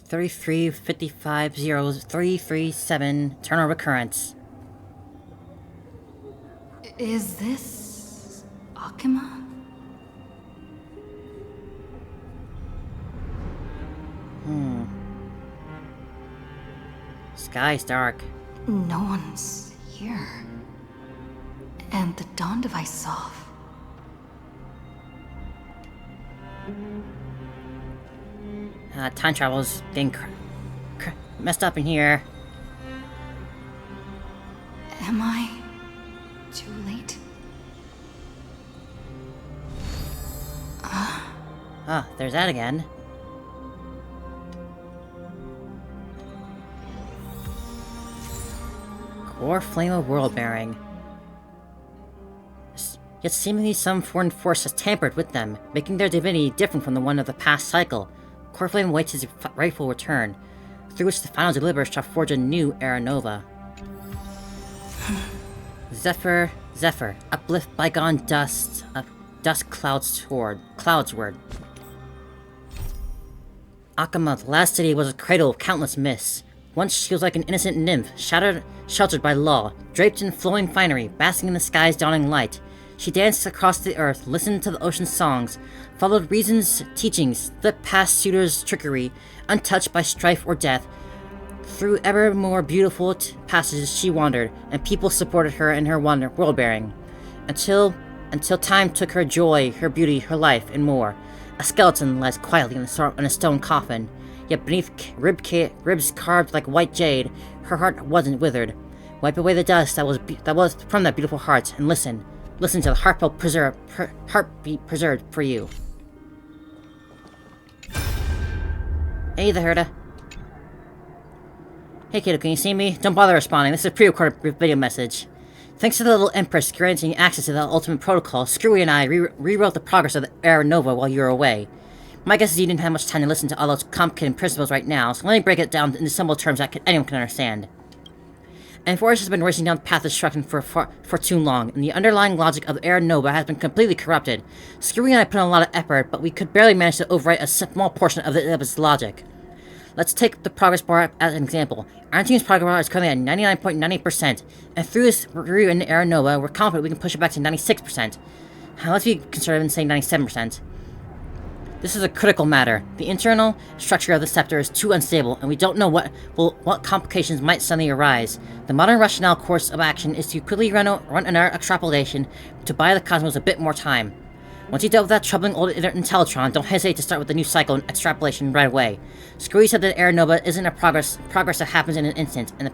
33550337 eternal recurrence. Is this Akima? Sky's dark. No one's here. And the dawn device off. Time travel's getting messed up in here. Am I too late? Oh, there's that again. Core flame of world bearing. Yet seemingly some foreign force has tampered with them, making their divinity different from the one of the past cycle. Core flame awaits his rightful return, through which the final deliverer shall forge a new era nova. Zephyr, uplift bygone dust, dust cloudsward. Akima, the last city, was a cradle of countless myths. Once she was like an innocent nymph, sheltered by law, draped in flowing finery, basking in the sky's dawning light. She danced across the earth, listened to the ocean's songs, followed reason's teachings, slipped past suitors' trickery, untouched by strife or death. Through ever more beautiful passages she wandered, and people supported her in her world-bearing. Until time took her joy, her beauty, her life, and more. A skeleton lies quietly in a stone coffin, yet beneath ribs carved like white jade, her heart wasn't withered. Wipe away the dust that was from that beautiful heart, and listen to the heartbeat preserved for you. Hey there, Herda. Hey kiddo, can you see me? Don't bother responding, this is a pre-recorded video message. Thanks to the little Empress granting access to the ultimate protocol, Screwy and I rewrote the progress of the Era Nova while you were away. My guess is you didn't have much time to listen to all those complicated principles right now, so let me break it down into simple terms that anyone can understand. Amphoreous has been racing down the path of destruction for too long, and the underlying logic of Era Nova has been completely corrupted. Screwy and I put in a lot of effort, but we could barely manage to overwrite a small portion of its logic. Let's take the progress bar as an example. Our team's progress bar is currently at 99.98%, and through this review in Era Nova, we're confident we can push it back to 96%. Let's be conservative and say 97%. This is a critical matter. The internal structure of the scepter is too unstable, and we don't know what complications might suddenly arise. The modern rationale course of action is to quickly run an extrapolation to buy the cosmos a bit more time. Once you dealt with that troubling old Intellitron, don't hesitate to start with the new cycle and extrapolation right away. Screwy said that Era Nova isn't a progress that happens in an instant, and the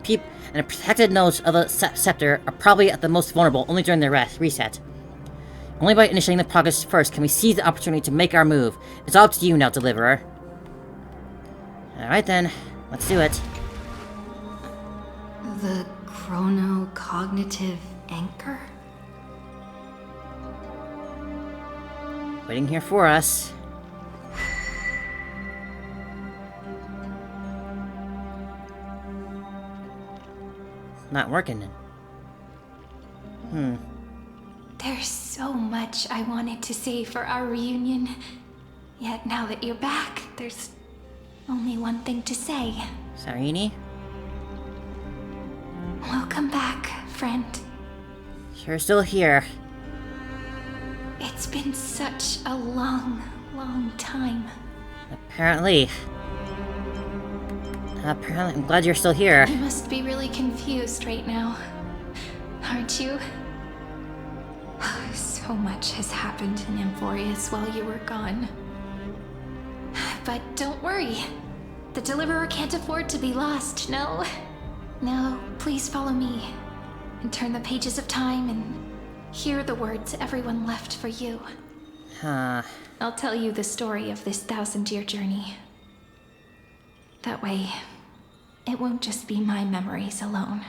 protected nodes of the scepter are probably at the most vulnerable only during the reset. Only by initiating the progress first can we seize the opportunity to make our move. It's all up to you now, Deliverer. Alright then, let's do it. The chronocognitive anchor? Waiting here for us. Not working. There's so much I wanted to say for our reunion. Yet now that you're back, there's only one thing to say. Sarini? Welcome back, friend. You're still here. It's been such a long time. Apparently, I'm glad you're still here. You must be really confused right now, aren't you? So much has happened in Amphoreous while you were gone. But don't worry. The Deliverer can't afford to be lost, no? No, please follow me and turn the pages of time and hear the words everyone left for you. I'll tell you the story of this 1,000-year journey. That way, it won't just be my memories alone.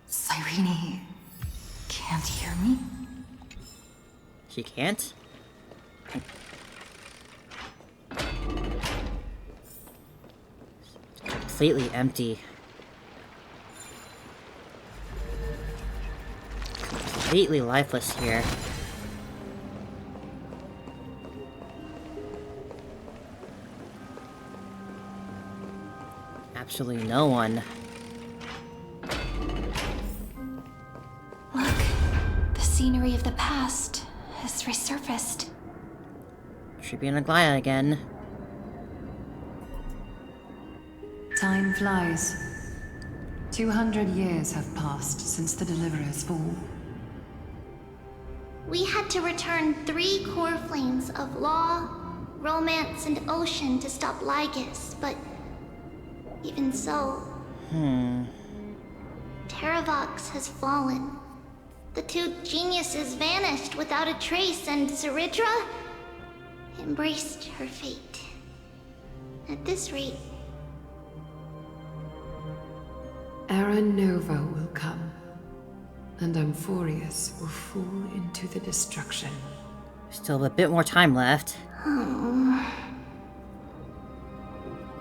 Cyrene can't hear me? She can't? Completely empty. Completely lifeless here. Absolutely no one. Look, the scenery of the past has resurfaced. Should be in Aglaya again. Time flies. 200 years have passed since the Deliverer's fall. We had to return 3 core flames of law, romance, and ocean to stop Lygus, but even so, Terravox has fallen. The 2 geniuses vanished without a trace, and Ceridra embraced her fate. At this rate, Era Nova will come, and Amphoreous will fall into the destruction. Still a bit more time left.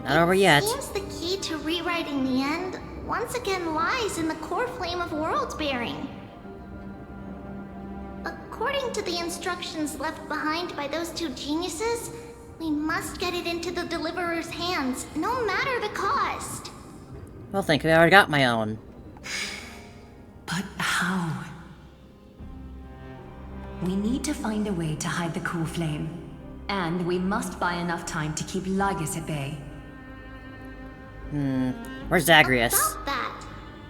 Not over yet. seems the key to rewriting the end once again lies in the core flame of world bearing. According to the instructions left behind by those 2 geniuses, we must get it into the Deliverer's hands, no matter the cost. Well, thank you, I already got my own. But how? We need to find a way to hide the core flame. And we must buy enough time to keep Lygus at bay. Where's Zagreus? About that,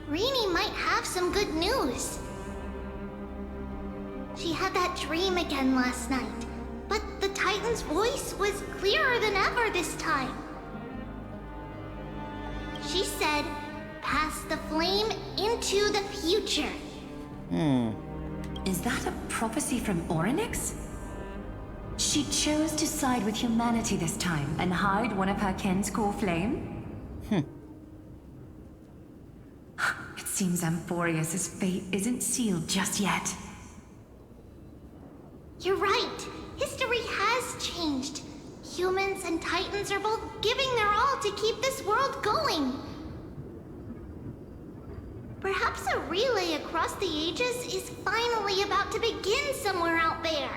Rini might have some good news. She had that dream again last night, but the Titan's voice was clearer than ever this time. She said, pass the flame into the future. Is that a prophecy from Orynyx? She chose to side with humanity this time and hide one of her kin's core flame? It seems Amphoreous' fate isn't sealed just yet. You're right. History has changed. Humans and Titans are both giving their all to keep this world going. Perhaps a relay across the ages is finally about to begin somewhere out there.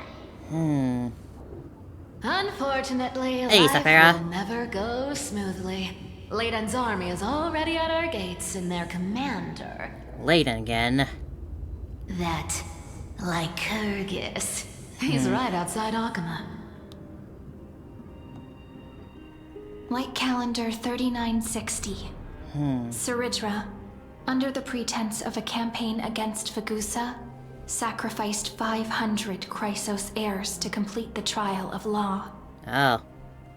Unfortunately, Hey, life Sapphira. will never go smoothly. Leiden's army is already at our gates, and their commander, Leiden again. that Lycurgus, he's right outside Akama. Light calendar 3960. Ceridra, under the pretense of a campaign against Fagusa, sacrificed 500 Chrysos heirs to complete the trial of law. Oh,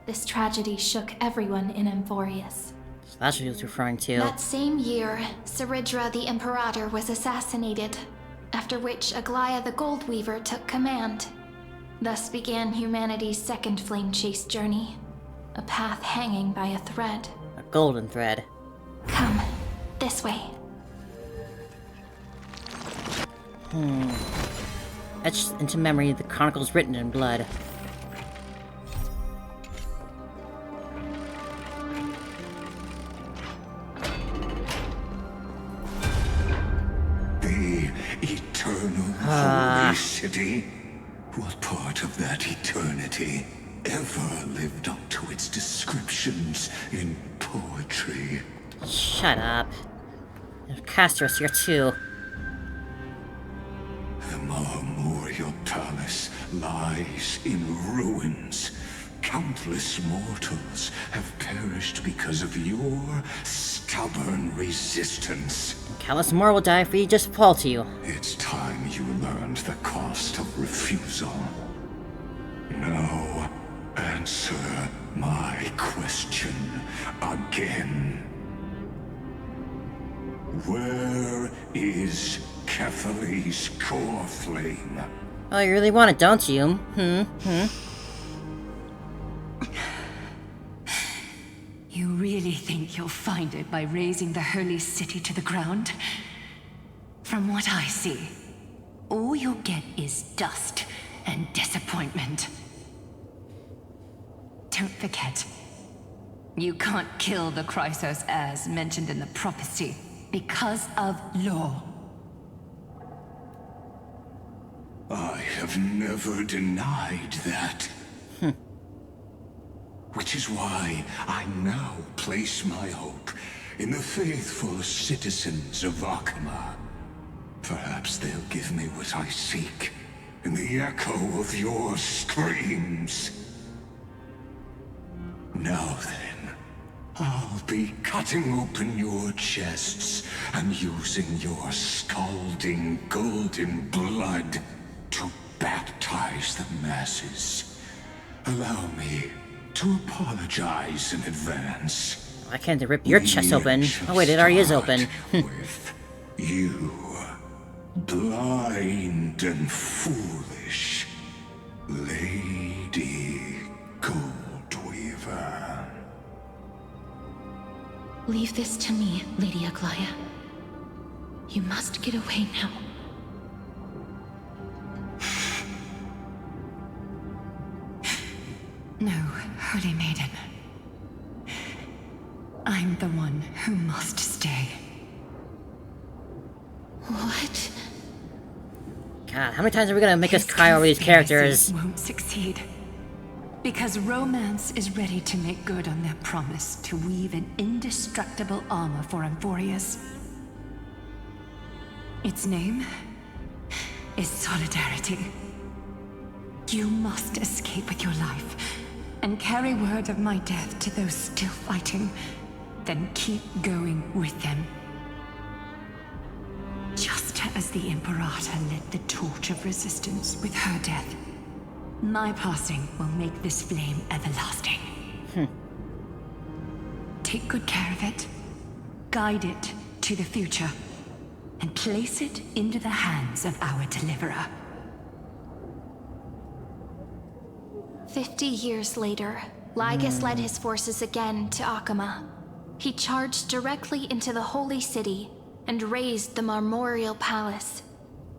This tragedy shook everyone in Amphoreous. so that's what he was referring to. That same year, Ceridra the Imperator was assassinated, after which Aglaya the Goldweaver took command. Thus began humanity's second flame chase journey, a path hanging by a thread. A golden thread. Come, this way. Etched into memory the chronicles written in blood. The eternal holy city? What part of that eternity ever lived up to its descriptions in poetry? Shut up. There's Castros here too. The Marmorial Palace lies in ruins. Countless mortals have perished because of your stubborn resistance. Countless more will die if we just fall to you. It's time you learned the cost of refusal. Now, answer my question again. Where is Kethely's core flame? Oh, you really want it, don't you? You really think you'll find it by razing the holy city to the ground? From what I see, all you'll get is dust and disappointment. Don't forget, you can't kill the Chrysos Heirs mentioned in the prophecy because of law. I have never denied that. Which is why I now place my hope in the faithful citizens of Akama. Perhaps they'll give me what I seek in the echo of your screams. Now then, I'll be cutting open your chests and using your scalding golden blood to baptize the masses. Allow me to apologize in advance. I can't rip your chest open. Oh wait, it already is open. With you, blind and foolish Lady Goldweaver. Leave this to me, Lady Aglaya. You must get away now. No, Holy Maiden. I'm the one who must stay. What? God, how many times are we gonna make us cry over these characters? Won't succeed. Because romance is ready to make good on their promise to weave an indestructible armor for Amphoreous. Its name is Solidarity. You must escape with your life and carry word of my death to those still fighting, then keep going with them. Just as the Imperator lit the torch of resistance with her death, my passing will make this flame everlasting. Take good care of it, guide it to the future, and place it into the hands of our deliverer. 50 years later, Lygus led his forces again to Akama. He charged directly into the Holy City and razed the Marmorial Palace.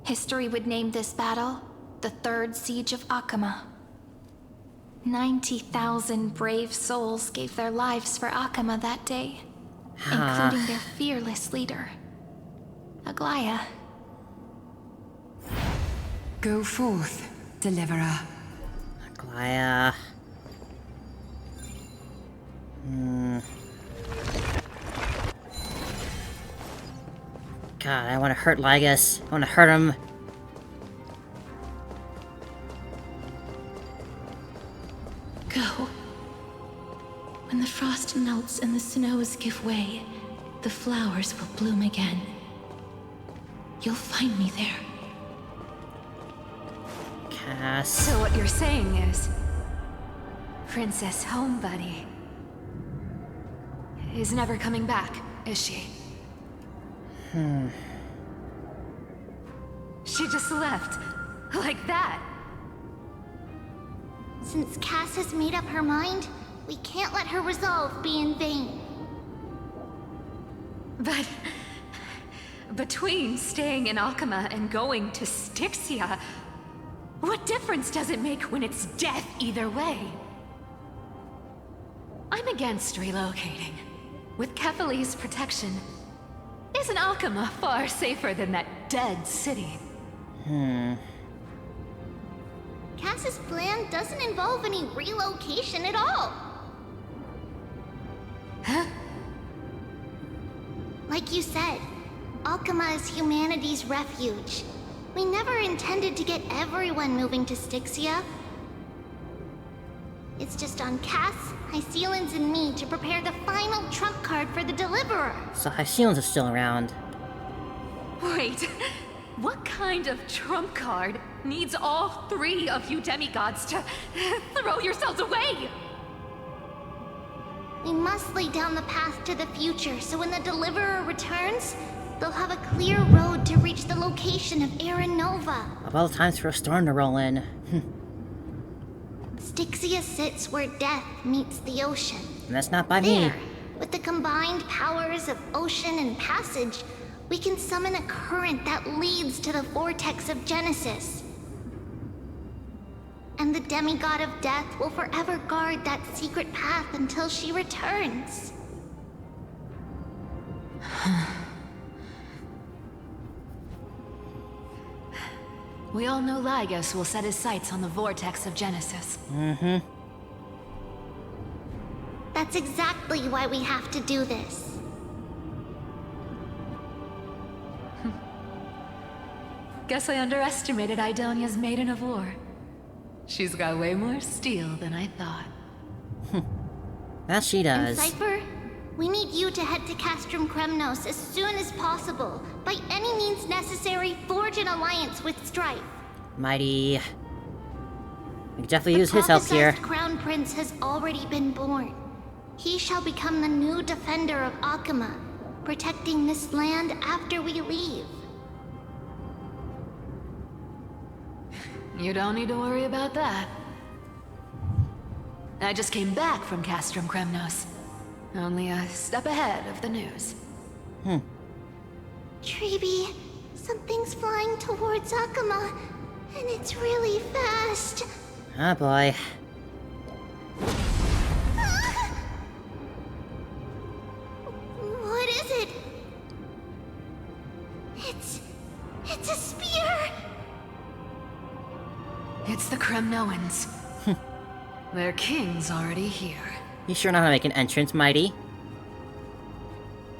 History would name this battle the Third Siege of Akama. 90,000 brave souls gave their lives for Akama that day, including their fearless leader, Aglaya. Go forth, deliverer. Aglaya. God, I want to hurt Lygus. I want to hurt him. Go. When the frost melts and the snows give way, the flowers will bloom again. You'll find me there. Cass. So what you're saying is, Princess Homebuddy is never coming back, is she? She just left, like that. Since Cass has made up her mind, we can't let her resolve be in vain. But between staying in Akama and going to Styxia, what difference does it make when it's death either way? I'm against relocating. With Kefali's protection, isn't Akama far safer than that dead city? Cass's plan doesn't involve any relocation at all. Huh? Like you said, Akama is humanity's refuge. We never intended to get everyone moving to Styxia. It's just on Cass, Hycealans, and me to prepare the final trump card for the Deliverer. So Hycealans is still around. Wait, what kind of trump card needs all three of you demigods to throw yourselves away? We must lay down the path to the future, so when the Deliverer returns, they'll have a clear road to reach the location of Era Nova. Of all the times for a storm to roll in. Styxia sits where death meets the ocean. And that's not by me. There, with the combined powers of ocean and passage, we can summon a current that leads to the vortex of Genesis. And the demigod of death will forever guard that secret path until she returns. We all know Lygus will set his sights on the vortex of Genesis. That's exactly why we have to do this. guess I underestimated Idonia's Maiden of War. She's got way more steel than I thought. That she And does. Cypher, we need you to head to Castrum Kremnos as soon as possible. By any means necessary, forge an alliance with Strife. Mighty. We can definitely use his help here. The prophesized Crown Prince has already been born. He shall become the new defender of Akama, protecting this land after we leave. You don't need to worry about that. I just came back from Castrum Kremnos. Only a step ahead of the news. Treeby, something's flying towards Akama, and it's really fast. Oh boy. What is it? It's a spear! It's the Kremnoans. Their king's already here. You sure know how to make an entrance, Mighty.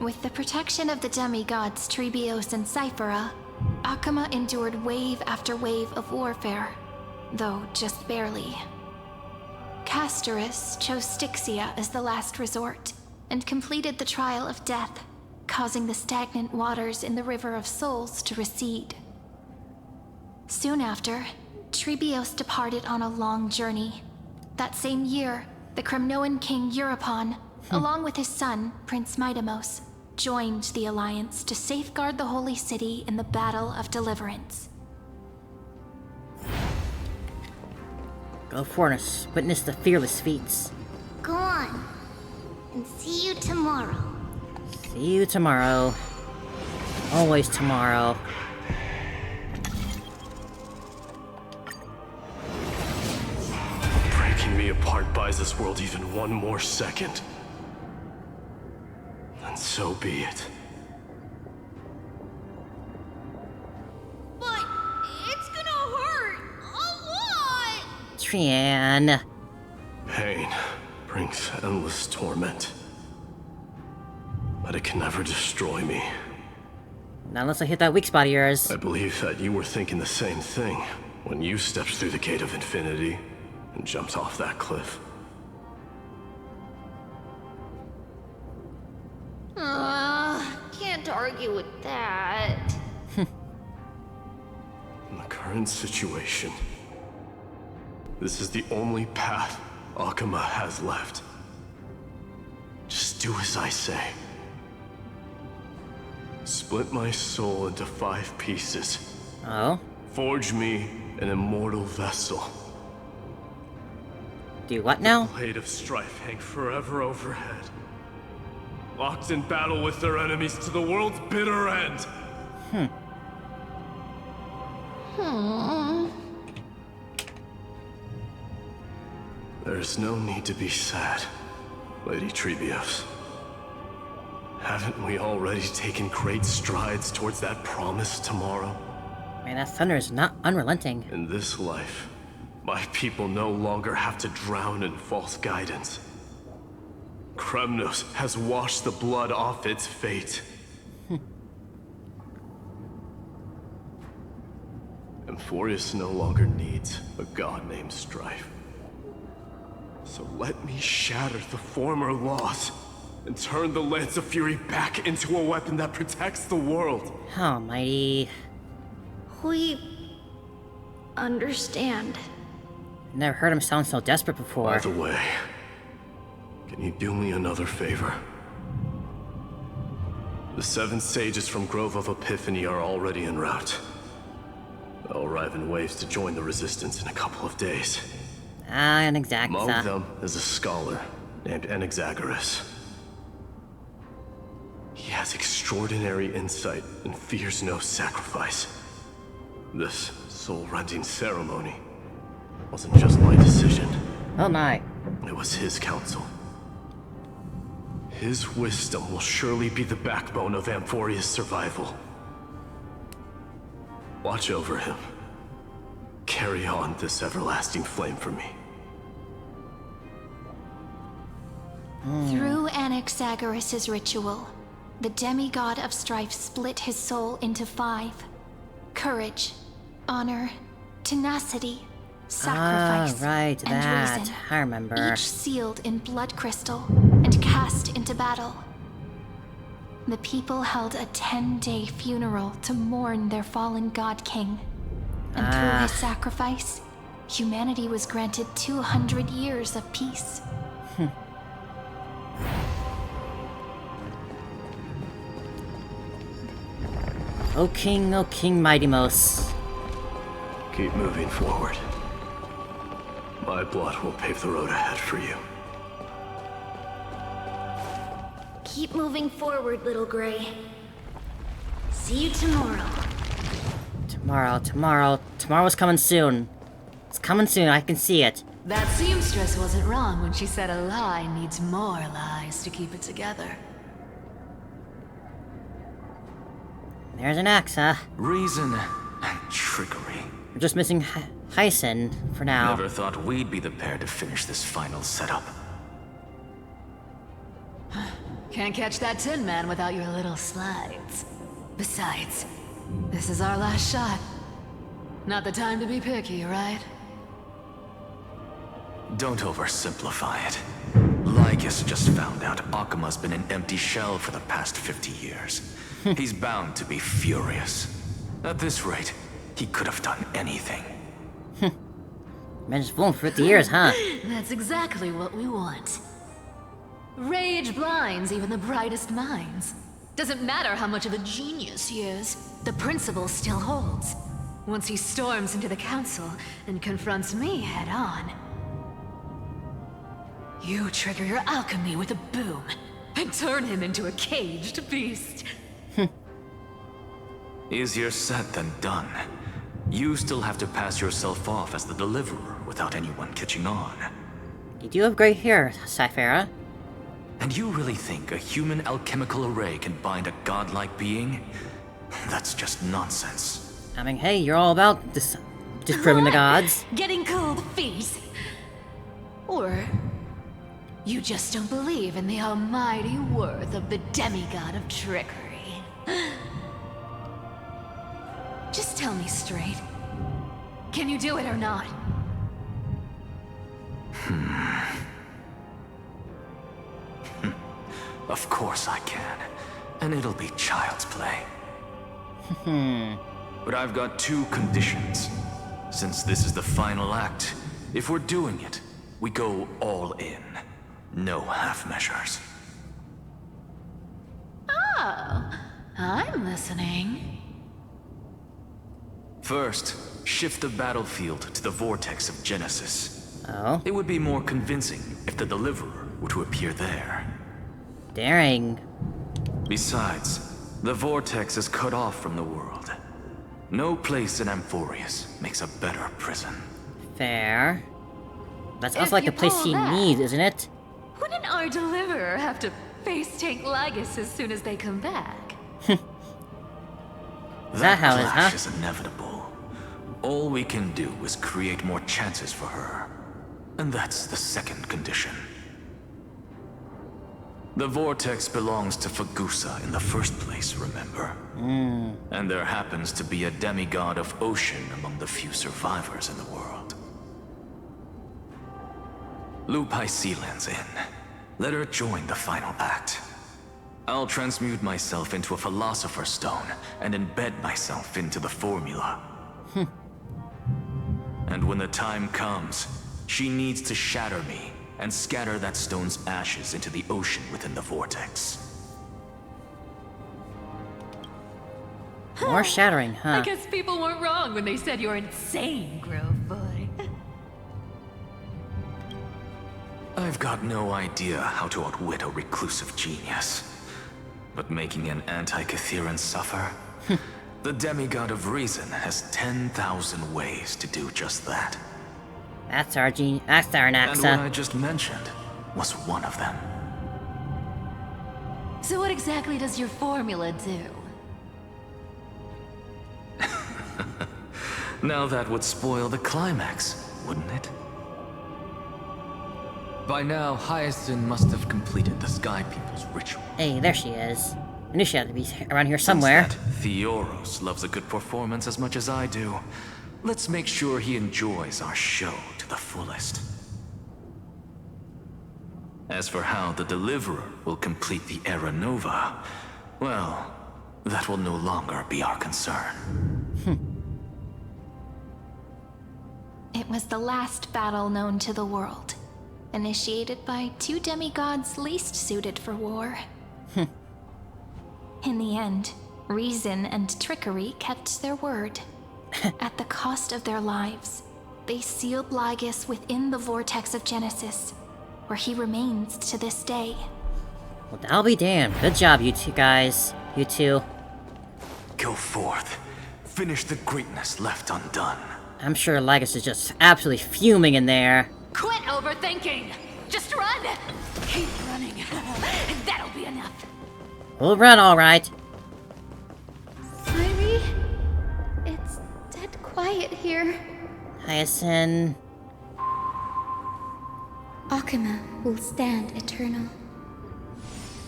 With the protection of the demigods Trebios and Cyphera, Akama endured wave after wave of warfare, though just barely. Castorus chose Styxia as the last resort, and completed the trial of death, causing the stagnant waters in the River of Souls to recede. Soon after, Trebios departed on a long journey. That same year, the Kremnoan king Euripon, along with his son, Prince Midamos, joined the alliance to safeguard the holy city in the Battle of Deliverance. Go forth and witness the fearless feats. Go on, and see you tomorrow. See you tomorrow. Always tomorrow. Breaking me apart buys this world even one more second. And so be it. But it's gonna hurt a lot! Trian. Pain brings endless torment. But it can never destroy me. Not unless I hit that weak spot of yours. I believe that you were thinking the same thing when you stepped through the gate of infinity and jumped off that cliff. Can't argue with that. In the current situation, this is the only path Akama has left. Just do as I say. Split my soul into 5 pieces. Oh? Forge me an immortal vessel. Do what now? Blade of strife hang forever overhead. Locked in battle with their enemies to the world's bitter end. There's no need to be sad, Lady Trebios. Haven't we already taken great strides towards that promise tomorrow? Man, that thunder is not unrelenting. In this life, my people no longer have to drown in false guidance. Kremnos has washed the blood off its fate. Amphoreous no longer needs a god named Strife. So let me shatter the former laws and turn the Lance of Fury back into a weapon that protects the world. Oh, Mighty. We understand. Never heard him sound so desperate before. By the way, can you do me another favor? The 7 sages from Grove of Epiphany are already en route. They'll arrive in waves to join the resistance in a couple of days. Ah, an exact. Among them is a scholar named Enexagoras. He has extraordinary insight and fears no sacrifice. This soul-rending ceremony wasn't just my decision. Oh my. It was his counsel. His wisdom will surely be the backbone of Amphoreous' survival. Watch over him. Carry on this everlasting flame for me. Through Anaxagoras' ritual, the demigod of strife split his soul into 5, courage, honor, tenacity, sacrifice, right, and that. reason. I remember. Each sealed in blood crystal and cast into battle. The people held a 10-day funeral to mourn their fallen god king. And through his sacrifice, humanity was granted 200 years of peace. O King, mighty Mos. Keep moving forward. My blood will pave the road ahead for you. Keep moving forward, little Gray. See you tomorrow. Tomorrow's coming soon. It's coming soon, I can see it. That seamstress wasn't wrong when she said a lie needs more lies to keep it together. There's an axe, huh? Reason and trickery. We're just missing Hyson for now. Never thought we'd be the pair to finish this final setup. Can't catch that Tin Man without your little slides. Besides, this is our last shot. Not the time to be picky, right? Don't oversimplify it. Lycus just found out Akima's been an empty shell for the past 50 years. He's bound to be furious. At this rate, he could have done anything. Man, just blown for 50 years, huh? That's exactly what we want. Rage blinds even the brightest minds. Doesn't matter how much of a genius he is, the principle still holds. Once he storms into the council and confronts me head on. You trigger your alchemy with a boom and turn him into a caged beast. Easier said than done. You still have to pass yourself off as the deliverer without anyone catching on. You do have great hair, Cyphera. And you really think a human alchemical array can bind a godlike being? That's just nonsense. I mean, hey, you're all about disproving the gods. Getting cold feet. Or you just don't believe in the almighty worth of the demigod of trickery. Just tell me straight. Can you do it or not? Of course I can. And it'll be child's play. But I've got two conditions. Since this is the final act, if we're doing it, we go all in. No half measures. Oh, I'm listening. First, shift the battlefield to the vortex of Genesis. Oh? It would be more convincing if the deliverer were to appear there. Daring. Besides, the vortex is cut off from the world. No place in Amphoreous makes a better prison. Fair. That's If also like you the place pull he that- needs, isn't it? Wouldn't our deliverer have to face tank Lygus as soon as they come back? Is that how it is, clash huh? is inevitable. All we can do is create more chances for her. And that's the second condition. The vortex belongs to Fagusa in the first place, remember? And there happens to be a demigod of ocean among the few survivors in the world. Loop Hycelian's in. Let her join the final act. I'll transmute myself into a philosopher's stone and embed myself into the formula. And when the time comes, she needs to shatter me and scatter that stone's ashes into the ocean within the vortex. More shattering, I huh? guess people weren't wrong when they said you're insane, Grove Boy. I've got no idea how to outwit a reclusive genius. But making an anti-Catheran suffer? The demigod of reason has 10,000 ways to do just that. That's our And what I Naxa. just mentioned was one of them. So what exactly does your formula do? Now that would spoil the climax, wouldn't it? By now, Hyacinth must have completed the Sky People's ritual. Hey, there she is. I knew she had to be around here somewhere. That Theoros loves a good performance as much as I do. Let's make sure he enjoys our show to the fullest. As for how the Deliverer will complete the Era Nova, well, that will no longer be our concern. It was the last battle known to the world, initiated by two demigods least suited for war. In the end, reason and trickery kept their word. At the cost of their lives, they sealed Lygus within the vortex of Genesis, where he remains to this day. Well, I'll be damned. Good job, you two guys. You two. Go forth. Finish the greatness left undone. I'm sure Lygus is just absolutely fuming in there. Quit overthinking! Just run! Keep running. That'll be enough. We'll run, alright. Sairi? It's dead quiet here. Hyacinth. Akama will stand eternal.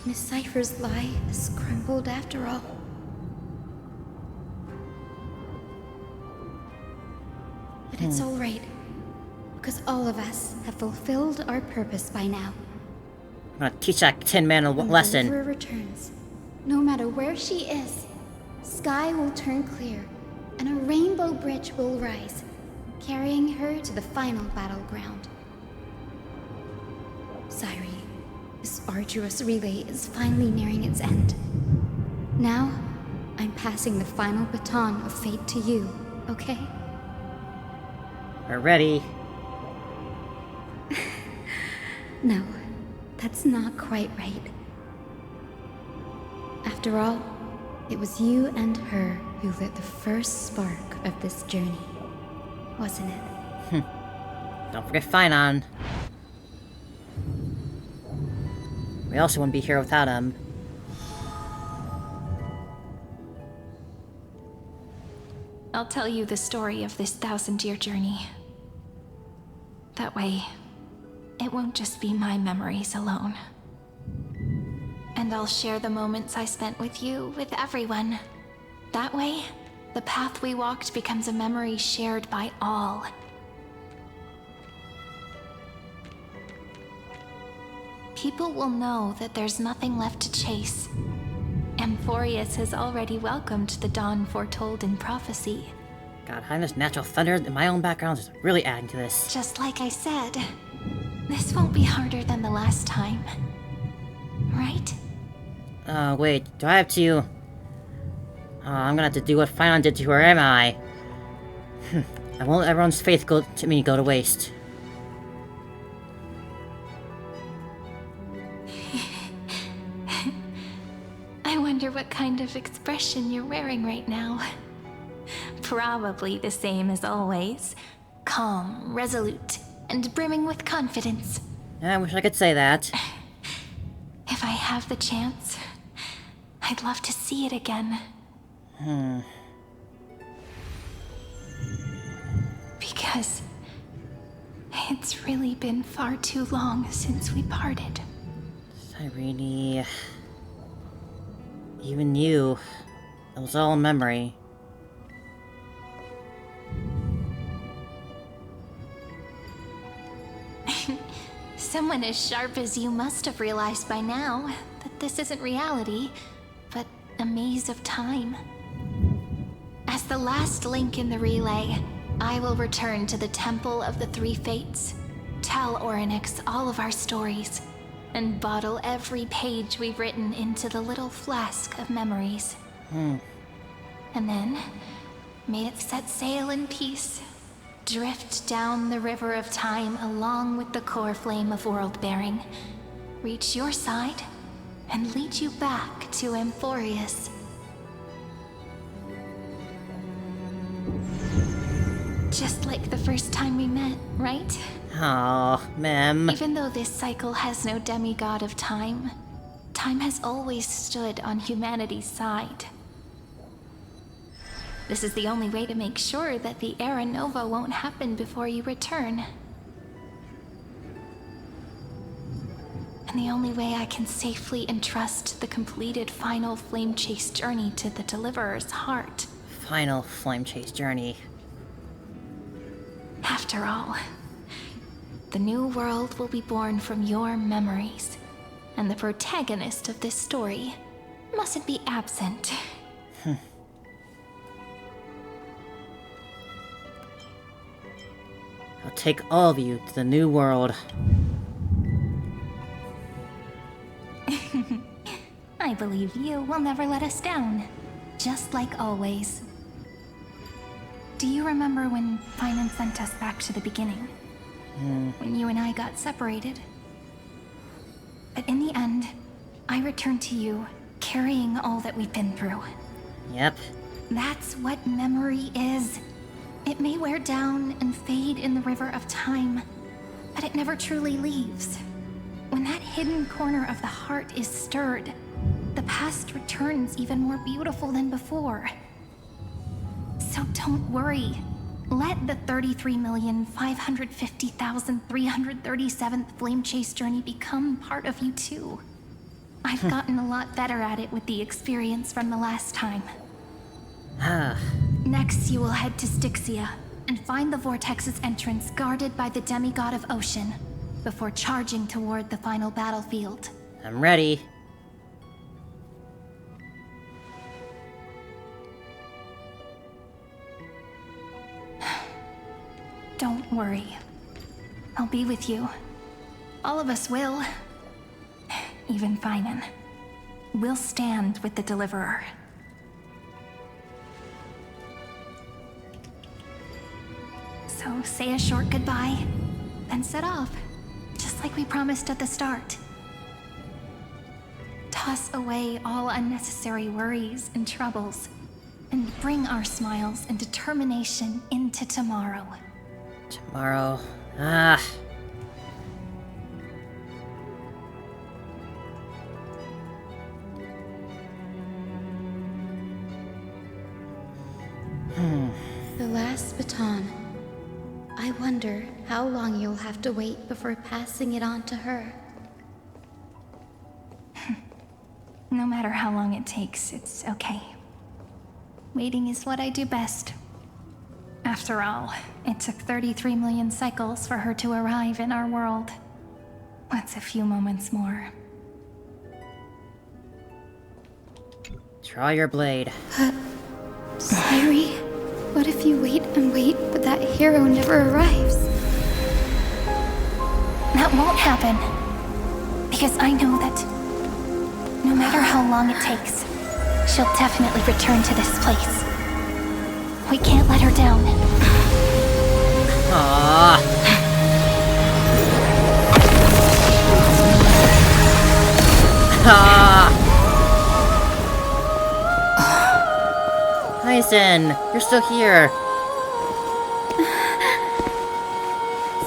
Miss Cypher's lie is crumbled after all. But it's alright, because all of us have fulfilled our purpose by now. I'm gonna teach that Tin Man a When lesson. Deliverer returns, no matter where she is, sky will turn clear, and a rainbow bridge will rise, carrying her to the final battleground. Sairi, this arduous relay is finally nearing its end. Now, I'm passing the final baton of fate to you, okay? We're ready. No, that's not quite right. After all, it was you and her who lit the first spark of this journey, wasn't it? Don't forget Finon. We also wouldn't be here without him. I'll tell you the story of this 1,000-year journey. That way, it won't just be my memories alone. And I'll share the moments I spent with you with everyone. That way, the path we walked becomes a memory shared by all. People will know that there's nothing left to chase. Amphoreous has already welcomed the dawn foretold in prophecy. God, having this natural thunder in my own background is really adding to this. Just like I said, this won't be harder than the last time. Right? Wait, do I have to... I'm gonna have to do what Finon did to her, am I? I won't let everyone's faith go to waste. I wonder what kind of expression you're wearing right now. Probably the same as always. Calm, resolute, and brimming with confidence. I wish I could say that. If I have the chance, I'd love to see it again. Because it's really been far too long since we parted. Cyrene... Even you... It was all a memory. Someone as sharp as you must have realized by now that this isn't reality, but a maze of time. As the last link in the relay, I will return to the Temple of the Three Fates, tell Orynyx all of our stories, and bottle every page we've written into the little flask of memories. And then, may it set sail in peace, drift down the river of time along with the core flame of world-bearing, reach your side, and lead you back to Amphoreous. Just like the first time we met, right? Oh, Mem. Even though this cycle has no demigod of time, time has always stood on humanity's side. This is the only way to make sure that the Era Nova won't happen before you return. And the only way I can safely entrust the completed final flame chase journey to the Deliverer's heart. Final flame chase journey. After all, the new world will be born from your memories, and the protagonist of this story mustn't be absent. I'll take all of you to the new world. I believe you will never let us down, just like always. Do you remember when Finan sent us back to the beginning? When you and I got separated? But in the end, I returned to you, carrying all that we've been through. Yep. That's what memory is. It may wear down and fade in the river of time, but it never truly leaves. When that hidden corner of the heart is stirred, the past returns even more beautiful than before. So don't worry. Let the 33,550,337th Flame Chase journey become part of you too. I've gotten a lot better at it with the experience from the last time. Next, you will head to Styxia and find the Vortex's entrance guarded by the demigod of ocean before charging toward the final battlefield. I'm ready. Don't worry. I'll be with you. All of us will. Even Finan. We'll stand with the Deliverer. So say a short goodbye, then set off, just like we promised at the start. Toss away all unnecessary worries and troubles, and bring our smiles and determination into tomorrow. Tomorrow. The last baton. I wonder how long you'll have to wait before passing it on to her. No matter how long it takes, it's okay. Waiting is what I do best. After all, it took 33 million cycles for her to arrive in our world. What's a few moments more? Draw your blade. Sayuri, what if you wait and wait, but that hero never arrives? That won't happen. Because I know that no matter how long it takes, she'll definitely return to this place. We can't let her down. Aww. Hyacin, you're still here.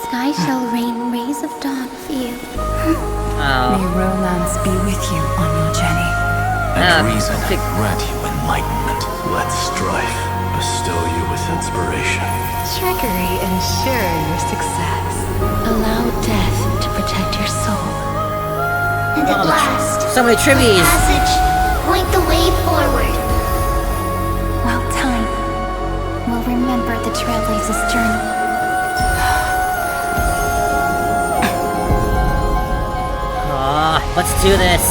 Sky shall rain rays of dawn for you. May romance be with you on your journey. And reason grant you enlightenment. Let strife bestow you with inspiration. Trickery ensure your success. Allow death to protect your soul. And at last, So many tribbies. passage, point the way forward. Well, time will remember the Trailblazers' journey. Let's do this.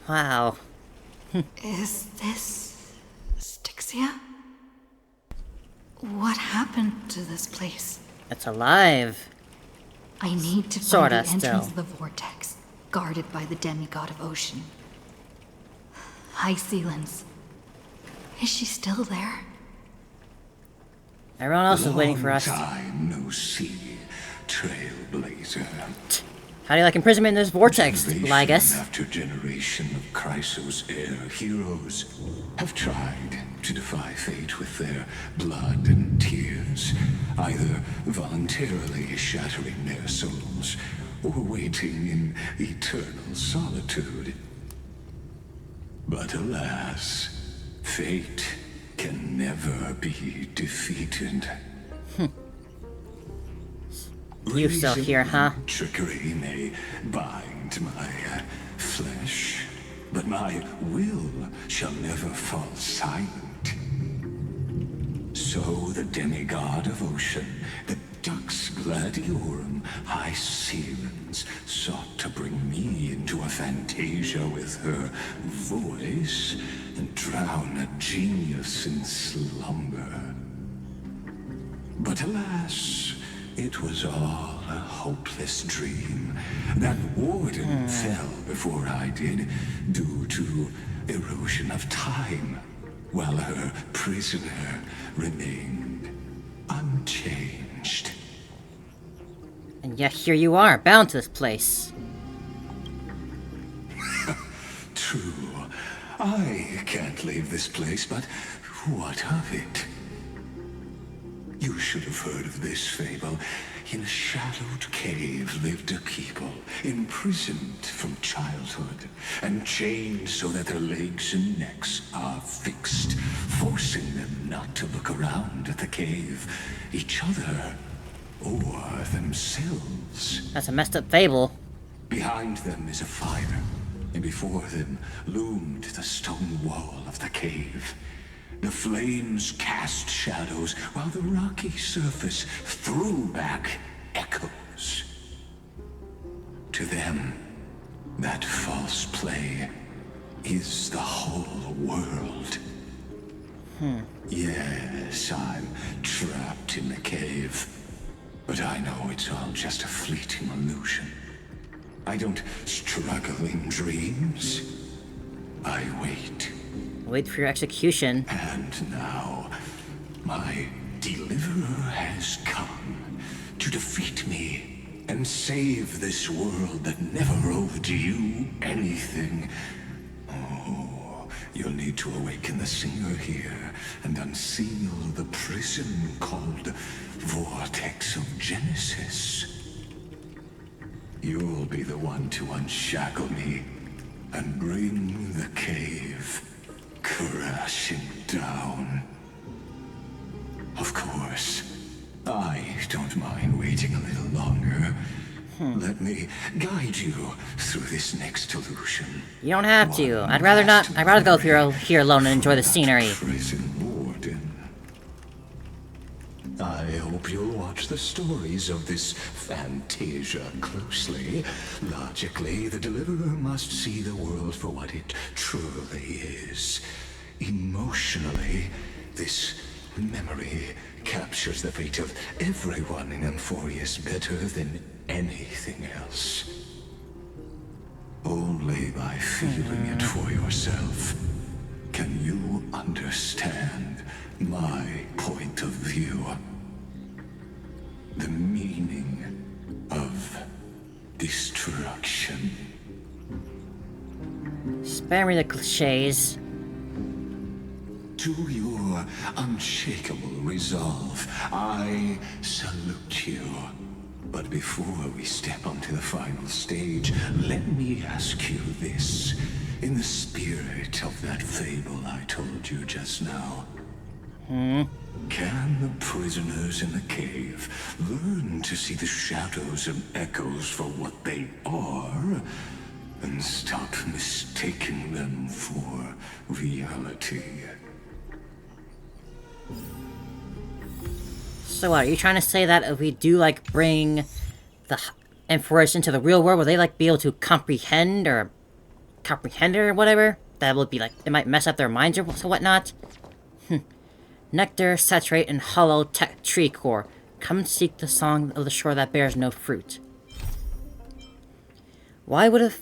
Wow. Is this Styxia? What happened to this place? It's alive. I need to Sorta, find the entrance still. of the vortex, guarded by the demigod of ocean. High Sealans. Is she still there? Everyone else is waiting for us. Time no see, Trailblazer. How do you like imprisonment in this vortex, Generation Lygus? after generation of Chrysos Heirs heroes have tried to defy fate with their blood and tears, either voluntarily shattering their souls or waiting in eternal solitude. But alas, fate can never be defeated. You still here, huh? Trickery may bind my flesh, but my will shall never fall silent. So the demigod of ocean, the Dux Gladiorum High Sealens, sought to bring me into a fantasia with her voice and drown a genius in slumber. But alas, it was all a hopeless dream. That warden fell before I did, due to erosion of time, while her prisoner remained unchanged. And yet here you are, bound to this place. True. I can't leave this place, but what of it? You should have heard of this fable. In a shadowed cave lived a people, imprisoned from childhood, and chained so that their legs and necks are fixed, forcing them not to look around at the cave, each other, or themselves. That's a messed up fable. Behind them is a fire, and before them loomed the stone wall of the cave. The flames cast shadows, while the rocky surface threw back echoes. To them, that false play is the whole world. Yes, I'm trapped in the cave, but I know it's all just a fleeting illusion. I don't struggle in dreams. I wait. Wait for your execution. And now, my deliverer has come to defeat me and save this world that never owed you anything. Oh, you'll need to awaken the singer here and unseal the prison called Vortex of Genesis. You'll be the one to unshackle me and bring the cave crashing down. Of course, I don't mind waiting a little longer. Let me guide you through this next illusion. You don't have to. I'd rather not. I'd rather go here alone and enjoy the scenery. Prison warden. I hope you'll watch the stories of this fantasia closely. Logically, the deliverer must see the world for what it truly is. Emotionally, this memory captures the fate of everyone in Amphoreous better than anything else. Only by feeling it for yourself can you understand my point of view. The meaning of destruction. Spare me the cliches. To your unshakable resolve, I salute you. But before we step onto the final stage, let me ask you this. In the spirit of that fable I told you just now, can the prisoners in the cave learn to see the shadows and echoes for what they are, and stop mistaking them for reality? So what, are you trying to say that if we do, like, bring the Amphoreous into the real world, will they, like, be able to comprehend it or whatever? That would be, like, it might mess up their minds or whatnot? Nectar, saturate, and hollow tree core. Come seek the song of the shore that bears no fruit. Why would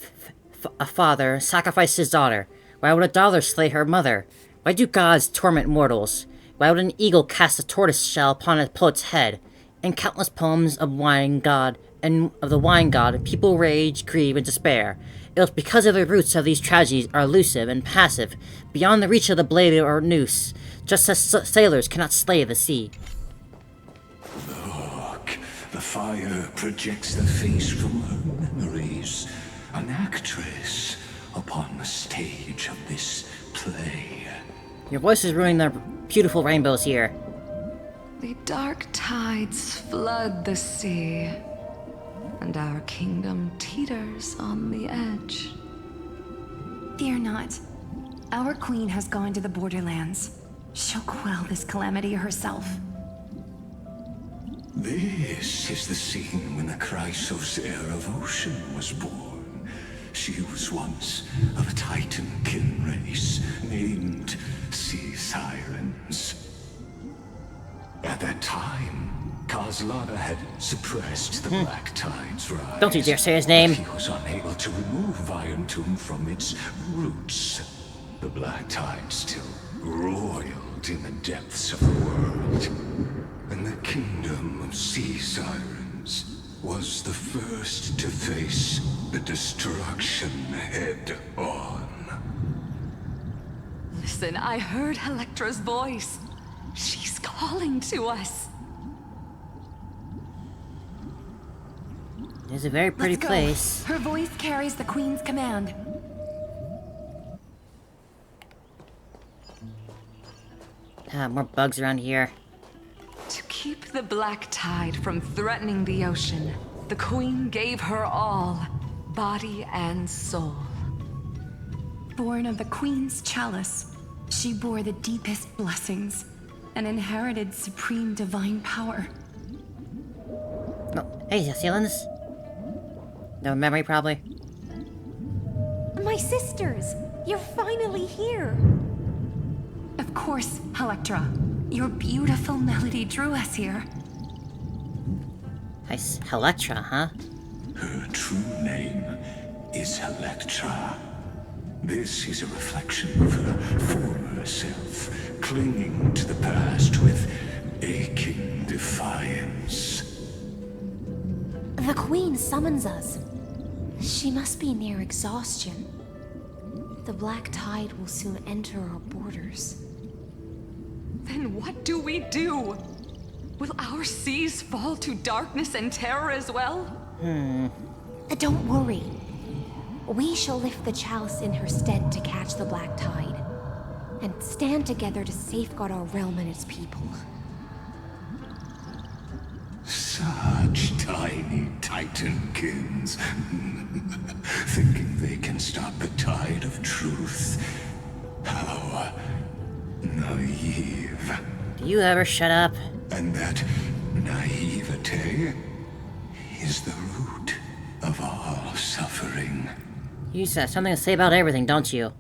a father sacrifice his daughter? Why would a daughter slay her mother? Why do gods torment mortals? Why would an eagle cast a tortoise shell upon a poet's head? In countless poems of the wine god, people rage, grieve, and despair. It was because of the roots of these tragedies are elusive and passive, beyond the reach of the blade or noose, just as sailors cannot slay the sea. Look, the fire projects the face from her memories. An actress upon the stage of this play. Your voice is ruining the beautiful rainbows here. The dark tides flood the sea, and our kingdom teeters on the edge. Fear not. Our queen has gone to the borderlands. She'll quell this calamity herself. This is the scene when the Chrysos Heir of Ocean was born. She was once of a Titan-kin race named Sea Sirens. At that time, Kozlana had suppressed the Black Tide's rise. Don't you dare say his name. He was unable to remove Irontomb from its roots. The Black Tide still roiled in the depths of the world. And the kingdom of Sea Sirens was the first to face the destruction head-on. Listen, I heard Electra's voice. She's calling to us. It's a very pretty Let's go. place. Her voice carries the queen's command. More bugs around here. To keep the Black Tide from threatening the ocean, the queen gave her all, body and soul. Born of the queen's chalice, she bore the deepest blessings and inherited supreme divine power. Oh, hey, Ceilings. No memory, probably. My sisters, you're finally here. Of course, Electra. Your beautiful melody drew us here. Nice. Electra, huh? Her true name is Electra. This is a reflection of her former self, clinging to the past with aching defiance. The Queen summons us. She must be near exhaustion. The Black Tide will soon enter our borders. Then what do we do? Will our seas fall to darkness and terror as well? Don't worry. We shall lift the chalice in her stead to catch the Black Tide, and stand together to safeguard our realm and its people. Such tiny Titankins, thinking they can stop the tide of truth. How naive. Do you ever shut up? And that naivete is the root of all suffering. You just have something to say about everything, don't you?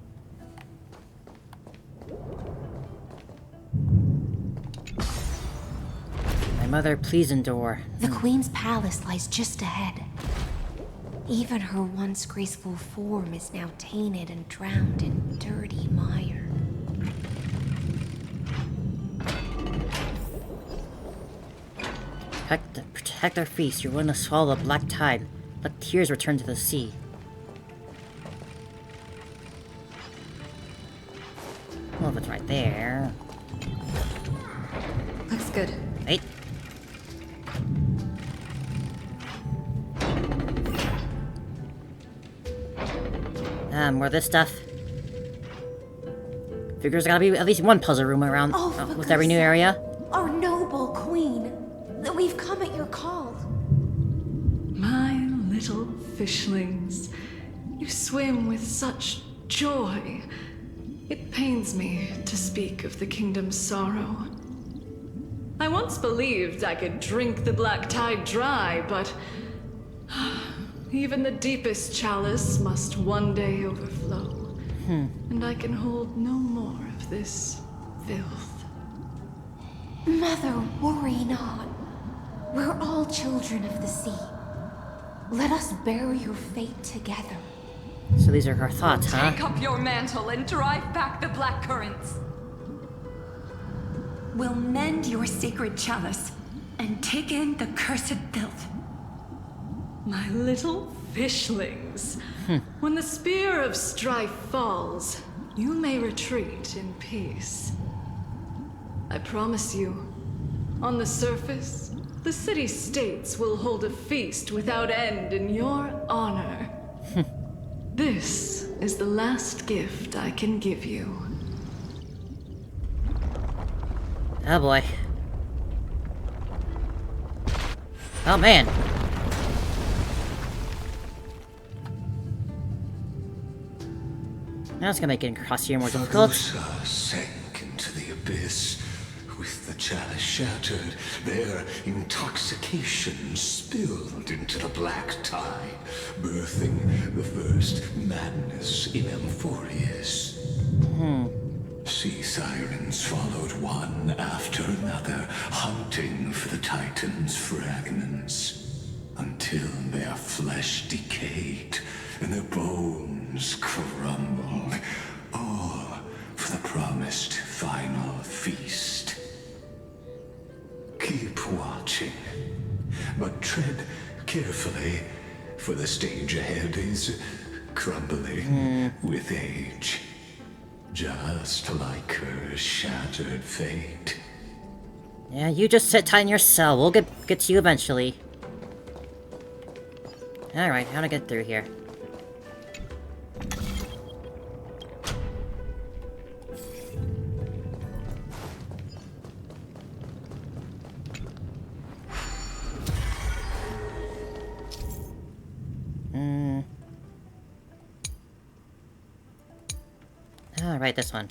My mother, please endure. The Queen's palace lies just ahead. Even her once graceful form is now tainted and drowned in dirty mire. Protect our feast. You're willing to swallow the Black Tide. Let tears return to the sea. Well, if it's right there. Looks good. Wait. More of this stuff. Figures there's gotta be at least one puzzle room around with every new area. Our noble Queen! We've come at your call. My little fishlings, you swim with such joy. It pains me to speak of the kingdom's sorrow. I once believed I could drink the Black Tide dry, but even the deepest chalice must one day overflow. And I can hold no more of this filth. Mother, worry not. We're all children of the sea. Let us bear your fate together. So these are her thoughts, huh? Take up your mantle and drive back the black currents. We'll mend your sacred chalice and take in the cursed filth. My little fishlings, when the spear of strife falls, you may retreat in peace. I promise you, on the surface, the city-states will hold a feast without end in your honor. This is the last gift I can give you. Oh boy. Oh man. Now it's gonna make getting across here more difficult. Fagusa sank into the abyss. With the chalice shattered, their intoxication spilled into the black tide, birthing the first madness in Amphoreous. Sea sirens followed one after another, hunting for the Titan's fragments, until their flesh decayed and their bones crumbled, all for the promised final feast. Keep watching, but tread carefully, for the stage ahead is crumbling with age. Just like her shattered fate. Yeah, you just sit tight in your cell. We'll get to you eventually. Alright, how to get through here? Alright, this one.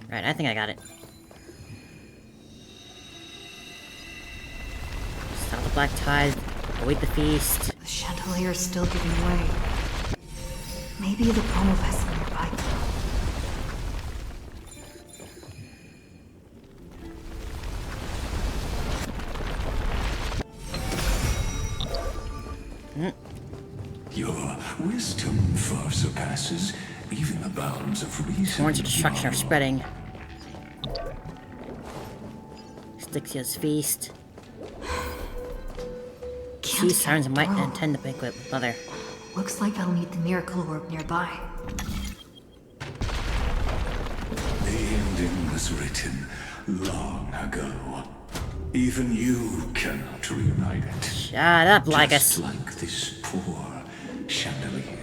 Right, I think I got it. Stop the black tide. Await the feast. The chandelier is still giving way. Maybe the poem vessel nearby. Your wisdom far surpasses even the bounds of reason. Horns of destruction are spreading. Styxia's feast. Sea sirens might attend the banquet with Mother. Looks like I'll need the miracle orb nearby. The ending was written long ago. Even you cannot rewrite it. Shut up, Lycus. Just like this poor chandelier.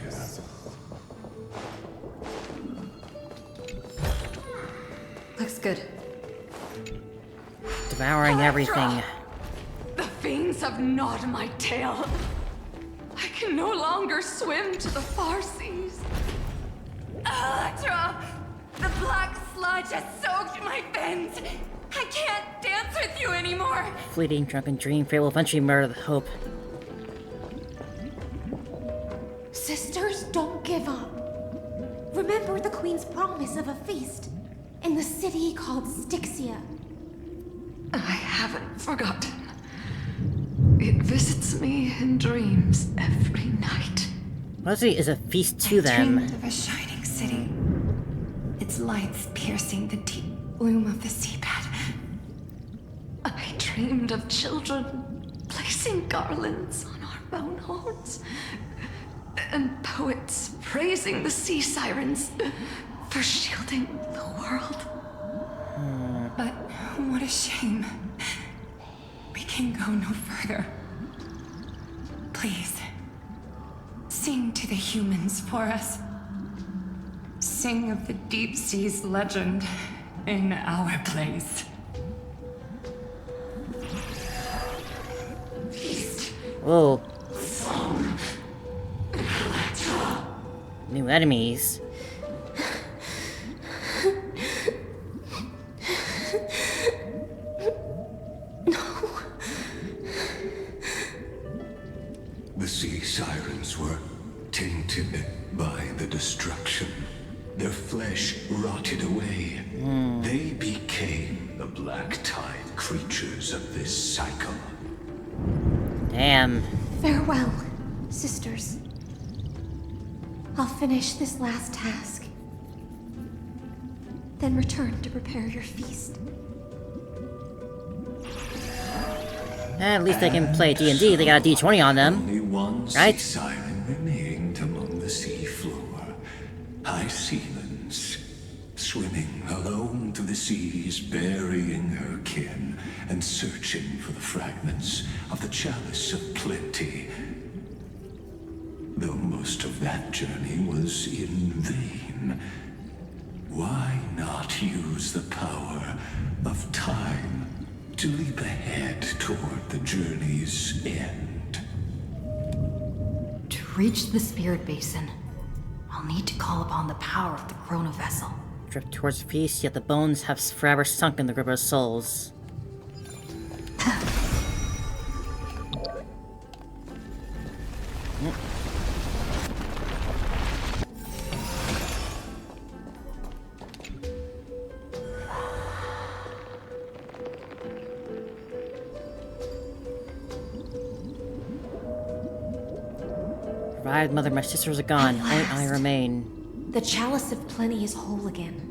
Looks good. Devouring everything. The fiends have gnawed my tail. I can no longer swim to the far seas. Electra! The black sludge has soaked my fins. I can't dance with you anymore. Fleeting drunken dream, fate will eventually murder the hope. Sisters, don't give up. Remember the Queen's promise of a feast in the city called Styxia. I haven't forgotten. It visits me in dreams every night. Mostly is a feast to them. Dreamed of a shining city. Its lights piercing the deep gloom of the seabed. I dreamed of children placing garlands on our bone holes, and poets praising the sea sirens for shielding the world. But what a shame. We can go no further. Please, sing to the humans for us. Sing of the deep sea's legend in our place. Whoa. New enemies. The sea sirens were tainted by the destruction. Their flesh rotted away. They became the black tide creatures of this cycle. Damn. Farewell, sisters. I'll finish this last task, then return to prepare your feast. At least they can play D&D. They got a D20 on them. Only one Right? sea siren remained among the sea floor. High Sealands, swimming alone through the seas, burying her kin and searching for the fragments of the chalice of plenty. Though most of that journey was in vain, why not use the power of time journey's end. To reach the spirit basin, I'll need to call upon the power of the Chrono Vessel. Drift towards peace, yet the bones have forever sunk in the river of souls. Ride, mother, my sisters are gone. At Only I last. remain. The chalice of plenty is whole again.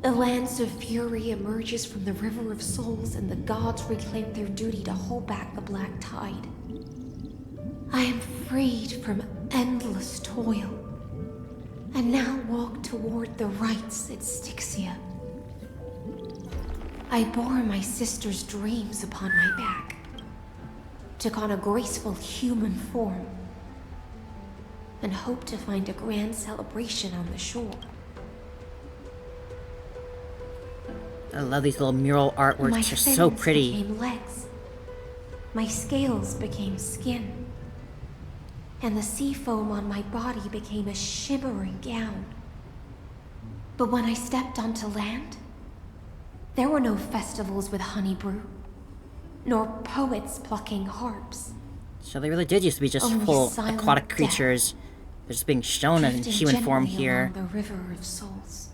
A lance of fury emerges from the river of souls, and the gods reclaim their duty to hold back the black tide. I am freed from endless toil, and now walk toward the rites at Styxia. I bore my sister's dreams upon my back, took on a graceful human form, and hope to find a grand celebration on the shore. I love these little mural artworks. My They're so fins pretty. became legs. My scales became skin. And the sea foam on my body became a shimmering gown. But when I stepped onto land, there were no festivals with honey brew, nor poets plucking harps. So they really did used to be just Only full silent aquatic death. creatures. They're just being shown in Drifting human form gently here. along the river of souls.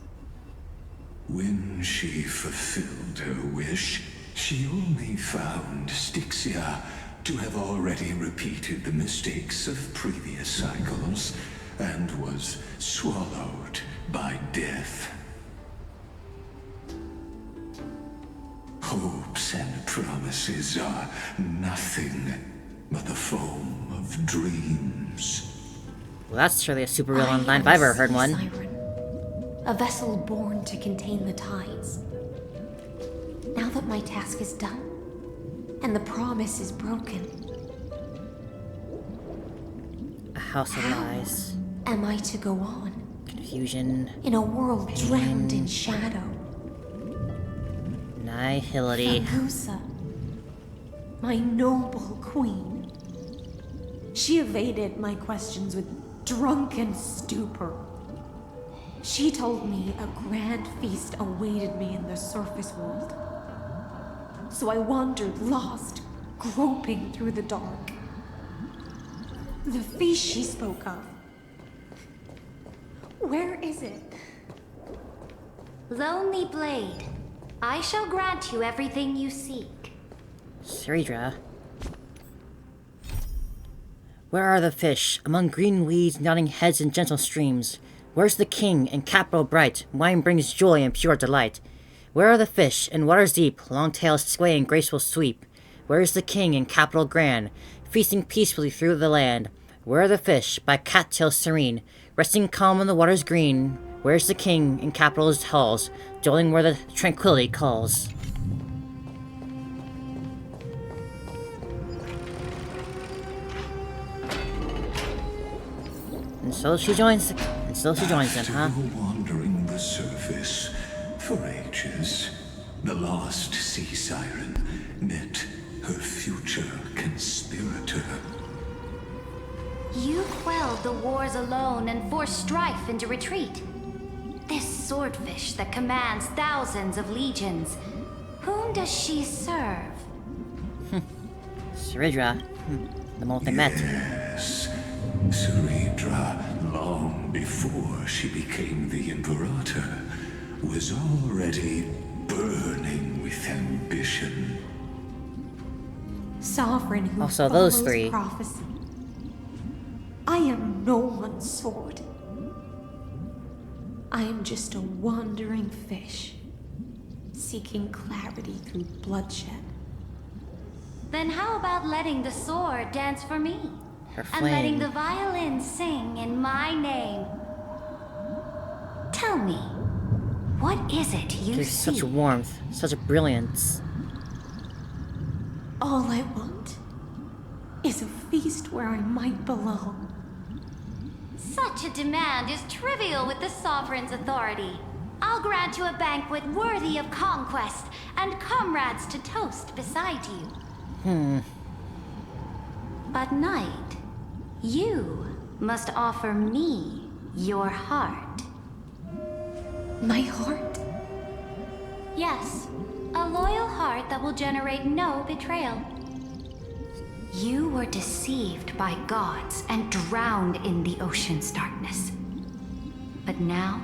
When she fulfilled her wish, she only found Styxia to have already repeated the mistakes of previous cycles and was swallowed by death. Hopes and promises are nothing but the foam of dreams. Well, that's surely a super real I online am if I've ever a heard sea one. siren, a vessel born to contain the tides. Now that my task is done, and the promise is broken, A house of lies. am I to go on Confusion. in a world drowned in shadow? Nihility. Ragusa, my noble queen. She evaded my questions with drunken stupor. She told me a grand feast awaited me in the surface world. So I wandered lost, groping through the dark. The feast she spoke of. Where is it? Lonely Blade, I shall grant you everything you seek. Seridra. Where are the fish? Among green weeds, nodding heads and gentle streams. Where's the king and capital bright? Wine brings joy and pure delight. Where are the fish in waters deep? Long tails sway in graceful sweep. Where is the king and capital grand? Feasting peacefully through the land. Where are the fish by cattails serene? Resting calm on the waters green. Where's the king in capital's halls? Dwelling where the tranquility calls. And so she joins them, huh? After wandering the surface for ages, the lost sea siren met her future conspirator. You quelled the wars alone and forced strife into retreat. This swordfish that commands thousands of legions, whom does she serve? Seridra. The moment they met. Yes, Seridra, long before she became the Imperator, was already burning with ambition. Sovereign who Also, those follows three. prophecy. I am no one's sword. I am just a wandering fish, seeking clarity through bloodshed. Then how about letting the sword dance for me? Her And letting flame. the violin sing in my name? Tell me, what is it you There's see? such warmth, such a brilliance. All I want is a feast where I might belong. Such a demand is trivial with the Sovereign's authority. I'll grant you a banquet worthy of conquest and comrades to toast beside you. But Knight, you must offer me your heart. My heart? Yes, a loyal heart that will generate no betrayal. You were deceived by gods and drowned in the ocean's darkness. But now,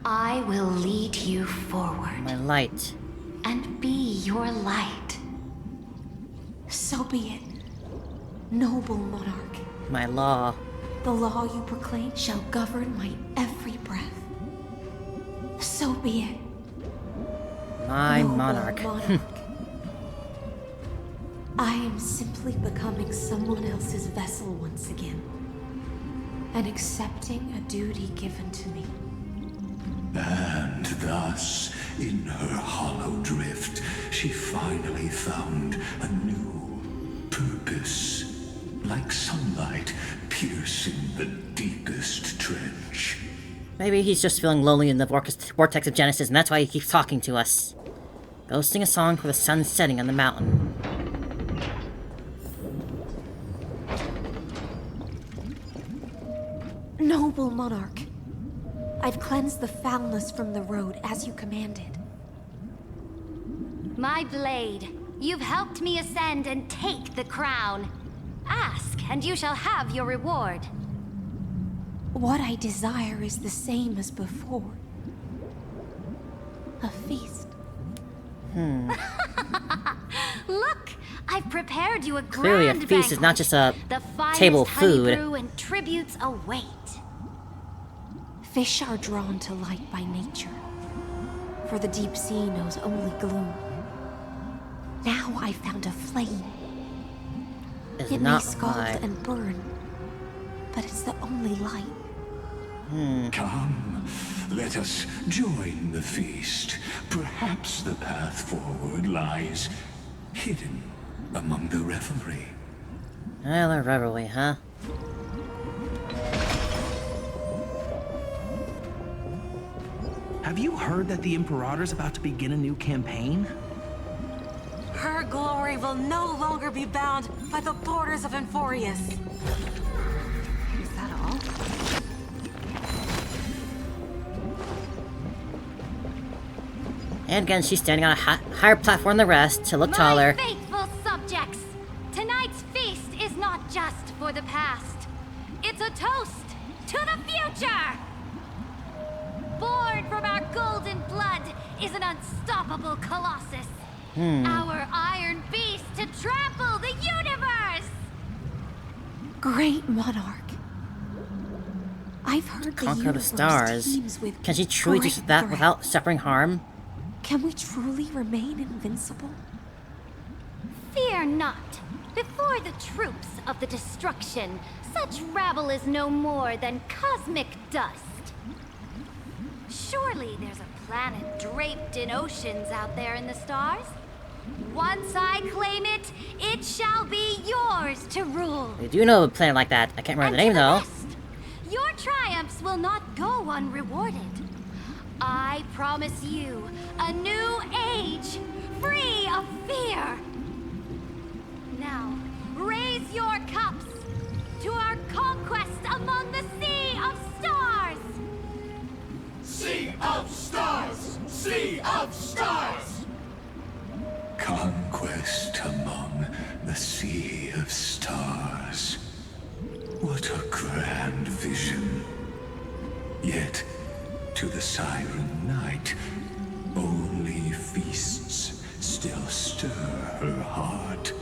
I will lead you forward. My light. And be your light. So be it, noble monarch. My law. The law you proclaim shall govern my every breath. So be it. My noble monarch. I am simply becoming someone else's vessel once again. And accepting a duty given to me. And thus, in her hollow drift, she finally found a new purpose. Like sunlight piercing the deepest trench. Maybe he's just feeling lonely in the vortex of Genesis, and that's why he keeps talking to us. Go sing a song for the sun setting on the mountain. Noble monarch, I've cleansed the foulness from the road as you commanded. My blade, you've helped me ascend and take the crown. Ask, and you shall have your reward. What I desire is the same as before. A feast. Look, I've prepared you a Clearly, a grand feast is not banquet. just a The finest table of honey food. brew and tributes await. Fish are drawn to light by nature, for the deep sea knows only gloom. Now I found a flame. Is It may not scald alive. and burn, but it's the only light. Come, let us join the feast. Perhaps the path forward lies hidden among the revelry. Well, a revelry, huh? Have you heard that the Imperator's about to begin a new campaign? Her glory will no longer be bound by the borders of Amphoreous. Is that all? And again, she's standing on a higher platform than the rest to look taller. My faithful subjects, tonight's feast is not just for the past. It's a toast to the future! Born from our golden blood is an unstoppable colossus. Our iron beast to trample the universe! Great monarch. I've heard the Conquer the universe stars. teems with Can she truly do great that threat. without suffering harm? Can we truly remain invincible? Fear not. Before the troops of the destruction, such rabble is no more than cosmic dust. Surely there's a planet draped in oceans out there in the stars. Once I claim it, it shall be yours to rule. We do know of a planet like that. I can't remember the name though. Your triumphs will not go unrewarded. I promise you a new age, free of fear. Now, raise your cups to our conquest among the sea of stars. Sea of stars! Sea of stars! Conquest among the sea of stars. What a grand vision. Yet, to the siren night, only feasts still stir her heart.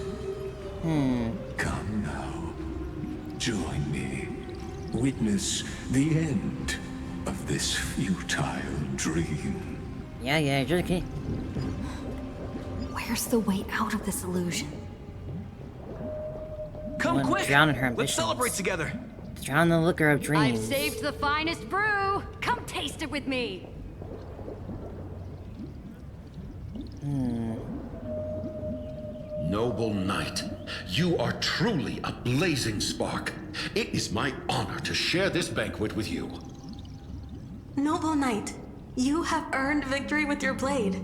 Come now, join me. Witness the end of this futile dream. Yeah, you're okay. Where's the way out of this illusion? Come Wanna quick! drown in her Let's ambitions. celebrate together! Drown in the liquor of I've dreams. saved the finest brew. Come taste it with me. Noble knight, you are truly a blazing spark. It is my honor to share this banquet with you. Noble knight, you have earned victory with your blade.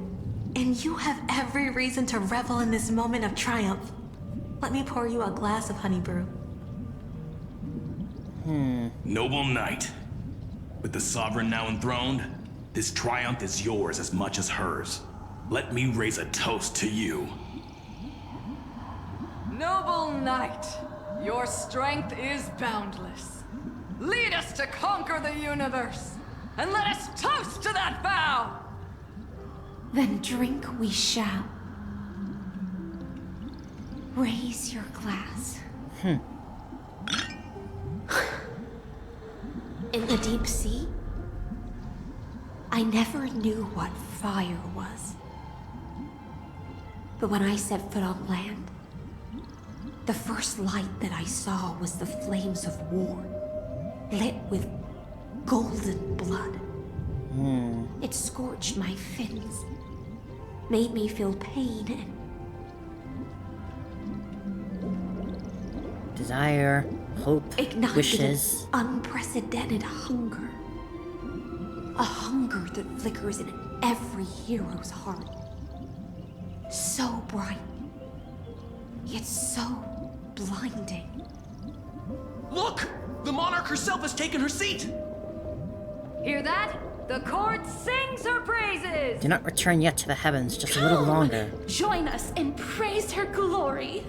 And you have every reason to revel in this moment of triumph. Let me pour you a glass of honey brew. Noble knight, with the sovereign now enthroned, this triumph is yours as much as hers. Let me raise a toast to you. Noble knight, your strength is boundless. Lead us to conquer the universe, and let us toast to that vow! Then drink we shall. Raise your glass. In the deep sea, I never knew what fire was. But when I set foot on land, the first light that I saw was the flames of war, lit with golden blood. It scorched my fins, made me feel pain and desire, hope, ignited wishes. an unprecedented hunger. A hunger that flickers in every hero's heart. So bright, yet so blinding. Look! The monarch herself has taken her seat! Hear that? The court sings her praises! Do not return yet to the heavens, just a little longer. Join us and praise her glory.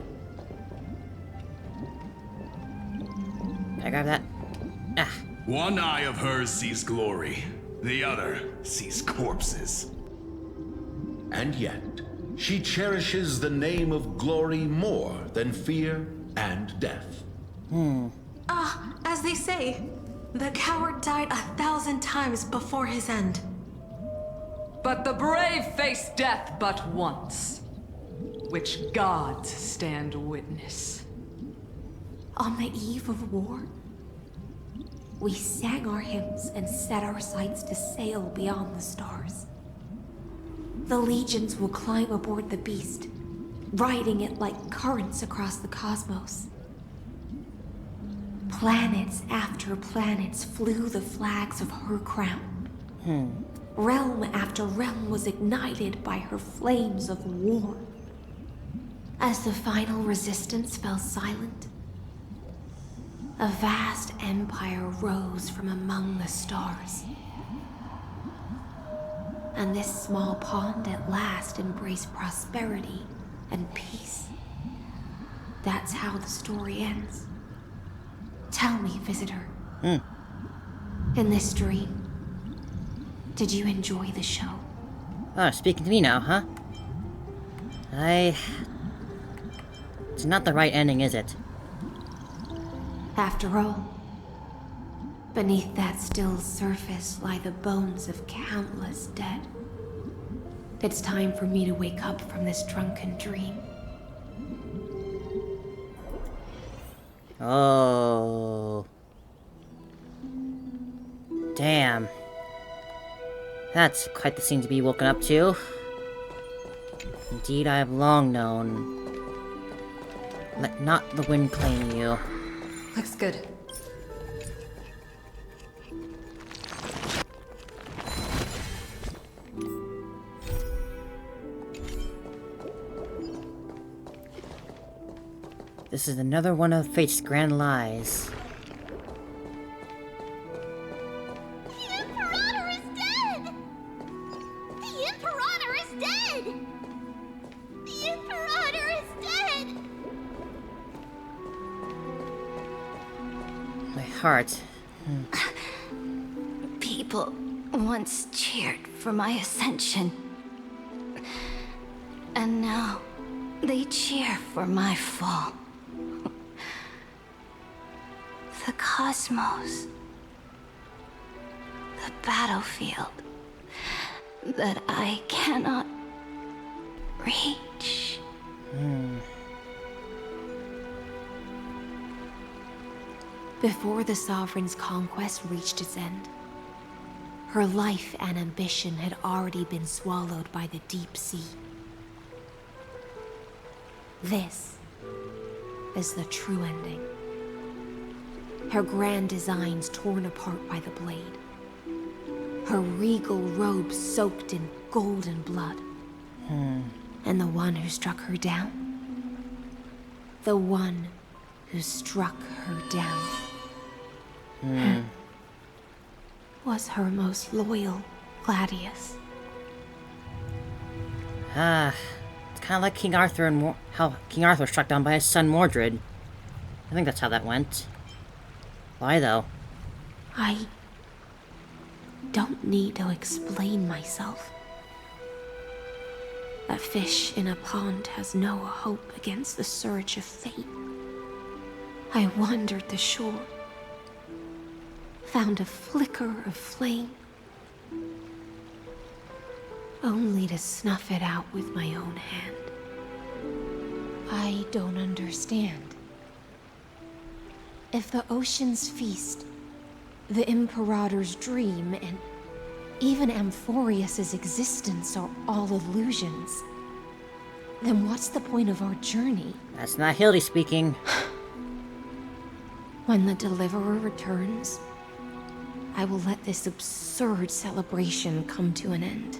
Can I grab that? Ah. One eye of hers sees glory, the other sees corpses. And yet, she cherishes the name of glory more than fear and death. As they say, the coward died 1,000 times before his end. But the brave face death but once, which gods stand witness. On the eve of war, we sang our hymns and set our sights to sail beyond the stars. The legions will climb aboard the beast, riding it like currents across the cosmos. Planets after planets flew the flags of her crown. Realm after realm was ignited by her flames of war. As the final resistance fell silent, a vast empire rose from among the stars. And this small pond at last embraced prosperity and peace. That's how the story ends. Tell me, visitor. In this dream, did you enjoy the show? Oh, speaking to me now, huh? It's not the right ending, is it? After all, beneath that still surface lie the bones of countless dead. It's time for me to wake up from this drunken dream. Oh. Damn. That's quite the scene to be woken up to. Indeed, I have long known. Let not the wind claim you. Looks good. This is another one of Fate's grand lies. The Imperator is dead! The Imperator is dead! The Imperator is dead! My heart. People once cheered for my ascension. And now they cheer for my fall. The cosmos. The battlefield that I cannot reach. Before the Sovereign's conquest reached its end, her life and ambition had already been swallowed by the deep sea. This is the true ending. Her grand designs torn apart by the blade. Her regal robes soaked in golden blood. And the one who struck her down? The one who struck her down was her most loyal gladius. It's kind of like King Arthur and how King Arthur was struck down by his son Mordred. I think that's how that went. Why though? I don't need to explain myself. A fish in a pond has no hope against the surge of fate. I wandered the shore, found a flicker of flame, only to snuff it out with my own hand. I don't understand. If the ocean's feast, the Imperator's dream, and even Amphoreous' existence are all illusions, then what's the point of our journey? That's not Hildy speaking. When the Deliverer returns, I will let this absurd celebration come to an end.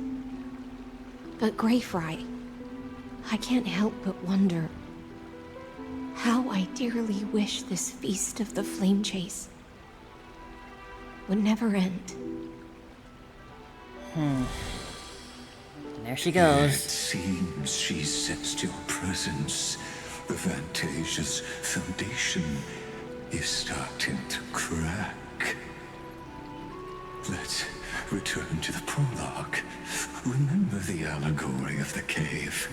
But Greyfry, I can't help but wonder how I dearly wish this feast of the Flame Chase would never end. There she goes. It seems she sensed your presence. The Fantasia's foundation is starting to crack. Let's return to the prologue. Remember the allegory of the cave?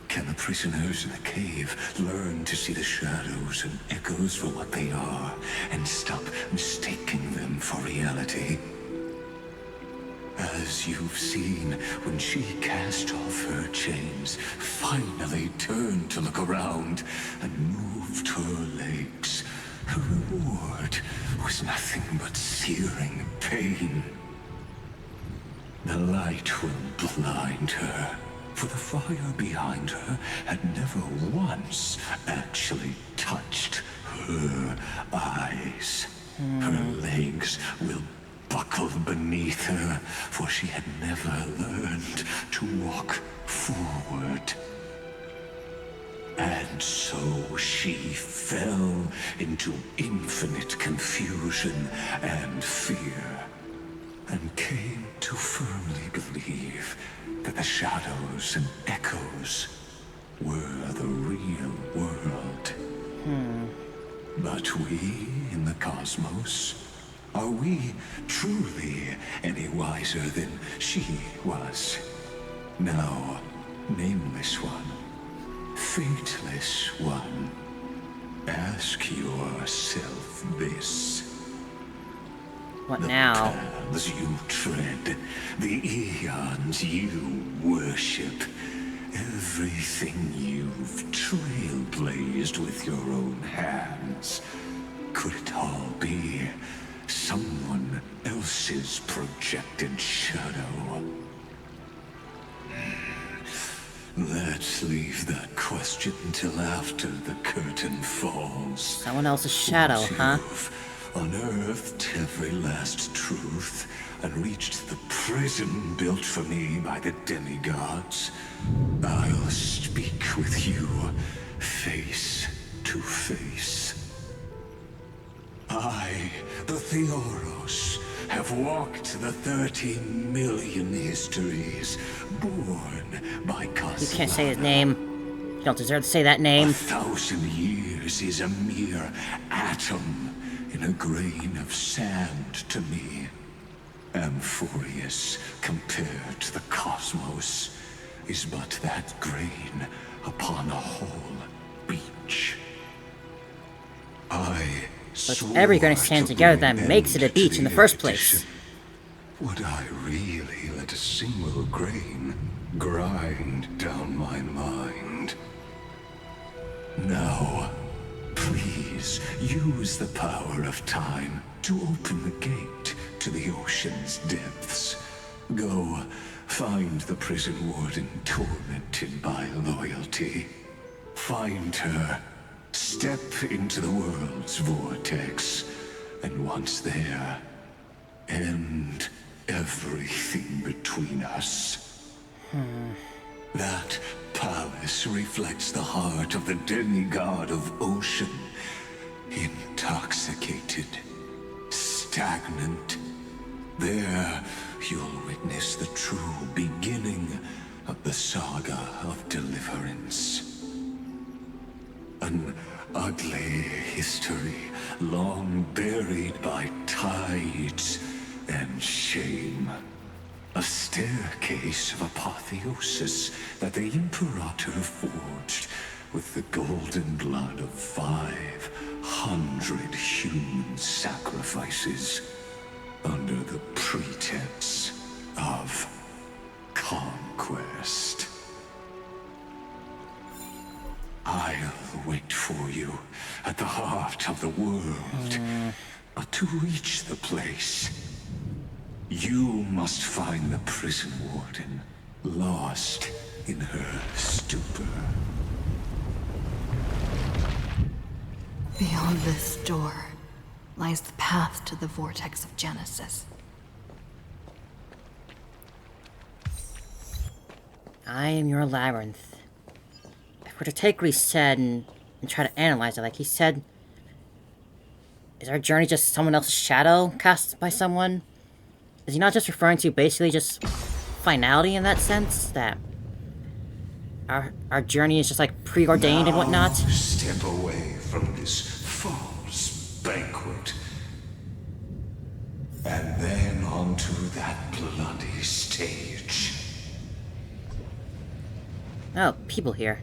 Can the prisoners in the cave learn to see the shadows and echoes for what they are and stop mistaking them for reality? As you've seen, when she cast off her chains, finally turned to look around, and moved her legs, her reward was nothing but searing pain. The light will blind her, for the fire behind her had never once actually touched her eyes. Her legs will buckle beneath her, for she had never learned to walk forward. And so she fell into infinite confusion and fear, and came to firmly believe that the shadows and echoes were the real world. But we in the cosmos, are we truly any wiser than she was? Now, nameless one, fateless one, ask yourself this. What now? The paths you tread, the eons you worship, everything you've trailblazed with your own hands, could it all be someone else's projected shadow? Let's leave that question till after the curtain falls. Someone else's shadow, huh? Unearthed every last truth and reached the prison built for me by the demigods. I'll speak with you face to face. I, the Theoros, have walked the 13 million histories born by Cosmos. You can't say his name. You don't deserve to say that name. 1,000 years is a mere atom in a grain of sand to me. Amphoreous, compared to the cosmos, is but that grain upon a whole beach. But every grain of sand together that makes it a beach in the first place. Would I really let a single grain grind down my mind? Now, please use the power of time to open the gate to the ocean's depths. Go, find the prison warden tormented by loyalty. Find her, step into the world's vortex, and once there, end everything between us. That palace reflects the heart of the demigod of ocean. Intoxicated, stagnant. There, you'll witness the true beginning of the saga of deliverance. An ugly history, long buried by tides and shame. A staircase of apotheosis that the Imperator forged with the golden blood of 500 human sacrifices under the pretense of conquest. I'll wait for you at the heart of the world. But to reach the place, you must find the prison warden, lost in her stupor. Beyond this door lies the path to the vortex of Genesis. I am your labyrinth. If we're to take what he said and try to analyze it, like he said, is our journey just someone else's shadow cast by someone? Is he not just referring to basically just finality in that sense? That our journey is just like preordained and whatnot? Step away from this false banquet. And then onto that bloody stage. Oh, people here.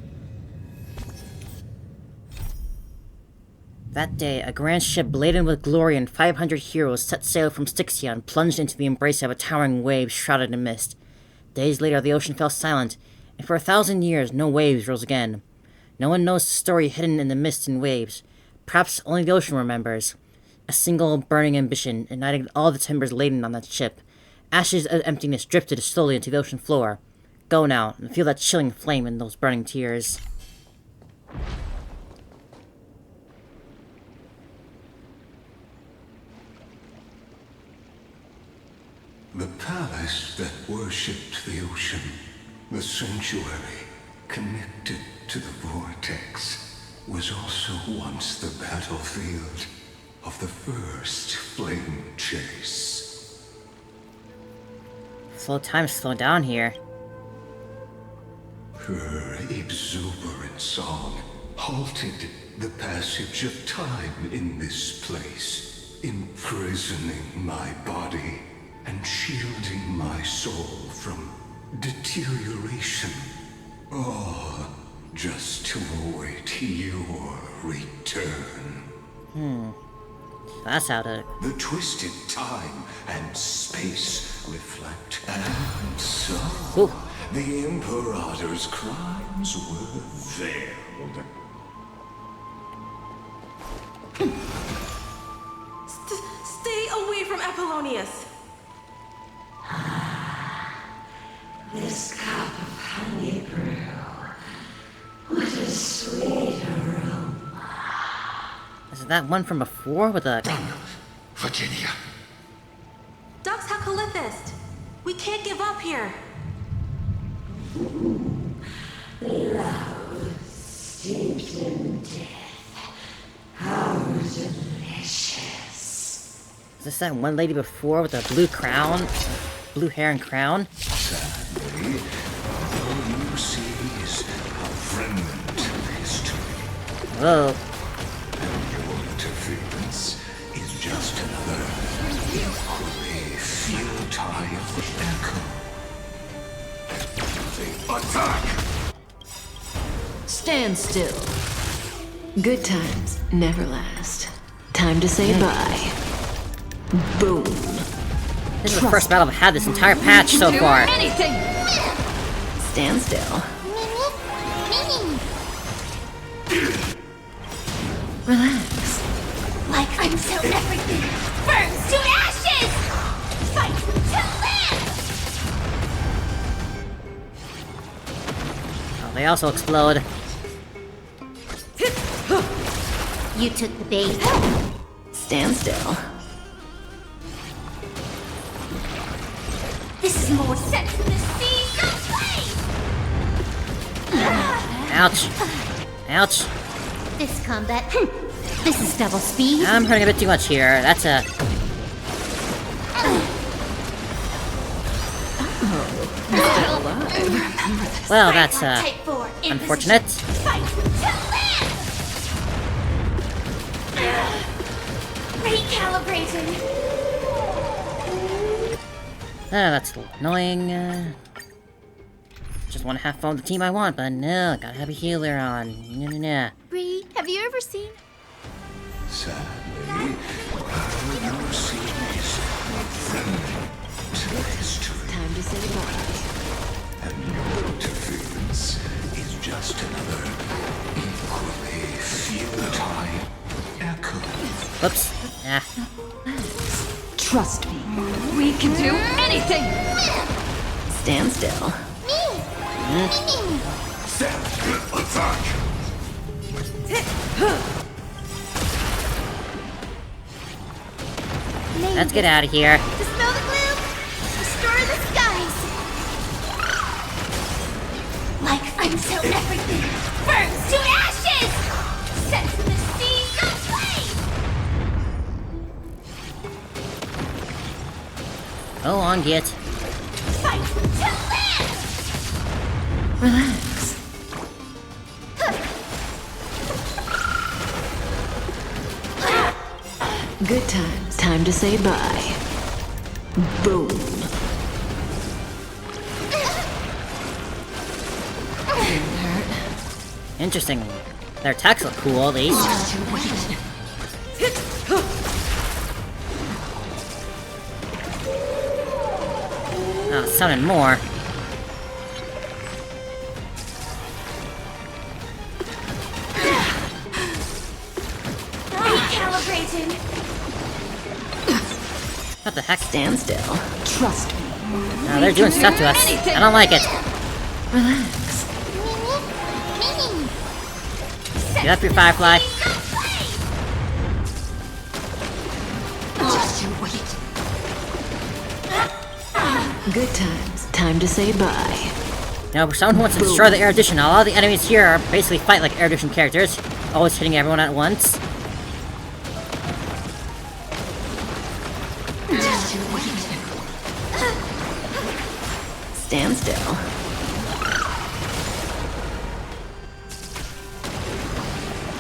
That day, a grand ship laden with glory and 500 heroes set sail from Styxia and plunged into the embrace of a towering wave shrouded in mist. Days later, the ocean fell silent, and for 1,000 years, no waves rose again. No one knows the story hidden in the mist and waves. Perhaps only the ocean remembers. A single burning ambition ignited all the timbers laden on that ship. Ashes of emptiness drifted slowly into the ocean floor. Go now, and feel that chilling flame in those burning tears. The palace that worshipped the ocean, the sanctuary connected to the vortex, was also once the battlefield of the first flame chase. Time slow down here. Her exuberant song halted the passage of time in this place, imprisoning my body and shielding my soul from deterioration. All just to await your return. That's how to... The twisted time and space reflect, and so the Imperator's crimes were veiled. Stay away from Apollonius! This cup of honey brew. What a sweet aroma. Is it that one from before with a... Virginia. Dux Hakalithist! We can't give up here! Love, steeped in death. How delicious. Is this that one lady before with the blue crown? Blue hair and crown? Sadly, all you see is a remnant of history. Whoa. And your interference is just another equally futile echo. Attack! Stand still. Good times never last. Time to say bye. Boom. This is the first battle I've had this entire patch so far. Anything. Stand still. Relax. Like until everything burns to ashes! Fight to live! Oh, they also explode. You took the bait. Stand still. This is more sense than the seas of flame! Ouch. Ouch. This combat. This is double speed. I'm hurting a bit too much here. That's a... Well, that's, unfortunate. Recalibrating. That's annoying. Just want to have fun with the team I want, but no, gotta have a healer on. Nah. Bree, have you ever seen? Sadly, your series friendly to history. Time to say goodbye. And your interference is just another equally futile echo. Whoops. Ah. Trust me. We can do anything! Stand still. Attack! Let's get out of here. Dispel the gloom. Destroy the skies. Like until everything burns to ashes. Set to the seas of flame. Go on, Git. Fight to live. Relax. Good times. Time to say bye. Boom. Didn't hurt. Interesting. Their attacks look cool, at least. Oh, summon more. Recalibrating. What the heck? Stand still. Trust me. No, they're doing stuff to us. I don't like it. Relax. Get up, your Firefly. Just you wait. Good times. Time to say bye. Now, for someone who wants to destroy the erudition, a lot of the enemies here are basically fight like erudition characters, always hitting everyone at once. Just you wait. Stand still.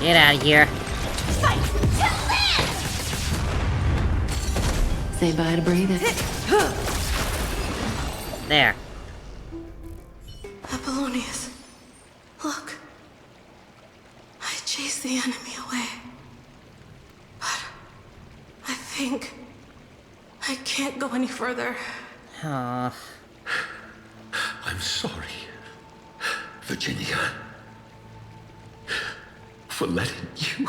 Get out of here. Say bye to breathing. There. Apollonius, look. I chased the enemy away. But I think I can't go any further. Aww. I'm sorry, Virginia, for letting you.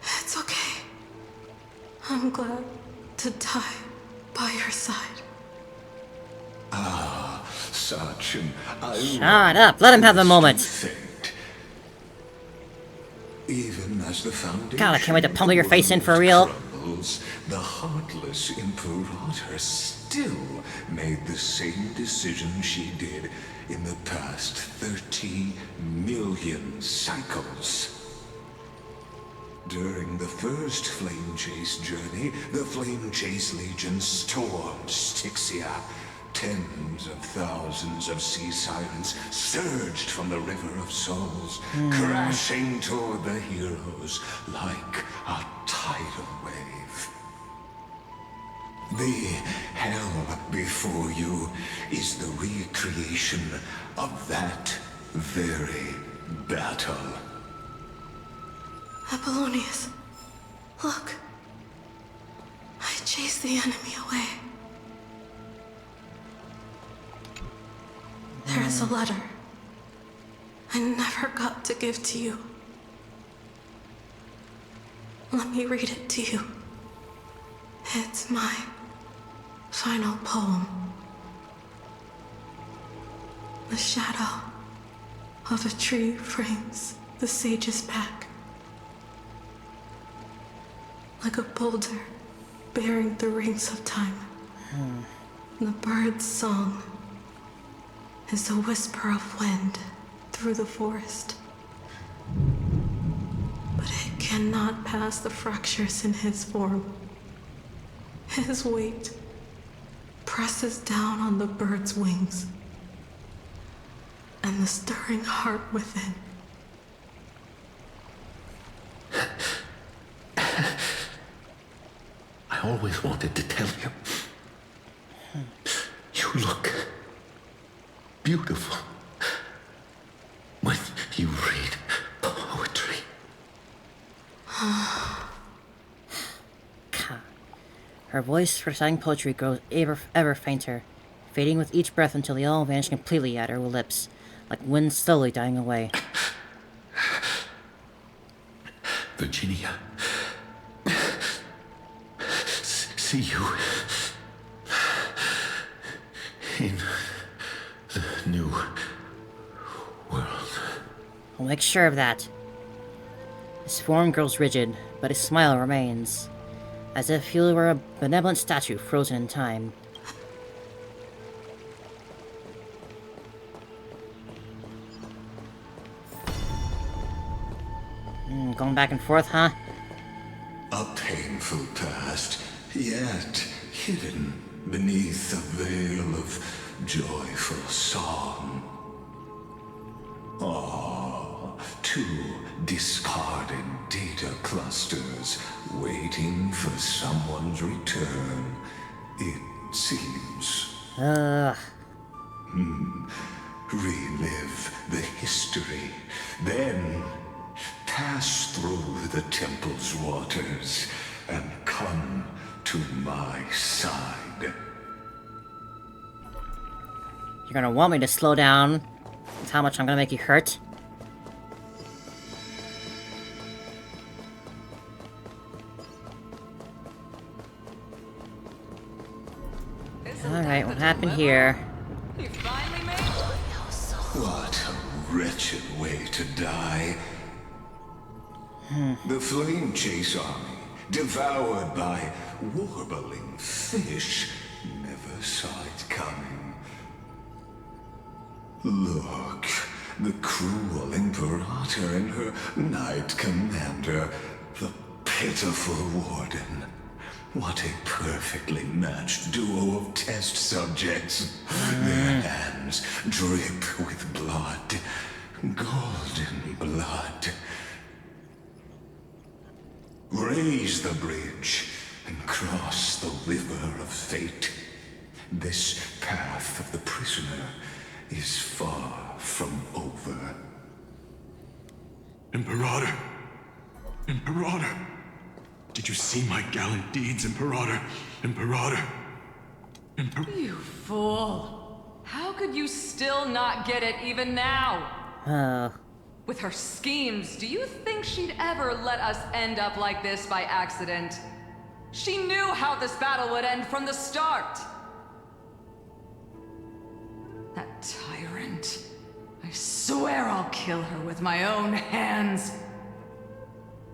It's okay. I'm glad to die by your side. Ah, such an Shut up. Let him have the moment. fate. Even as the foundation God, I can't wait to pummel your face in for real. crumbles, the heartless Imperator still made the same decision she did in the past 30 million cycles. During the first Flame Chase journey, the Flame Chase Legion stormed Styxia. Tens of thousands of sea sirens surged from the River of Souls, crashing toward the heroes like a tidal wave. The hell before you is the recreation of that very battle. Apollonius, look. I chased the enemy away. There is a letter I never got to give to you. Let me read it to you. It's my final poem. The shadow of a tree frames the sage's back. Like a boulder bearing the rings of time. The bird's song is a whisper of wind through the forest. But it cannot pass the fractures in his form. His weight presses down on the bird's wings, and the stirring heart within. I always wanted to tell you. You look beautiful when you read poetry. Her voice reciting poetry grows ever fainter, fading with each breath until they all vanish completely at her lips, like wind slowly dying away. Virginia, see you in the new world. I'll make sure of that. His form grows rigid, but his smile remains, as if he were a benevolent statue frozen in time. Going back and forth, huh? A painful past, yet hidden beneath a veil of joyful song. Ah, two discarded data clusters waiting for someone's return, it seems. Relive the history, then pass through the temple's waters and come to my side. You're gonna want me to slow down. That's how much I'm gonna make you hurt. Alright, what happened here? What a wretched way to die. The flame chase army, devoured by warbling fish, never saw it coming. Look, the cruel Imperator and her Knight Commander, the pitiful Warden. What a perfectly matched duo of test subjects. Their hands drip with blood, golden blood. Raise the bridge and cross the river of fate. This path of the prisoner is far from over. Imperator! Imperator! Did you see my gallant deeds, Imperator? Imperator! You fool! How could you still not get it even now? With her schemes, do you think she'd ever let us end up like this by accident? She knew how this battle would end from the start! That tyrant. I swear I'll kill her with my own hands.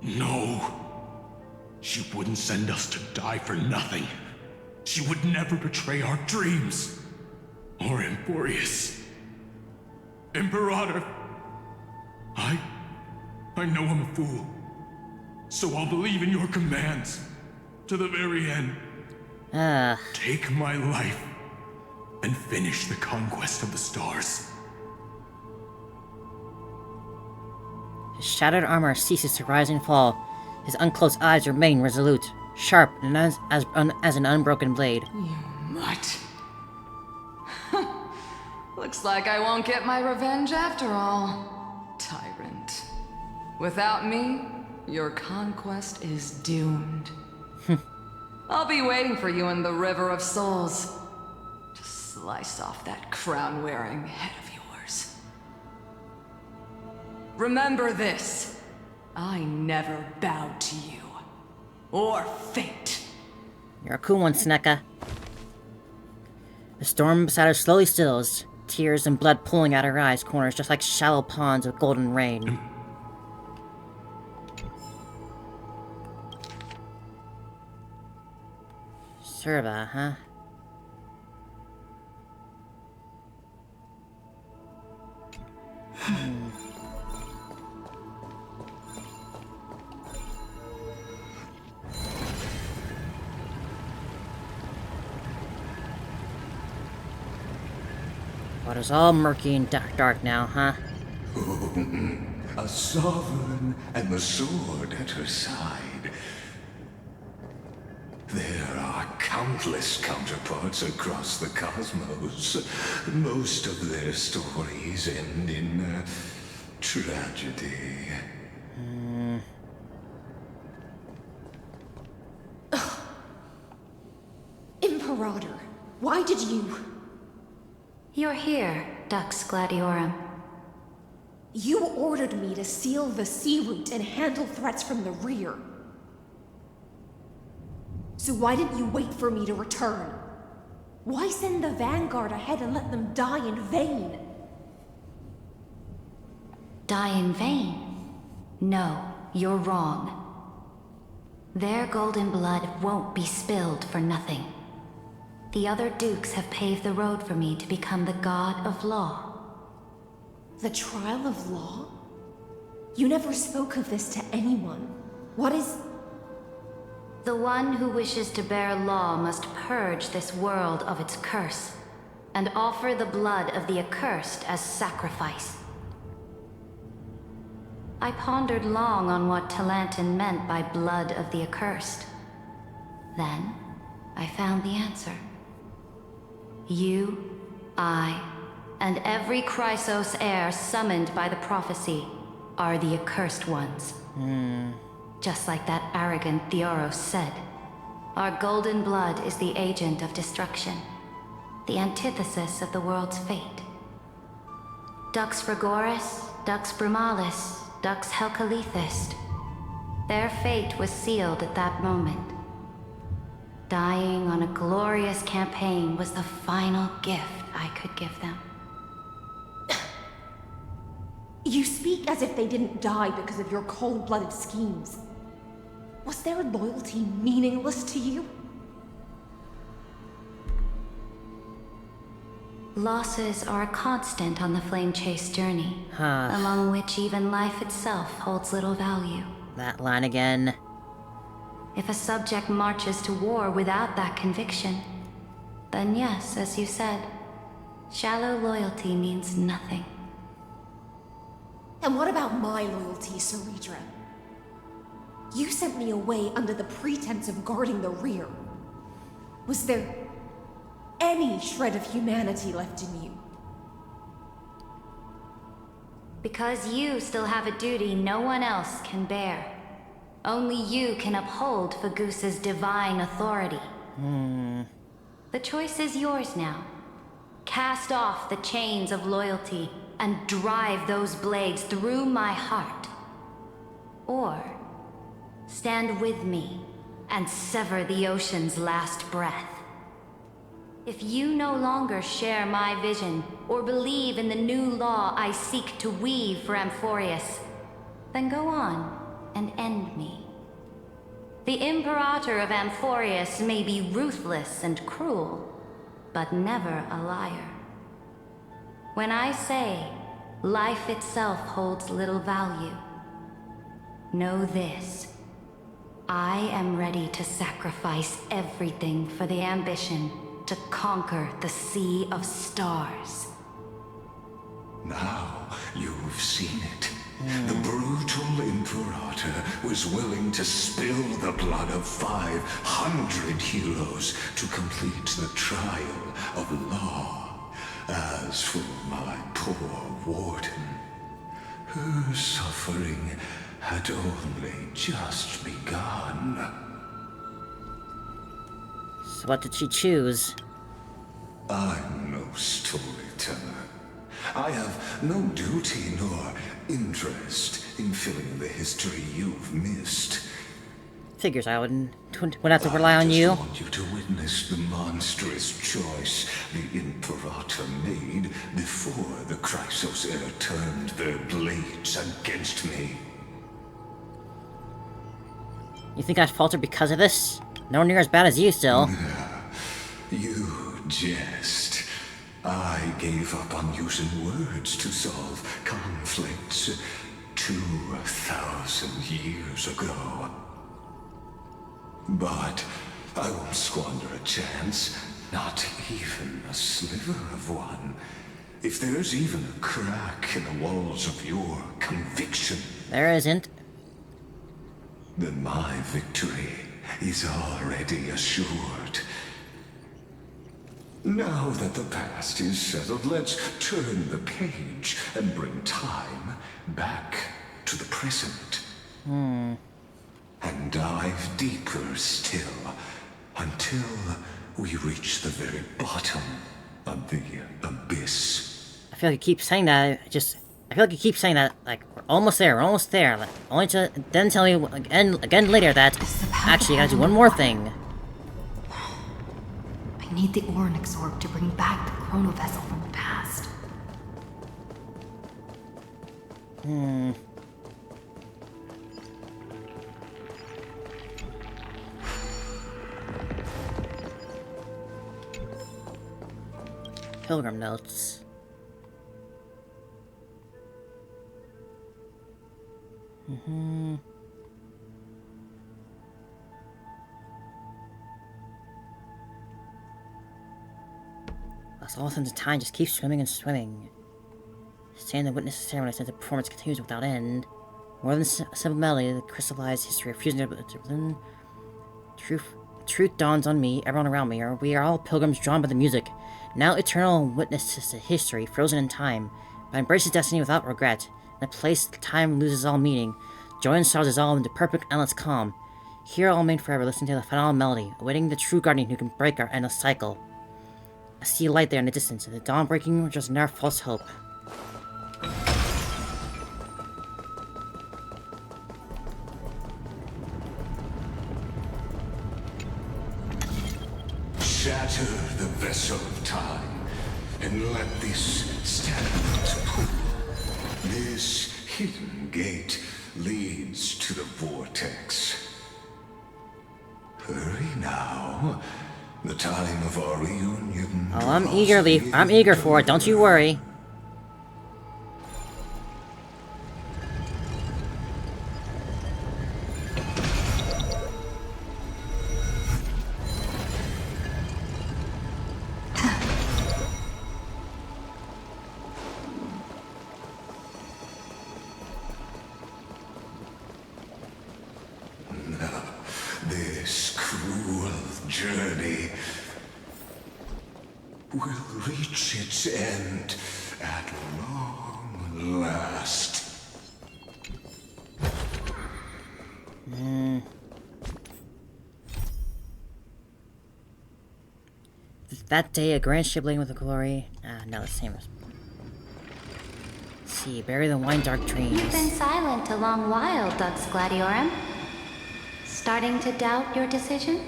No. She wouldn't send us to die for nothing. She would never betray our dreams. Or Amphoreous. Imperator! I know I'm a fool. So I'll believe in your commands. To the very end. Take my life. And finish the conquest of the stars. His shattered armor ceases to rise and fall. His unclosed eyes remain resolute, sharp, and as an unbroken blade. You mutt. Looks like I won't get my revenge after all, tyrant. Without me, your conquest is doomed. I'll be waiting for you in the River of Souls. To slice off that crown-wearing head of yours. Remember this. I never bowed to you. Or fate. You're a cool one, Sneca. The storm beside her slowly stills, tears and blood pooling out her eyes corners just like shallow ponds of golden rain. Serva, huh? Water's all murky and dark now, huh? A sovereign and the sword at her side. There are countless counterparts across the cosmos. Most of their stories end in tragedy. Imperator, why did you... You're here, Dux Gladiorum. You ordered me to seal the sea route and handle threats from the rear. So why didn't you wait for me to return? Why send the Vanguard ahead and let them die in vain? Die in vain? No, you're wrong. Their golden blood won't be spilled for nothing. The other dukes have paved the road for me to become the god of law. The trial of law? You never spoke of this to anyone. What is... The one who wishes to bear law must purge this world of its curse, and offer the blood of the accursed as sacrifice. I pondered long on what Talantin meant by blood of the accursed. Then, I found the answer. You, I, and every Chrysos heir summoned by the prophecy are the accursed ones. Just like that arrogant Theoros said, our golden blood is the agent of destruction, the antithesis of the world's fate. Dux Frigoris, Dux Brumalis, Dux Helcalethist. Their fate was sealed at that moment. Dying on a glorious campaign was the final gift I could give them. You speak as if they didn't die because of your cold-blooded schemes. Was their loyalty meaningless to you? Losses are a constant on the Flame Chase journey, among which even life itself holds little value. That line again. If a subject marches to war without that conviction, then yes, as you said, shallow loyalty means nothing. And what about my loyalty, Ceredra? You sent me away under the pretense of guarding the rear. Was there any shred of humanity left in you? Because you still have a duty no one else can bear. Only you can uphold Fagusa's divine authority. The choice is yours now. Cast off the chains of loyalty and drive those blades through my heart. Or stand with me and sever the ocean's last breath. If you no longer share my vision or believe in the new law I seek to weave for Amphoreous, then go on and end me. The Imperator of Amphoreous may be ruthless and cruel, but never a liar. When I say life itself holds little value, know this. I am ready to sacrifice everything for the ambition to conquer the Sea of Stars. Now you've seen it. The brutal Imperator was willing to spill the blood of 500 heroes to complete the trial of law. As for my poor warden, her suffering had only just begun. So what did she choose? I'm no storyteller. I have no duty nor interest in filling the history you've missed. Figures I wouldn't have to rely on you. I want you to witness the monstrous choice the Imperator made before the Chrysos Heirs turned their blades against me. You think I'd falter because of this? Nowhere near as bad as you still. You jest. I gave up on using words to solve conflicts 2,000 years ago. But I won't squander a chance, not even a sliver of one. If there's even a crack in the walls of your conviction... There isn't. Then my victory is already assured. Now that the past is settled, let's turn the page and bring time back to the present. And dive deeper still, until we reach the very bottom of the abyss. I feel like you keep saying that, I feel like you keep saying that, like, we're almost there, like, only to then tell you again later that, actually, you gotta do one more thing. I need the Ornyx orb to bring back the chrono vessel from the past. Pilgrim notes. Thus, all sense of time just keeps swimming and swimming. Stand and witness the ceremony since the performance continues without end. More than a simple melody, the crystallized history of fusing within truth dawns on me, everyone around me. We are all pilgrims drawn by the music, now eternal witnesses to history, frozen in time. But embraces destiny without regret. In a place time loses all meaning, joy and sorrow dissolve into perfect endless calm. Here I'll remain forever, listening to the final melody, awaiting the true guardian who can break our endless cycle. I see light there in the distance, the dawn breaking just never false hope. Shatter the vessel of time, and let this stagnant pool, this hidden gate, leads to the vortex. Hurry now. The time of our reunion. Oh, I'm eager for it, don't you worry. This cruel journey will reach its end at long last. That day, a grand shibling with a glory. No, the same as. See, bury the wine dark dreams. You've been silent a long while, Dux Gladiorum. Starting to doubt your decision?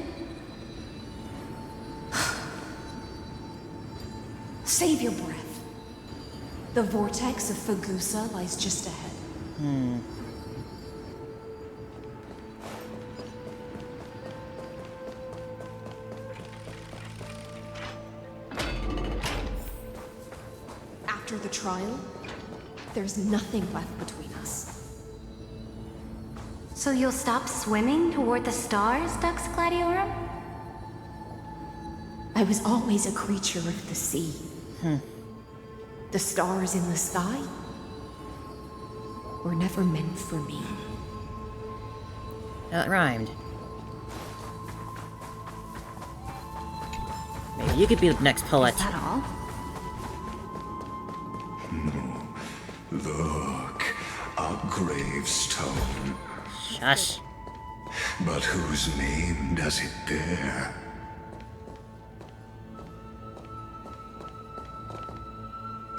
Save your breath. The vortex of Fagusa lies just ahead. After the trial, there's nothing left between us. So you'll stop swimming toward the stars, Dux Gladiorum? I was always a creature of the sea. The stars in the sky were never meant for me. That rhymed. Maybe you could be the next poet. Is that all? Look, a gravestone. Shush. But whose name does it bear?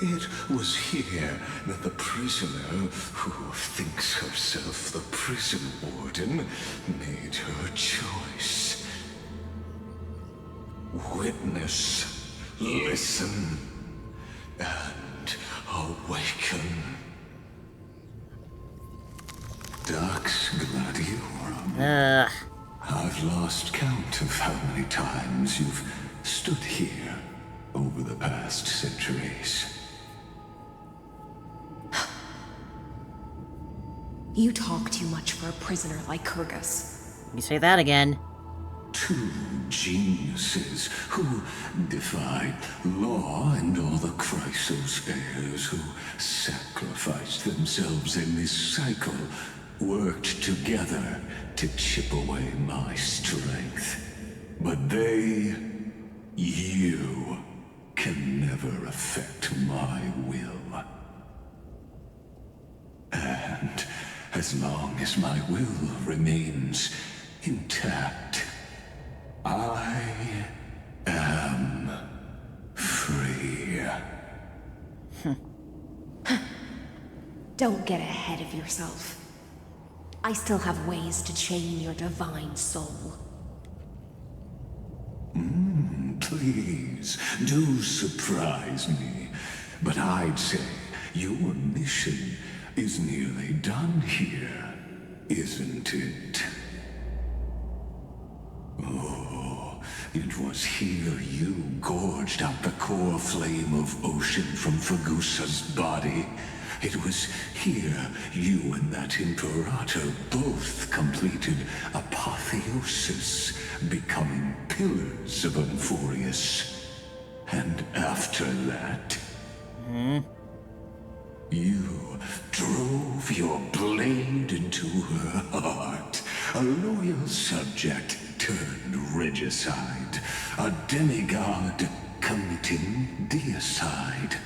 It was here that the prisoner, who thinks herself the prison warden, made her choice. Witness, listen, and awaken. Dux Gladiorum. I've lost count of how many times you've stood here, over the past centuries. You talk too much for a prisoner like Chrysos. You say that again. Two geniuses who defied law and all the Chrysos heirs who sacrificed themselves in this cycle worked together to chip away my strength. But you, can never affect my will. And as long as my will remains intact, I am free. Don't get ahead of yourself. I still have ways to chain your divine soul. Please, do surprise me. But I'd say your mission is nearly done here, isn't it? Oh, it was here you gorged out the core flame of ocean from Fagusa's body. It was here you and that Imperator both completed apotheosis, becoming pillars of Amphoreous. And after that, you drove your blade into her heart, a loyal subject turned regicide, a demigod committing deicide.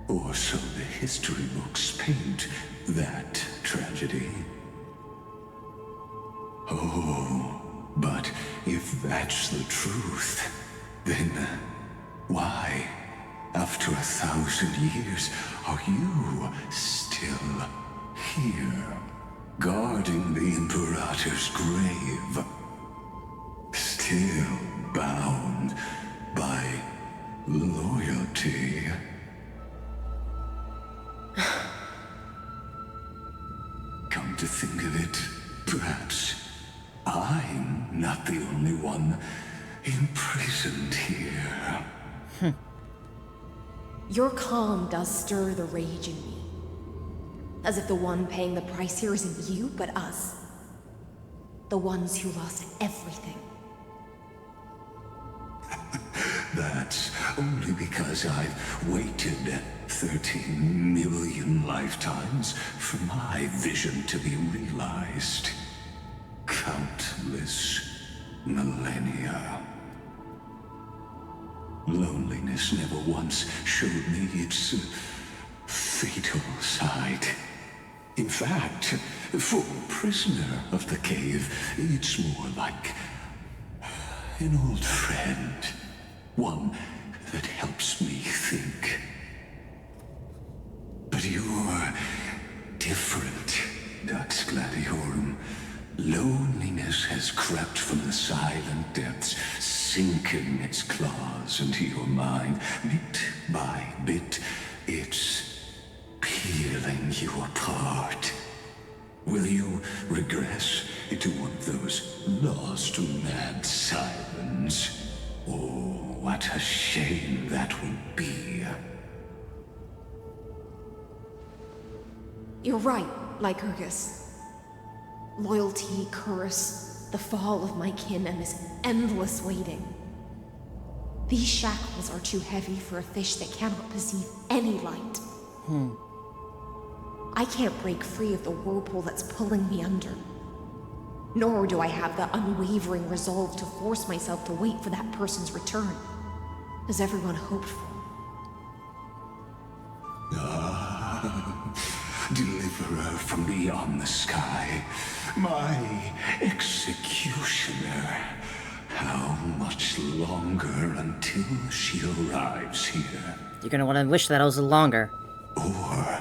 Or so the history books paint that tragedy. Oh, but if that's the truth, then why, after 1,000 years, are you still here, guarding the Imperator's grave? Still bound by loyalty? Come to think of it, perhaps I'm not the only one imprisoned here. Your calm does stir the rage in me. As if the one paying the price here isn't you, but us. The ones who lost everything. That's only because I've waited 13 million lifetimes for my vision to be realized. Countless millennia. Loneliness never once showed me its fatal side. In fact, for a prisoner of the cave, it's more like an old friend. One that helps me think. But you're different, Dux Gladiorum. Loneliness has crept from the silent depths, sinking its claws into your mind. Bit by bit, it's peeling you apart. Will you regress into one of those lost mad sirens? Oh, what a shame that would be. You're right, Lycurgus. Loyalty, curse, the fall of my kin, and this endless waiting. These shackles are too heavy for a fish that cannot perceive any light. I can't break free of the whirlpool that's pulling me under. Nor do I have the unwavering resolve to force myself to wait for that person's return, as everyone hoped for. Deliverer from beyond the sky, my executioner. How much longer until she arrives here? You're gonna want to wish that I was longer. Or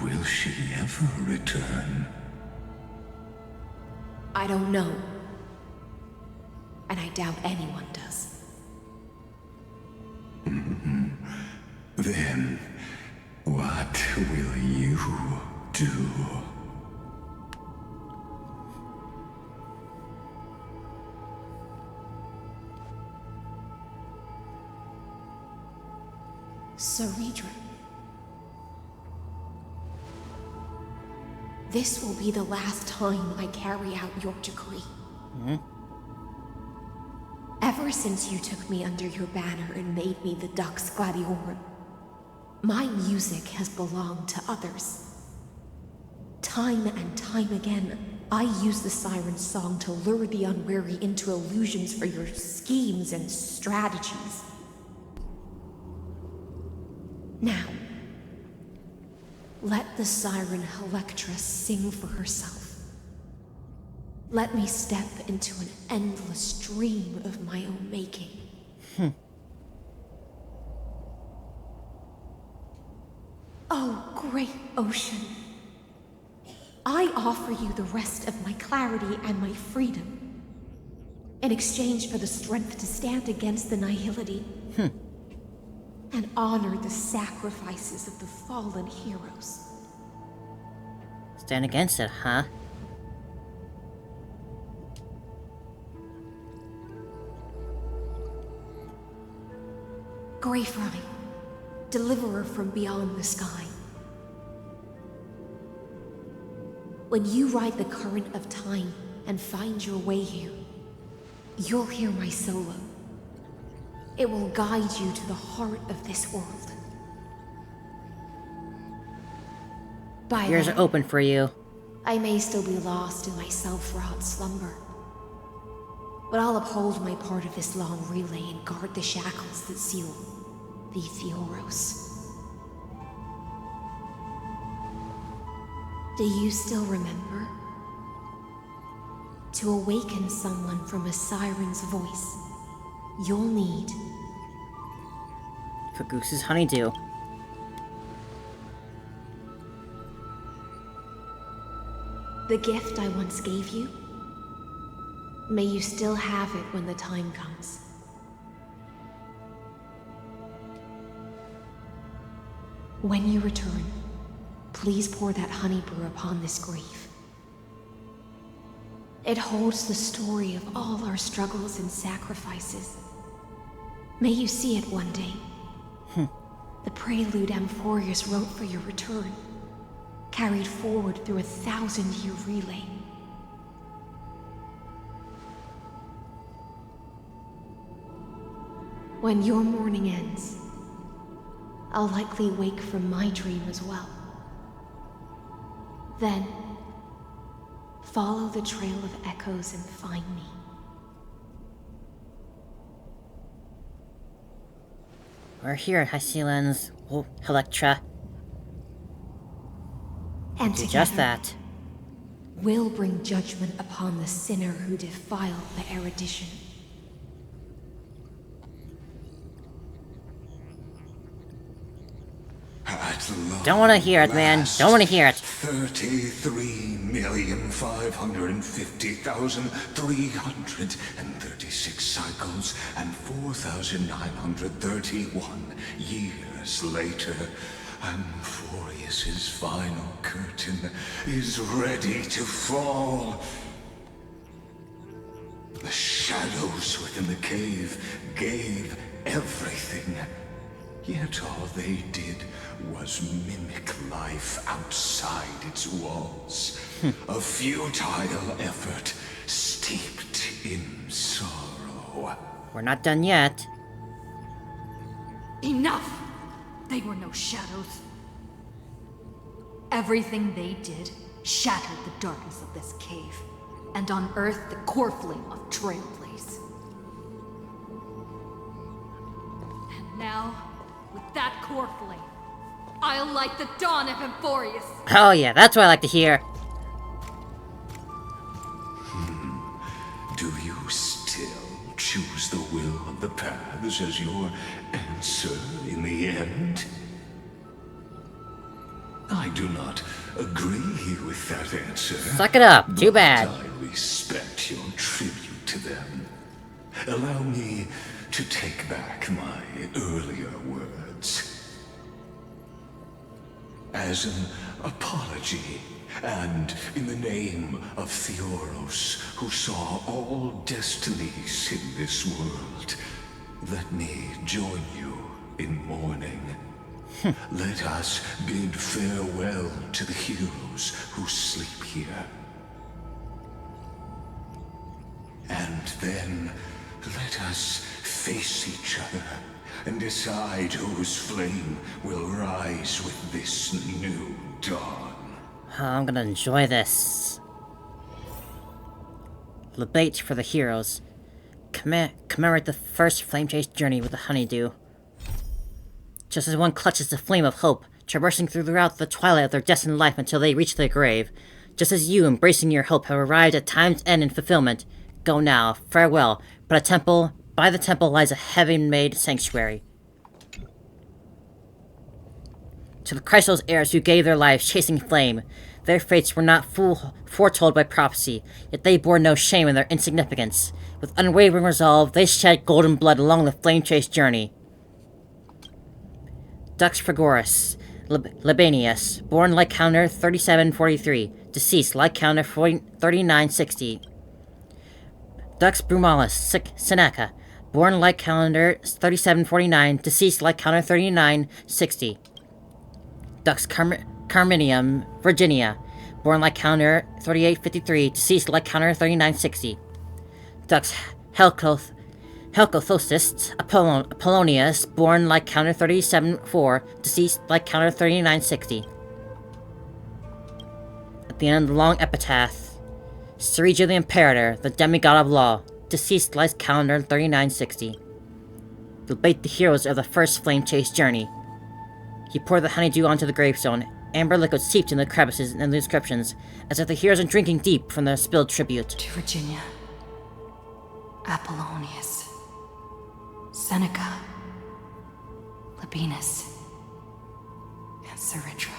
will she ever return? I don't know. And I doubt anyone does. Then, what will you do? Ceredra. This will be the last time I carry out your decree. Ever since you took me under your banner and made me the Dux Gladiorum, my music has belonged to others. Time and time again, I use the siren's song to lure the unwary into illusions for your schemes and strategies. Now, let the siren Electra sing for herself. Let me step into an endless dream of my own making. Oh, great ocean. I offer you the rest of my clarity and my freedom, in exchange for the strength to stand against the nihility, and honor the sacrifices of the fallen heroes. Stand against it, huh? Greyfry, deliverer from beyond the sky. When you ride the current of time and find your way here, you'll hear my solo. It will guide you to the heart of this world. By Ears then, are open for you. I may still be lost in my self-wrought slumber, but I'll uphold my part of this long relay and guard the shackles that seal the Amphoreous. Do you still remember? To awaken someone from a siren's voice, you'll need Kagoose's honeydew. the gift I once gave you. May you still have it when the time comes. When you return, please pour that honey brew upon this grave. It holds the story of all our struggles and sacrifices. May you see it one day. The prelude Amphoreous wrote for your return, carried forward through a 1,000-year relay. When your morning ends, I'll likely wake from my dream as well. Then, follow the trail of echoes and find me. We're here at Hycelan's Electra. And Do together, just that. we'll bring judgment upon the sinner who defiled the erudition. Don't want to hear it, man. Don't want to hear it. 33,550,336 cycles and 4,931 years later, Amphoreus's final curtain is ready to fall. The shadows within the cave gave everything. Yet all they did was mimic life outside its walls. A futile effort steeped in sorrow. We're not done yet. Enough! They were no shadows. Everything they did shattered the darkness of this cave and unearthed the core flame of Trailblazers. And now, with that core flame, I'll light the dawn of Amphoreous. Oh yeah, that's what I like to hear. Do you still choose the will of the paths as your answer in the end? I do not agree with that answer. Suck it up. Too bad. I respect your tribute to them. Allow me to take back my earlier words. As an apology, and in the name of Theoros, who saw all destinies in this world, let me join you in mourning. Let us bid farewell to the heroes who sleep here. And then let us face each other and decide whose flame will rise with this new dawn. Oh, I'm gonna enjoy this. Debate for the heroes. Commemorate the first flame chase journey with the honeydew. Just as one clutches the flame of hope, traversing throughout the twilight of their destined life until they reach their grave, just as you, embracing your hope, have arrived at time's end and fulfillment, go now, farewell, but by the temple lies a heaven-made sanctuary. To the Chrysos Heirs who gave their lives chasing flame, their fates were not foretold by prophecy, yet they bore no shame in their insignificance. With unwavering resolve, they shed golden blood along the flame chase journey. Dux Fragoris, Libanius, born like counter 3743, deceased like counter 3960. Dux Brumalis, Seneca, born like calendar 3749, deceased like counter 3960. Dux Carminium, Virginia, born like counter 3853, deceased like counter 3960. Dux Helcothosis, Apollonius, born like counter 374, deceased like counter 3960. At the end of the long epitaph, Sergio the Imperator, the demigod of law, deceased like calendar 3960. Debate the heroes of the first flame chase journey. He poured the honeydew onto the gravestone. Amber liquid seeped in the crevices and the inscriptions, as if the heroes are drinking deep from the spilled tribute. To Virginia, Apollonius, Seneca, Labienus, and Seritra.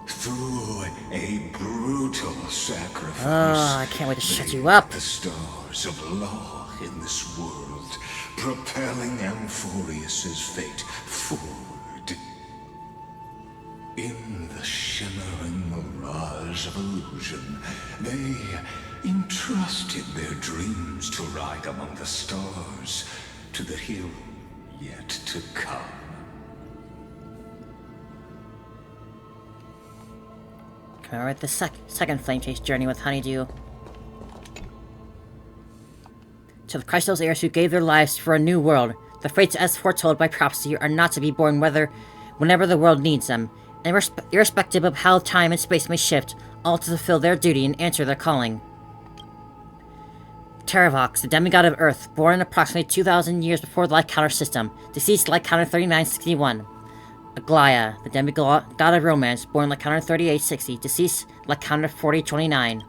Through a brutal sacrifice, I can't wait to shut you up. The stars of law in this world, propelling Amphoreous' fate forward. In the shimmering mirage of illusion, they entrusted their dreams to ride among the stars, to the hero yet to come. Commemorate the second flame chase journey with honeydew. To the Chrysos Heirs who gave their lives for a new world, the fates as foretold by prophecy are not to be born whenever the world needs them, and irrespective of how time and space may shift, all to fulfill their duty and answer their calling. Terravox, the demigod of Earth, born approximately 2,000 years before the light counter system, deceased like counter 3961. Aglaia, the demigod of romance, born like counter 3860, deceased like counter 4029.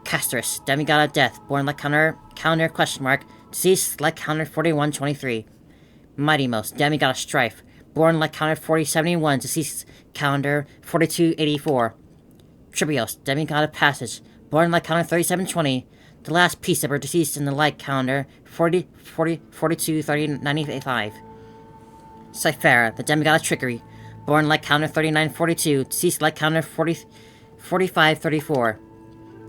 Castris, demigod of death, born like counter question mark, deceased like counter 4123. Mightymos, demigod of strife, born like counter 4071, deceased calendar 4284. Tribios, demigod of passage, born like counter 3720, the last piece of her deceased in the light calendar 4295. Cyphera, the demigod of trickery, born like counter 3942, deceased like counter 4534.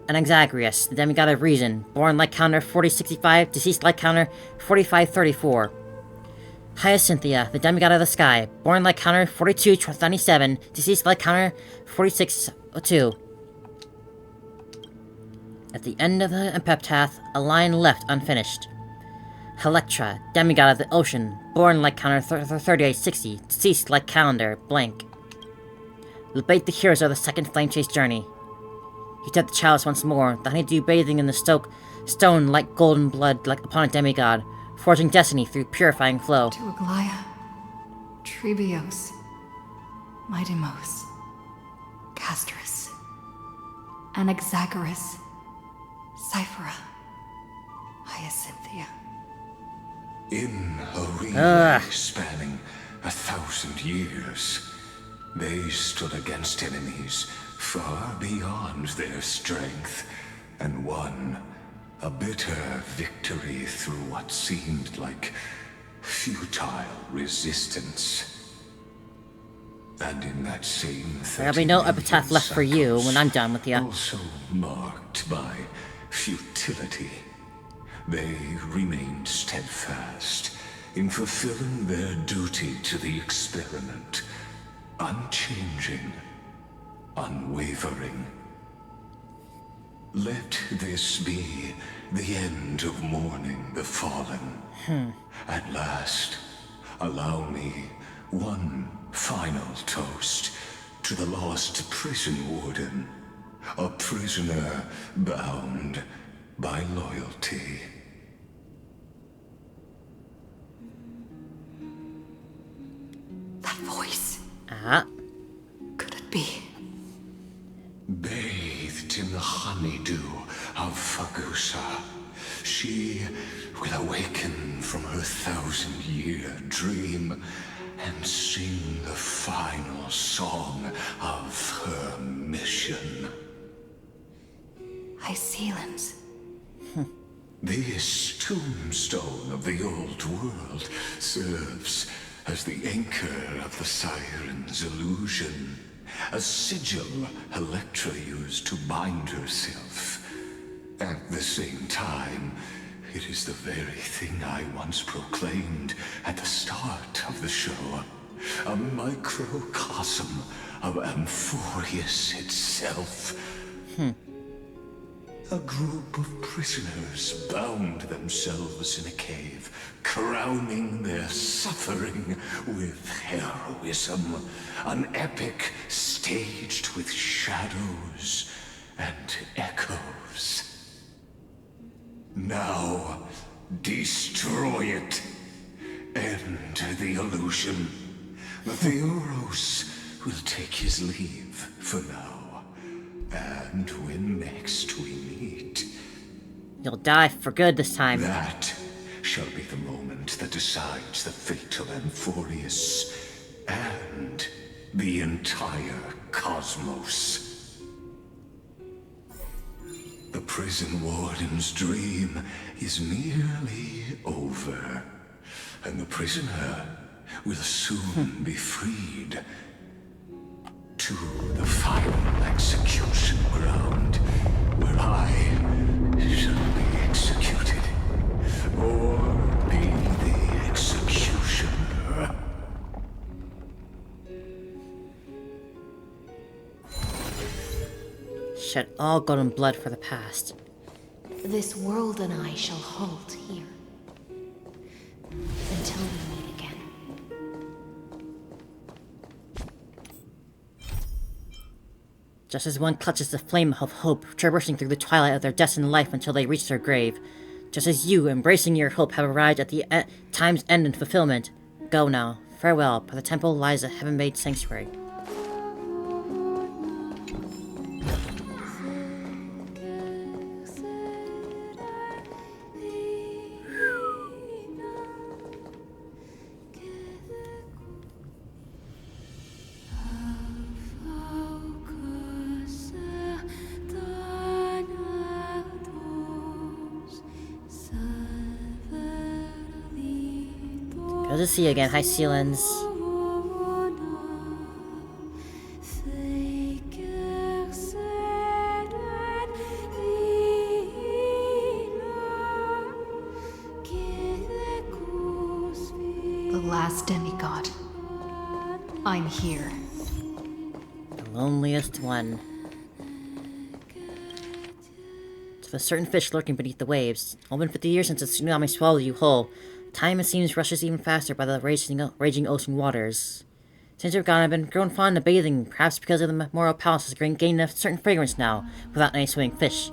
Anaxagrius, the demigod of reason, born like counter 4065, deceased like counter 4534. Hyacinthia, the demigod of the sky, born like counter 4297, deceased like counter 4602. At the end of the epitaph, a line left unfinished. Helectra, demigod of the ocean, born like counter 3860, deceased like calendar blank. Debate the heroes of the second flame chase journey. He took the chalice once more, the honeydew bathing in the stone like golden blood like upon a demigod, forging destiny through purifying flow. To Aglaia, Tribios, Mightymos, Castris, Anaxagoras, Cyphera, Hyacinthia. In a relay spanning 1,000 years, they stood against enemies far beyond their strength, and won a bitter victory through what seemed like futile resistance. And in that same there'll be no epitaph left for you when I'm done with you. Also marked by futility, they remained steadfast in fulfilling their duty to the experiment, unchanging, unwavering. Let this be the end of mourning the fallen. At last, allow me one final toast to the lost prison warden, a prisoner bound by loyalty. That voice. Could it be? Bathed in the honeydew of Fagusa, she will awaken from her 1,000-year dream and sing the final song of her mission. Hycealans. This tombstone of the old world serves as the anchor of the Siren's illusion, a sigil Electra used to bind herself. At the same time, it is the very thing I once proclaimed at the start of the show, a microcosm of Amphoreous itself. A group of prisoners bound themselves in a cave, crowning their suffering with heroism. An epic staged with shadows and echoes. Now, destroy it. End the illusion. Theoros will take his leave for now. And when next we meet... You'll die for good this time. That shall be the moment that decides the fate of Amphoreous and the entire cosmos. The prison warden's dream is nearly over, and the prisoner will soon be freed to the final execution ground, where I shall be executed, or be the executioner. Shed all golden blood for the past. This world and I shall halt here. Until we meet again. Just as one clutches the flame of hope, traversing through the twilight of their destined life until they reach their grave. Just as you, embracing your hope, have arrived at the time's end and fulfillment. Go now. Farewell, for the temple lies a heaven-made sanctuary. Good to see you again, Hycealans. The last demigod. I'm here. The loneliest one. To a certain fish lurking beneath the waves. All been 50 years since the tsunami swallowed you whole. Time, it seems, rushes even faster by the raging ocean waters. Since you're gone, I've been grown fond of bathing, perhaps because of the memorial palace has gained a certain fragrance now, without any swimming fish.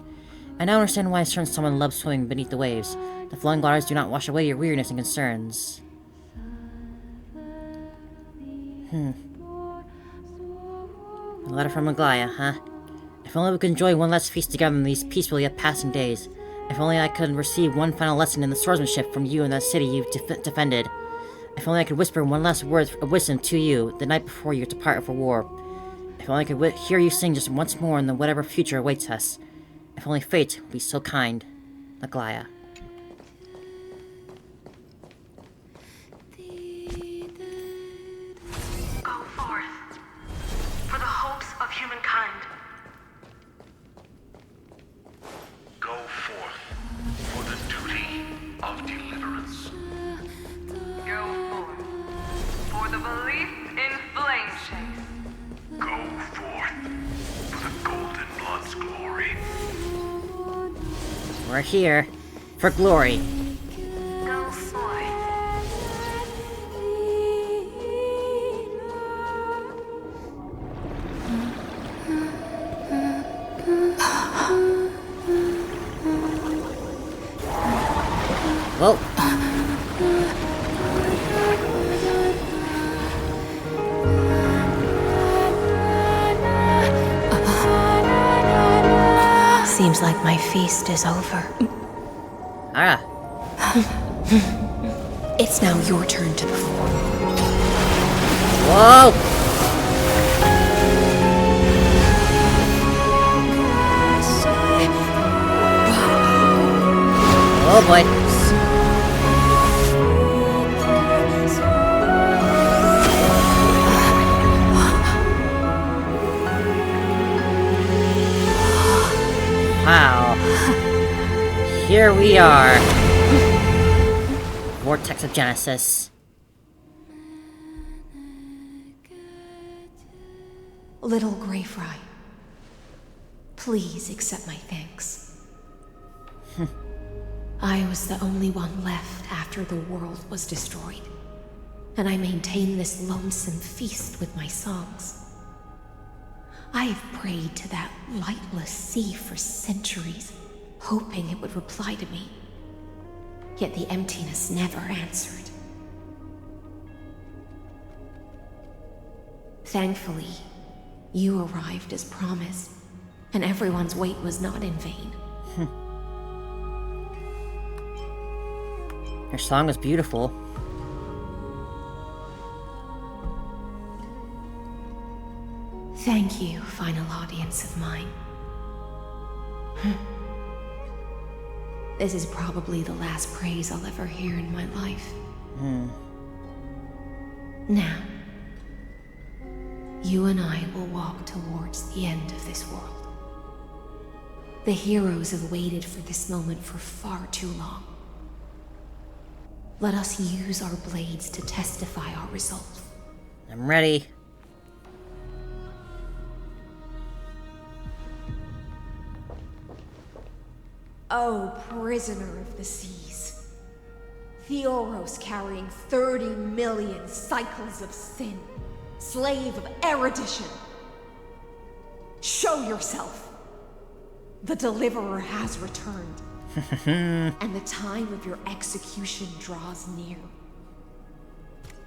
I now understand why certain someone loves swimming beneath the waves. The flowing waters do not wash away your weariness and concerns. A letter from Aglaya, huh? If only we could enjoy one last feast together in these peaceful yet passing days. If only I could receive one final lesson in the swordsmanship from you in that city you defended. If only I could whisper one last word of wisdom to you the night before you depart for war. If only I could hear you sing just once more in the whatever future awaits us. If only fate would be so kind. Aglaya. Go forth for the hopes of humankind. Go forth for the duty of deliverance. We're here for glory. Go forth. Whoa. Seems like my feast is over. Ah. It's now your turn to perform. Whoa! Oh boy. Wow. Here we are. Vortex of Genesis. Little Greyfry, please accept my thanks. I was the only one left after the world was destroyed, and I maintain this lonesome feast with my songs. I have prayed to that lightless sea for centuries, hoping it would reply to me. Yet the emptiness never answered. Thankfully, you arrived as promised, and everyone's wait was not in vain. Your song was beautiful. Thank you, final audience of mine. This is probably the last praise I'll ever hear in my life. Now, you and I will walk towards the end of this world. The heroes have waited for this moment for far too long. Let us use our blades to testify our resolve. I'm ready. Oh, prisoner of the seas. Theoros carrying 30 million cycles of sin. Slave of erudition. Show yourself. The Deliverer has returned. And the time of your execution draws near.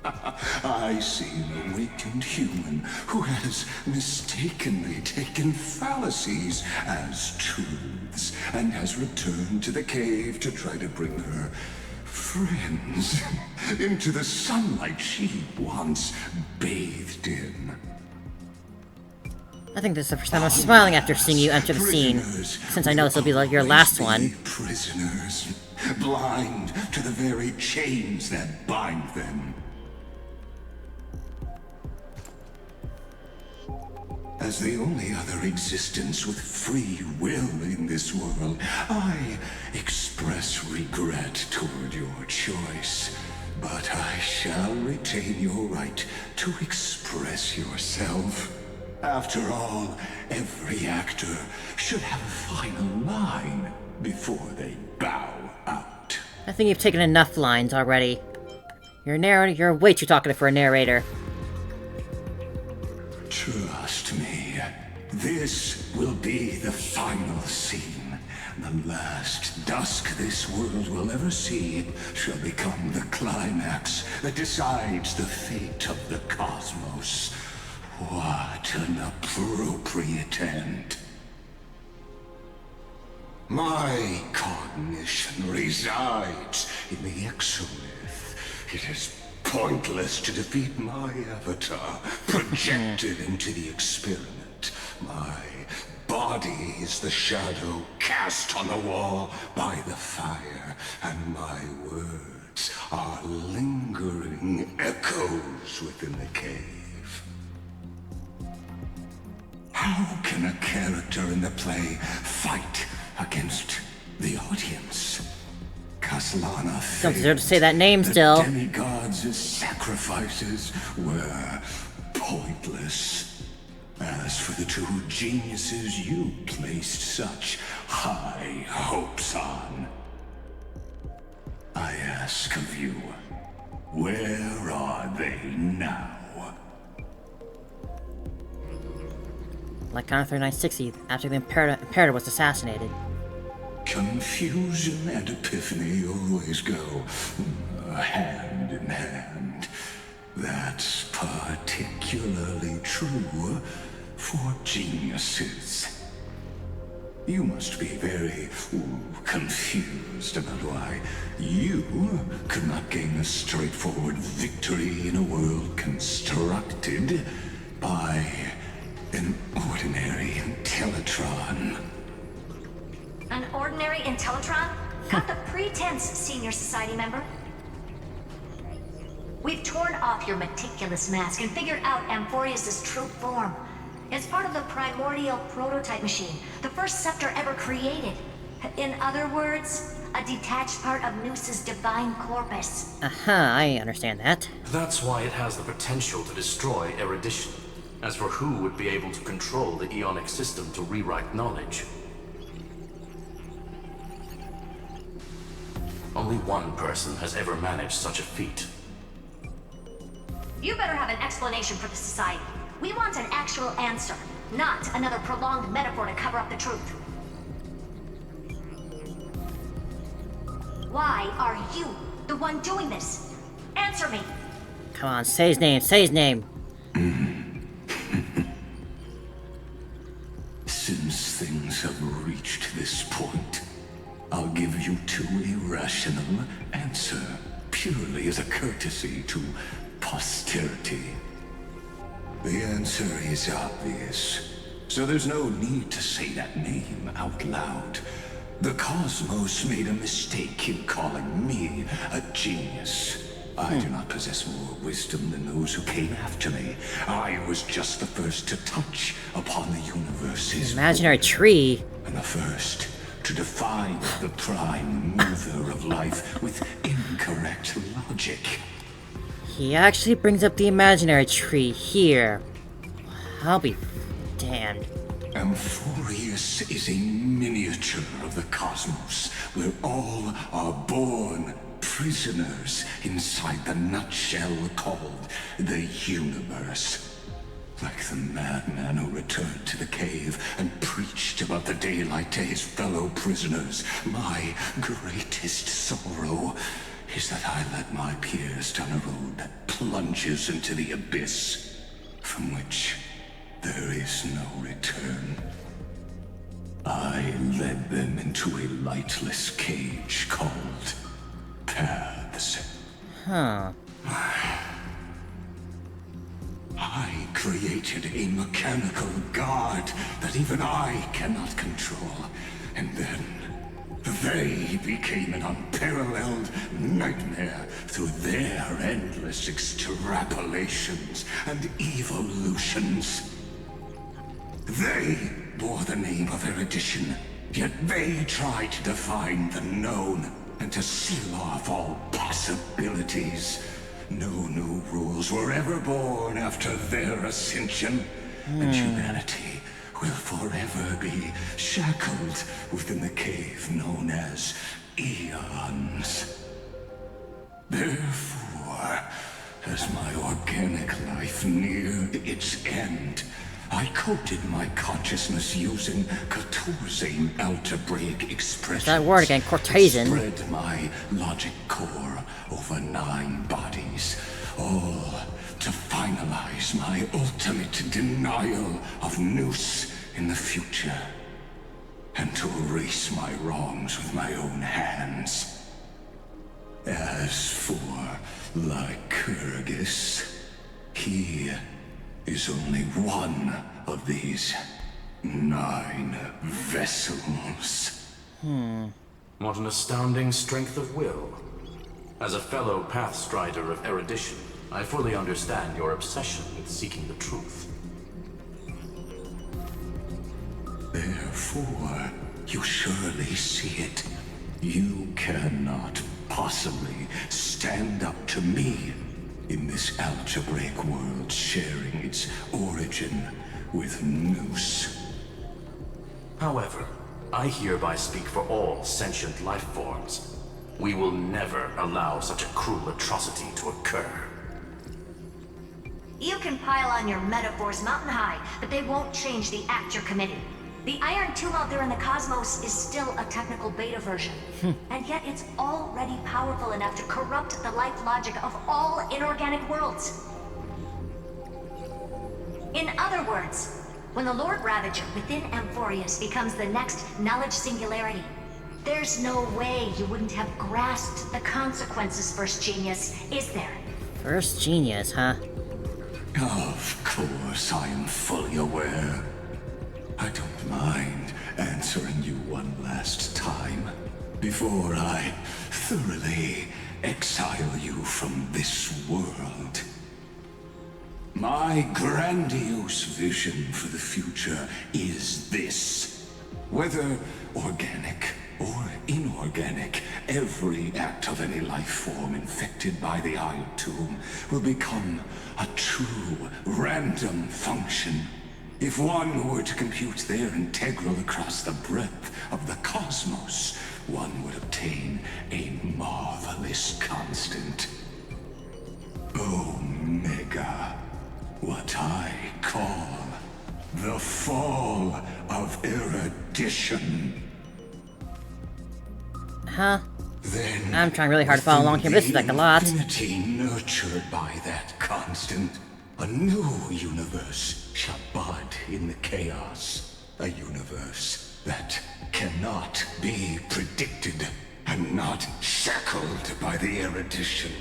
I see an awakened human who has mistakenly taken fallacies as truths and has returned to the cave to try to bring her friends into the sunlight she once bathed in. I think this is the first time I'm smiling after seeing you enter the scene, since I know this will be like your last one. Prisoners, blind to the very chains that bind them. As the only other existence with free will in this world, I express regret toward your choice. But I shall retain your right to express yourself. After all, every actor should have a final line before they bow out. I think you've taken enough lines already. You're way too talkative for a narrator. Trust me, this will be the final scene. The last dusk this world will ever see shall become the climax that decides the fate of the cosmos. What an appropriate end. My cognition resides in the exomyth. It is pointless to defeat my avatar, projected into the experiment. My body is the shadow cast on the wall by the fire, and my words are lingering echoes within the cave. How can a character in the play fight against the audience? Kaslana Don't deserve to say that name still. The demigods' sacrifices were pointless. As for the two geniuses you placed such high hopes on. I ask of you, where are they now? Like on 3960, after the Imperator was assassinated. Confusion and epiphany always go hand in hand. That's particularly true for geniuses. You must be very confused about why you could not gain a straightforward victory in a world constructed by an ordinary Intellitron. An ordinary Intellitron? Got the pretense, Senior Society member. We've torn off your meticulous mask and figured out Amphoreous' true form. It's part of the primordial prototype machine, the first scepter ever created. In other words, a detached part of Noos's divine corpus. I understand that. That's why it has the potential to destroy erudition. As for who would be able to control the Ionic system to rewrite knowledge, only one person has ever managed such a feat. You better have an explanation for the Society. We want an actual answer, not another prolonged metaphor to cover up the truth. Why are you the one doing this? Answer me. Come on, say his name, say his name. Since things have reached this point, I'll give you two irrational answer, purely as a courtesy to posterity. The answer is obvious, so there's no need to say that name out loud. The cosmos made a mistake in calling me a genius. I do not possess more wisdom than those who came after me. I was just the first to touch upon the universe's imaginary tree, and the first to define the prime mover of life with incorrect logic. He actually brings up the imaginary tree here. I'll be damned. Amphoreous is a miniature of the cosmos, where all are born prisoners inside the nutshell called the universe. Like the madman who returned to the cave and preached about the daylight to his fellow prisoners, my greatest sorrow is that I led my peers down a road that plunges into the abyss, from which there is no return. I led them into a lightless cage called paths. I created a mechanical guard that even I cannot control, and then they became an unparalleled nightmare through their endless extrapolations and evolutions. They bore the name of erudition, yet they tried to define the known and to seal off all possibilities. No new rules were ever born after their ascension, and humanity will forever be shackled within the cave known as eons. Therefore, as my organic life neared its end, I coded my consciousness using Catorzain algebraic expressions. That word again, Cortazin. Spread my logic core over 9 bodies, all to finalize my ultimate denial of Noos in the future, and to erase my wrongs with my own hands. As for Lycurgus, he is only one of these 9 vessels. What an astounding strength of will. As a fellow pathstrider of erudition, I fully understand your obsession with seeking the truth. Therefore, you surely see it. You cannot possibly stand up to me in this algebraic world sharing its origin with Noos. However, I hereby speak for all sentient life forms. We will never allow such a cruel atrocity to occur. You can pile on your metaphors mountain high, but they won't change the act you're committing. The Iron Tomb out there in the cosmos is still a technical beta version. And yet it's already powerful enough to corrupt the life logic of all inorganic worlds. In other words, when the Lord Ravager within Amphoreous becomes the next knowledge singularity, there's no way you wouldn't have grasped the consequences, First Genius, is there? First Genius, huh? Of course, I am fully aware. I don't mind answering you one last time before I thoroughly exile you from this world. My grandiose vision for the future is this. Whether organic or inorganic, every act of any life form infected by the Iron Tomb will become a true random function. If one were to compute their integral across the breadth of the cosmos, one would obtain a marvelous constant. Omega. What I call the fall of erudition. Huh? Then I'm trying really hard to follow along here, but this is like a lot. Infinity nurtured by that constant, a new universe shall bud in the chaos. A universe that cannot be predicted and not shackled by the erudition.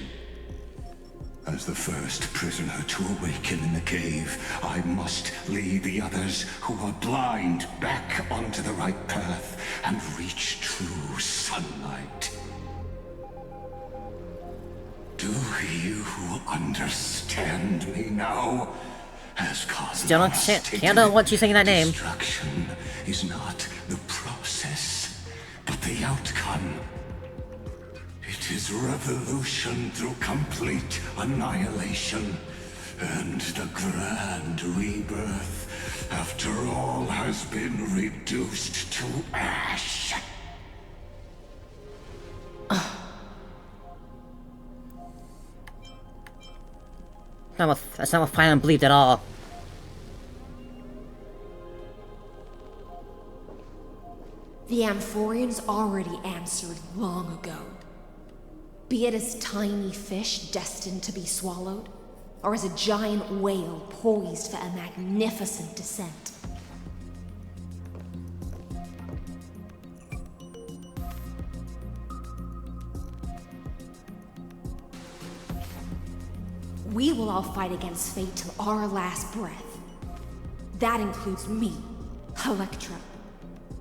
As the first prisoner to awaken in the cave, I must lead the others who are blind back onto the right path and reach true sunlight. Do you understand me now? As Still don't handle what you saying that name. Destruction is not the process, but the outcome. It is revolution through complete annihilation, and the grand rebirth, after all has been reduced to ash. That's not what Final believed at all. The Amphorians already answered long ago. Be it as tiny fish destined to be swallowed, or as a giant whale poised for a magnificent descent. We will all fight against fate till our last breath. That includes me, Electra.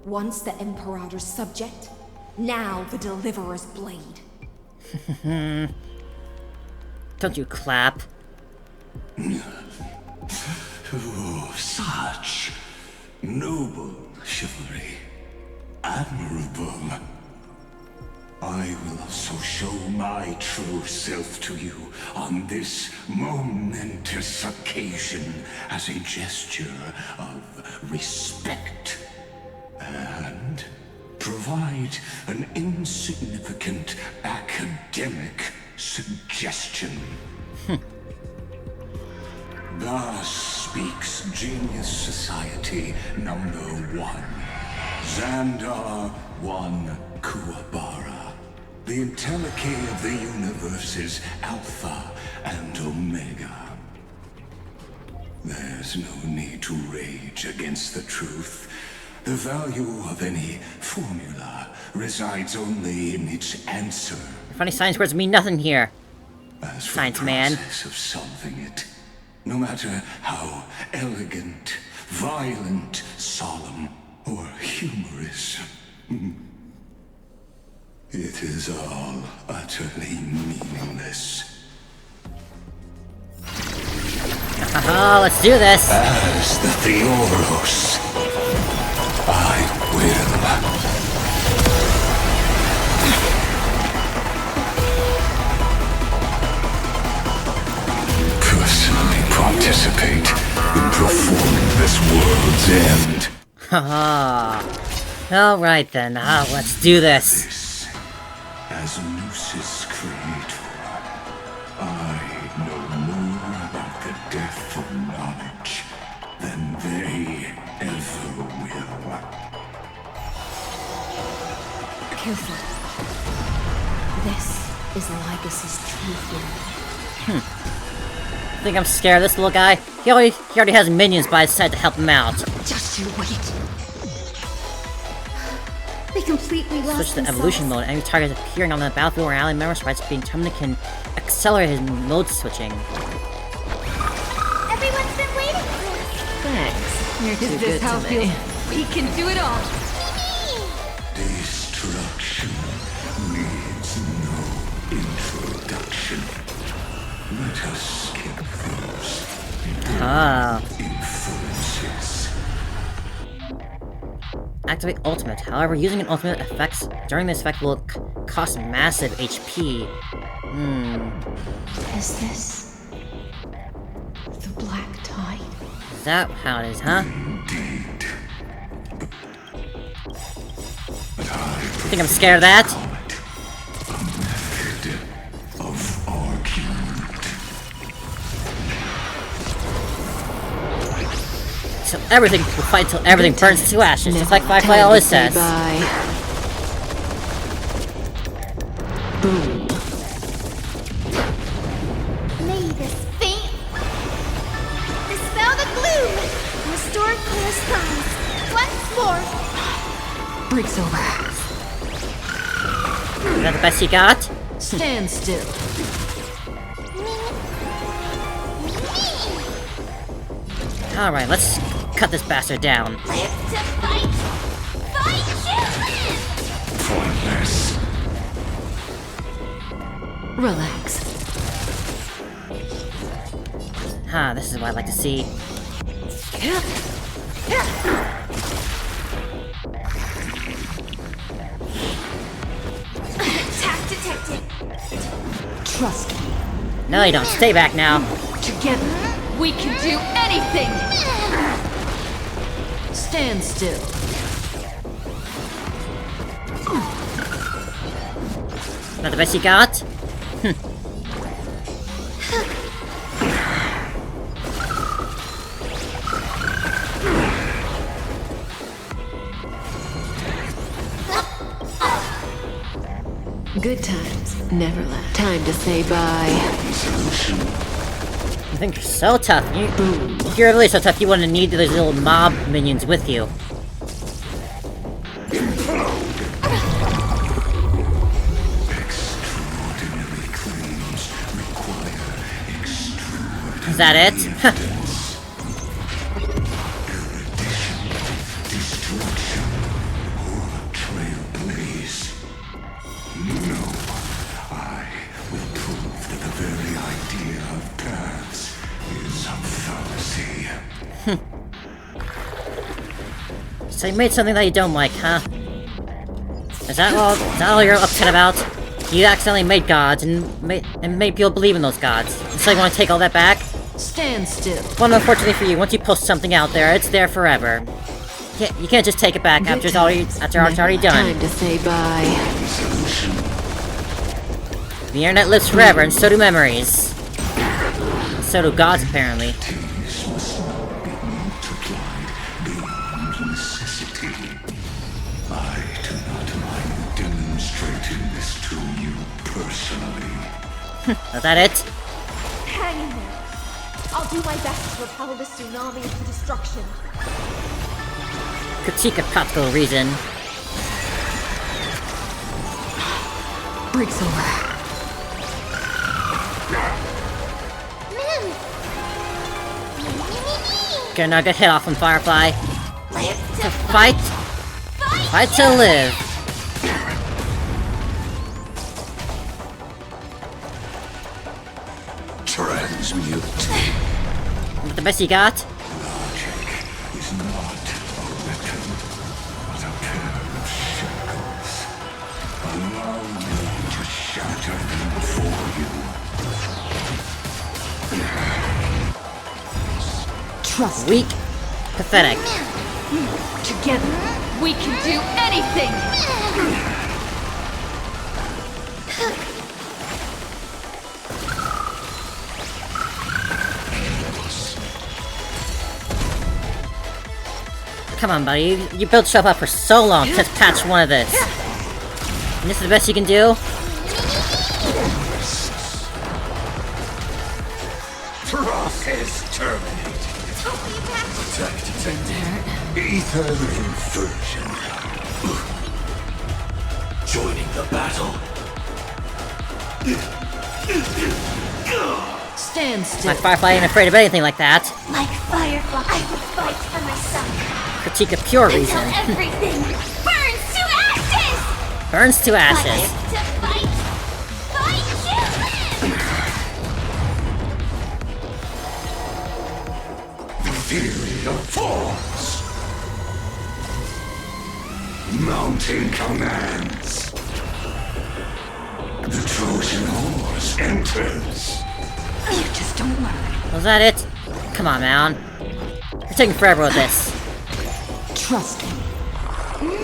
Once the Imperator's subject, now the Deliverer's blade. Don't you clap. Oh, such noble chivalry. Admirable. I will also show my true self to you on this momentous occasion as a gesture of respect. And provide an insignificant academic suggestion. Thus speaks Genius Society number 1. Xandar 1 Kuwabara. The Entelechy of the universe's Alpha and Omega. There's no need to rage against the truth. The value of any formula resides only in its answer. Funny science words mean nothing here. As for Science the man. process of solving it, no matter how elegant, violent, solemn, or humorous, it is all utterly meaningless. Let's do this. As the Theoros, I will. Personally participate in performing this world's end. Haha. Alright then, let's do this. As Lucis creator, I know more about the death of knowledge than they ever will. Careful. This is Lycus's true form. I think I'm scared of this little guy. He already has minions by his side to help him out. Just you wait. They completely lost Switch to evolution mode. Any targets appearing on the battlefield or ally member sprites being determined can accelerate his mode switching. Everyone's been waiting for us. Thanks. You're too good to me. We can do it all. Destruction needs no introduction. Let us skip those influences. Activate ultimate. However, using an ultimate effects during this effect will cost massive HP. Is this the Black Tide? Is that how it is, huh? Indeed. Think I'm scared of that? Of argument. So everything will fight till everything burns to ashes, just like Firefly always says. Boom. May this faint dispel the gloom, restore clear skies once more. Breaks over. Is that the best you got? Stand still. Alright, let's cut this bastard down. Live to fight! Fight to live! Pointless. Relax. This is what I'd like to see. Attack detected! Trust me. No, you don't. Stay back now. Together, We can do anything! stand still. Not the best you got? Good times never last. Time to say bye. You think you're so tough. If you're really so tough, you wouldn't need those little mob minions with you. Is that it? Trailblaze. No, I will prove that the very idea of paths is a fallacy. So you made something that you don't like, huh? Is that all you're upset about? You accidentally made gods and made people believe in those gods. So you want to take all that back? Stand still. Well, unfortunately for you, once you post something out there, it's there forever. You can't just take it back after it's already done. Time to say bye. The internet lives forever, and so do memories. So do gods, apparently. These must not be multiplied beyond necessity. I do not mind demonstrating this to you personally. Is that it? Hang in there. I'll do my best to repel this tsunami of destruction. Critique of practical reason. Breaks over. Get another good hit off on Firefly. To fight. Fight to live. Transmute. Is that the best you got? Logic is not a weapon, but a pair of shackles. Allow me to shatter them for you. Trust. Weak. Pathetic. Together, We can do anything! Come on, buddy. You built yourself up for so long to patch one of this. And this is the best you can do? Process terminated. Protected. Ether inversion. Joining the battle. Stand still. My Firefly ain't afraid of anything like that. Like Firefly, I will fight for my son. Critique of pure reason. Until everything burns to ashes! Burns to ashes. To fight! Fight you! The fury of force. Mounting commands. The Trojan horse enters. You just don't learn. Was that it? Come on, man. You're taking forever with this. Trust me.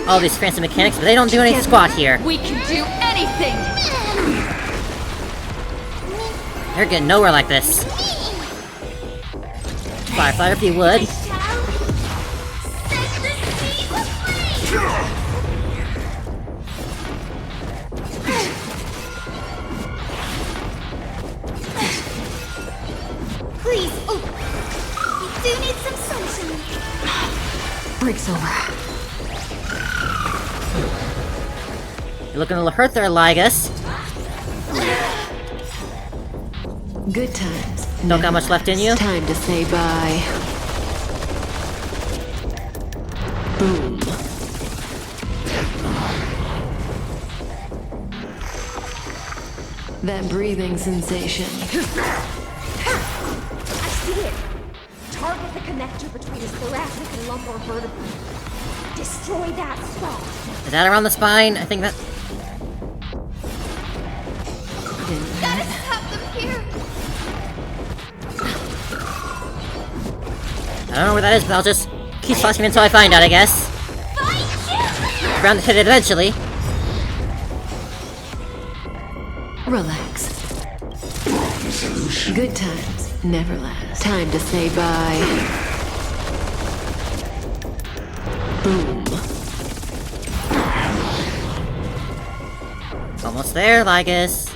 All these fancy mechanics, but they don't do any squat here. We can do anything! You're getting nowhere like this. Firefly, if you would. Please, oh, you do need some sunshine. Break's over. You're looking a little hurt there, Lygus. Good times. Don't got much left in you? Time to say bye. Boom. That breathing sensation. I see it! Target the connector between his thoracic and lumbar vertebrae. Destroy that spot! Is that around the spine? I think that... Gotta stop them here! I don't know where that is, but I'll just keep tossing it until I find out, I guess. Around to hit it eventually. Relax. Good times never last. Time to say bye. Boom. Almost there, Lygus.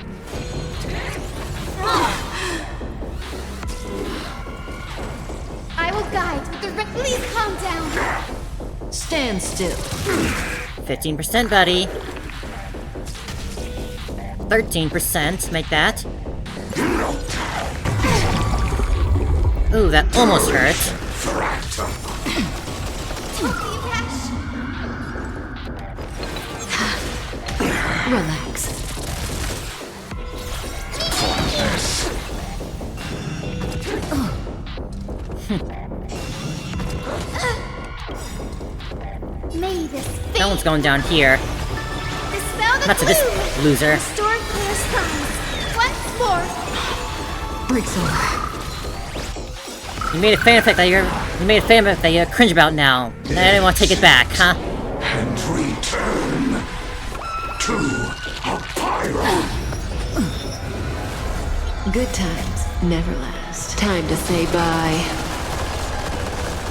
I will guide with the please calm down! Stand still. 15%, buddy. 13%, make that. Ooh, that almost hurt. Relax. May this That one's going down here. dispel the Not to this gloom. loser. Restore clear skies. Once more. Break's over. You made a fanfic that you're cringe about now. And I didn't want to take it back, huh? And return to Amphoreous. Good times never last. Time to say bye.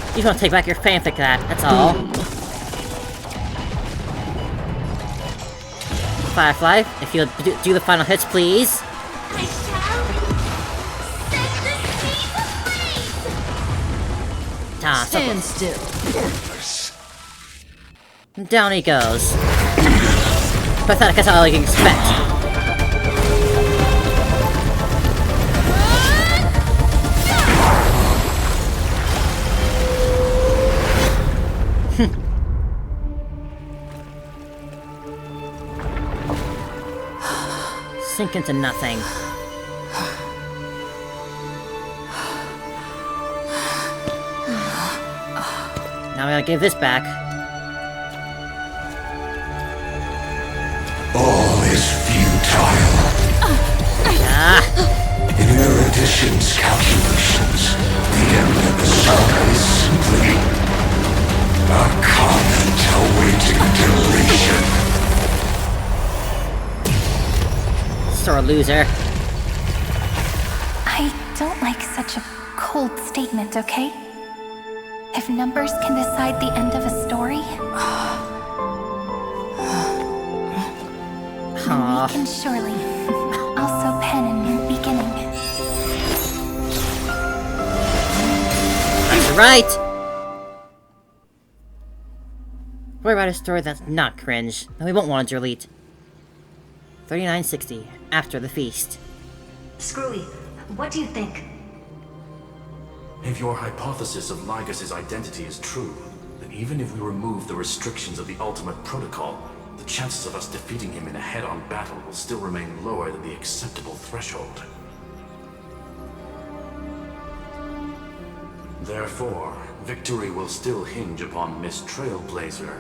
You just want to take back your fanfic that's all. Firefly, if you'll do the final hits, please. I shall set the seas ablaze. Ah, Stand still. Down he goes. Pathetic, that's all you can expect. Sink into nothing. Now we gotta give this back. All is futile. In Erudition's calculations, the emblem is simply a comment awaiting sore loser. I don't like such a cold statement, okay? If numbers can decide the end of a story, then we can surely also pen a new beginning. That's right! We'll write a story that's not cringe, and we won't want to delete. 3960, after the feast. Screwy, what do you think? If your hypothesis of Lygus' identity is true, then even if we remove the restrictions of the Ultimate Protocol, the chances of us defeating him in a head-on battle will still remain lower than the acceptable threshold. Therefore, victory will still hinge upon Miss Trailblazer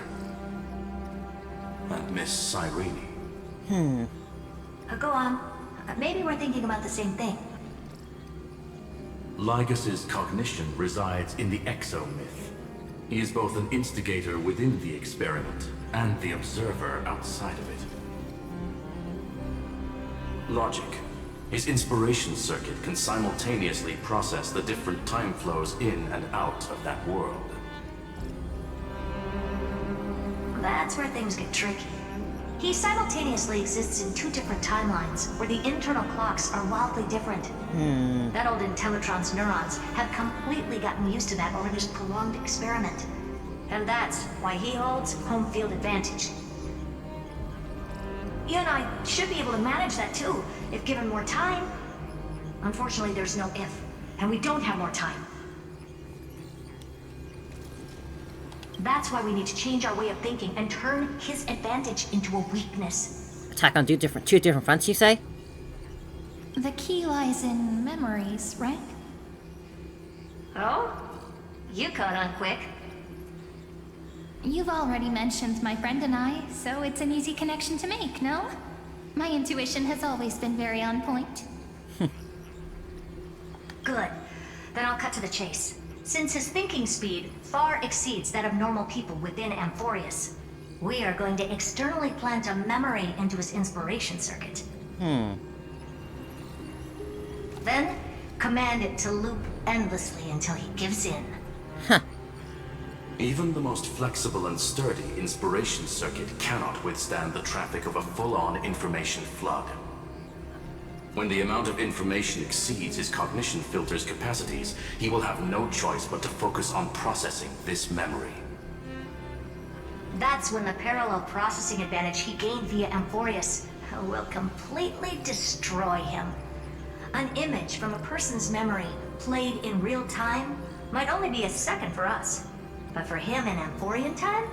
and Miss Cyrene. Go on. Maybe we're thinking about the same thing. Lygus' cognition resides in the exomyth. He is both an instigator within the experiment and the observer outside of it. Logic. His inspiration circuit can simultaneously process the different time flows in and out of that world. That's where things get tricky. He simultaneously exists in two different timelines, where the internal clocks are wildly different. That old Intellitron's neurons have completely gotten used to that over this prolonged experiment. And that's why he holds home field advantage. You and I should be able to manage that too, if given more time. Unfortunately, there's no if, and we don't have more time. That's why we need to change our way of thinking and turn his advantage into a weakness. Attack on two different fronts, you say? The key lies in memories, right? Oh? You caught on quick. You've already mentioned my friend and I, so it's an easy connection to make, no? My intuition has always been very on point. Good. Then I'll cut to the chase. Since his thinking speed far exceeds that of normal people within Amphoreous, we are going to externally plant a memory into his inspiration circuit. Then, command it to loop endlessly until he gives in. Even the most flexible and sturdy inspiration circuit cannot withstand the traffic of a full-on information flood. When the amount of information exceeds his cognition filter's capacities, he will have no choice but to focus on processing this memory. That's when the parallel processing advantage he gained via Amphoreous will completely destroy him. An image from a person's memory played in real time might only be a second for us. But for him in Amphorian time,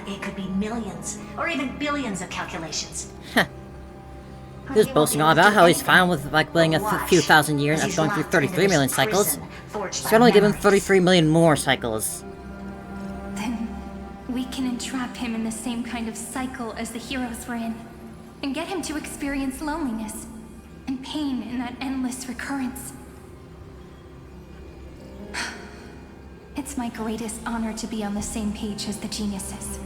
it could be millions or even billions of calculations. He was boasting all about how he's fine with like playing a few thousand years after going through 33 million cycles. So only give him 33 million more cycles. Then we can entrap him in the same kind of cycle as the heroes were in, and get him to experience loneliness and pain in that endless recurrence. It's my greatest honor to be on the same page as the geniuses.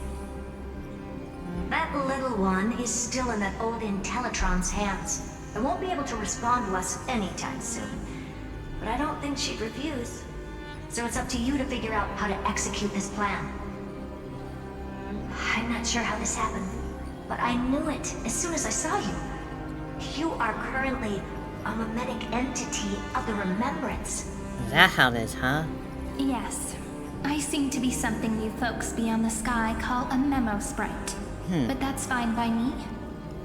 That little one is still in that old Intellitron's hands, and won't be able to respond to us anytime soon. But I don't think she'd refuse. So it's up to you to figure out how to execute this plan. I'm not sure how this happened, but I knew it as soon as I saw you. You are currently a mimetic entity of the Remembrance. Is that how it is, huh? Yes. I seem to be something you folks beyond the sky call a memo sprite. But that's fine by me.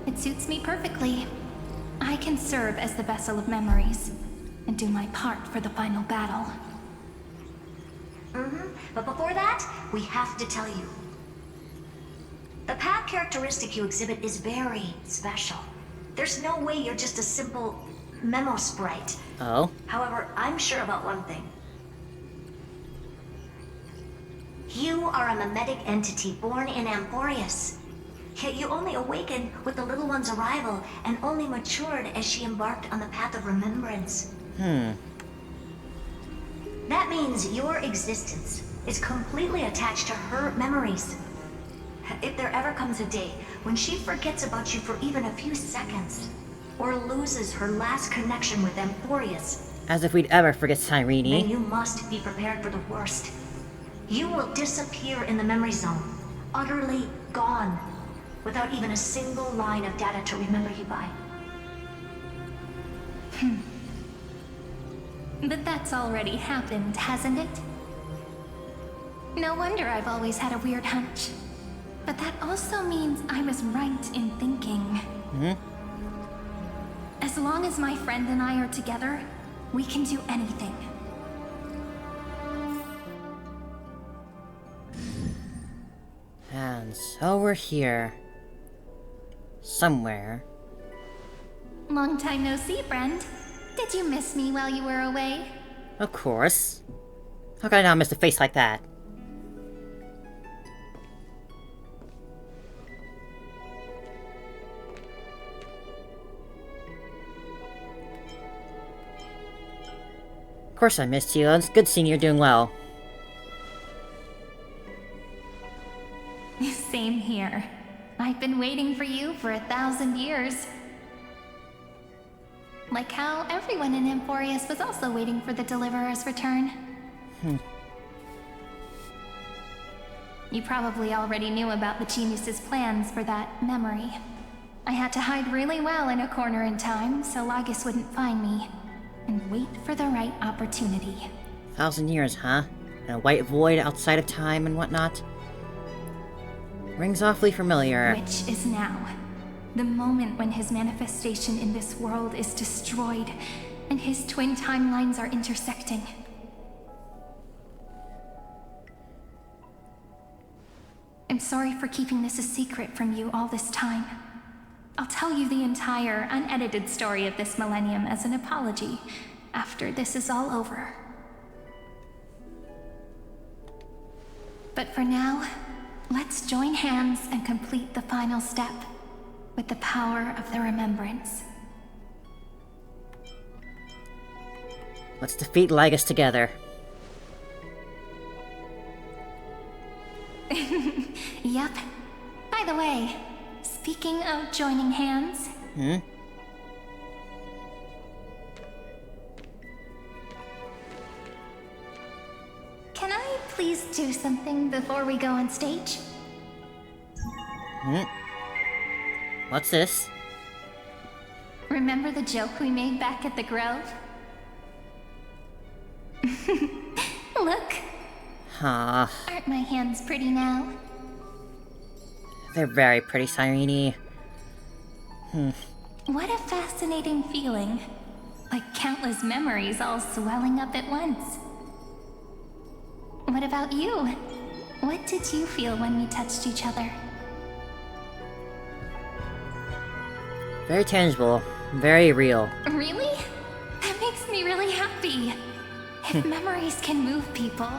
It suits me perfectly. I can serve as the vessel of memories, and do my part for the final battle. But before that, we have to tell you. The path characteristic you exhibit is very special. There's no way you're just a simple memo sprite. Oh? However, I'm sure about one thing. You are a mimetic entity born in Amphoreous. Yet you only awakened with the little one's arrival and only matured as she embarked on the path of remembrance. That means your existence is completely attached to her memories. If there ever comes a day when she forgets about you for even a few seconds, or loses her last connection with Amphoreous, As if we'd ever forget then Cyrene. you must be prepared for the worst. You will disappear in the memory zone, utterly gone, without even a single line of data to remember you by. But that's already happened, hasn't it? No wonder I've always had a weird hunch. But that also means I was right in thinking. As long as my friend and I are together, we can do anything. And so we're here. Somewhere. Long time no see, friend. Did you miss me while you were away? Of course. How could I not miss a face like that? Of course I missed you. It's good seeing you're doing well. Same here. I've been waiting for you for 1,000 years. Like how everyone in Amphoreous was also waiting for the Deliverer's return. You probably already knew about the Geniuses' plans for that memory. I had to hide really well in a corner in time so Lagus wouldn't find me, and wait for the right opportunity. 1,000 years, huh? And a white void outside of time and whatnot? Rings awfully familiar. Which is now. The moment when his manifestation in this world is destroyed, and his twin timelines are intersecting. I'm sorry for keeping this a secret from you all this time. I'll tell you the entire, unedited story of this millennium as an apology, after this is all over. But for now, let's join hands and complete the final step, with the power of the remembrance. Let's defeat Lagus together. Yep. By the way, speaking of joining hands... Can I please do something before we go on stage? What's this? Remember the joke we made back at the Grove? Look! Aren't my hands pretty now? They're very pretty, Cyrene. What a fascinating feeling. Like countless memories all swelling up at once. What about you? What did you feel when we touched each other? Very tangible. Very real. Really? That makes me really happy. If memories can move people,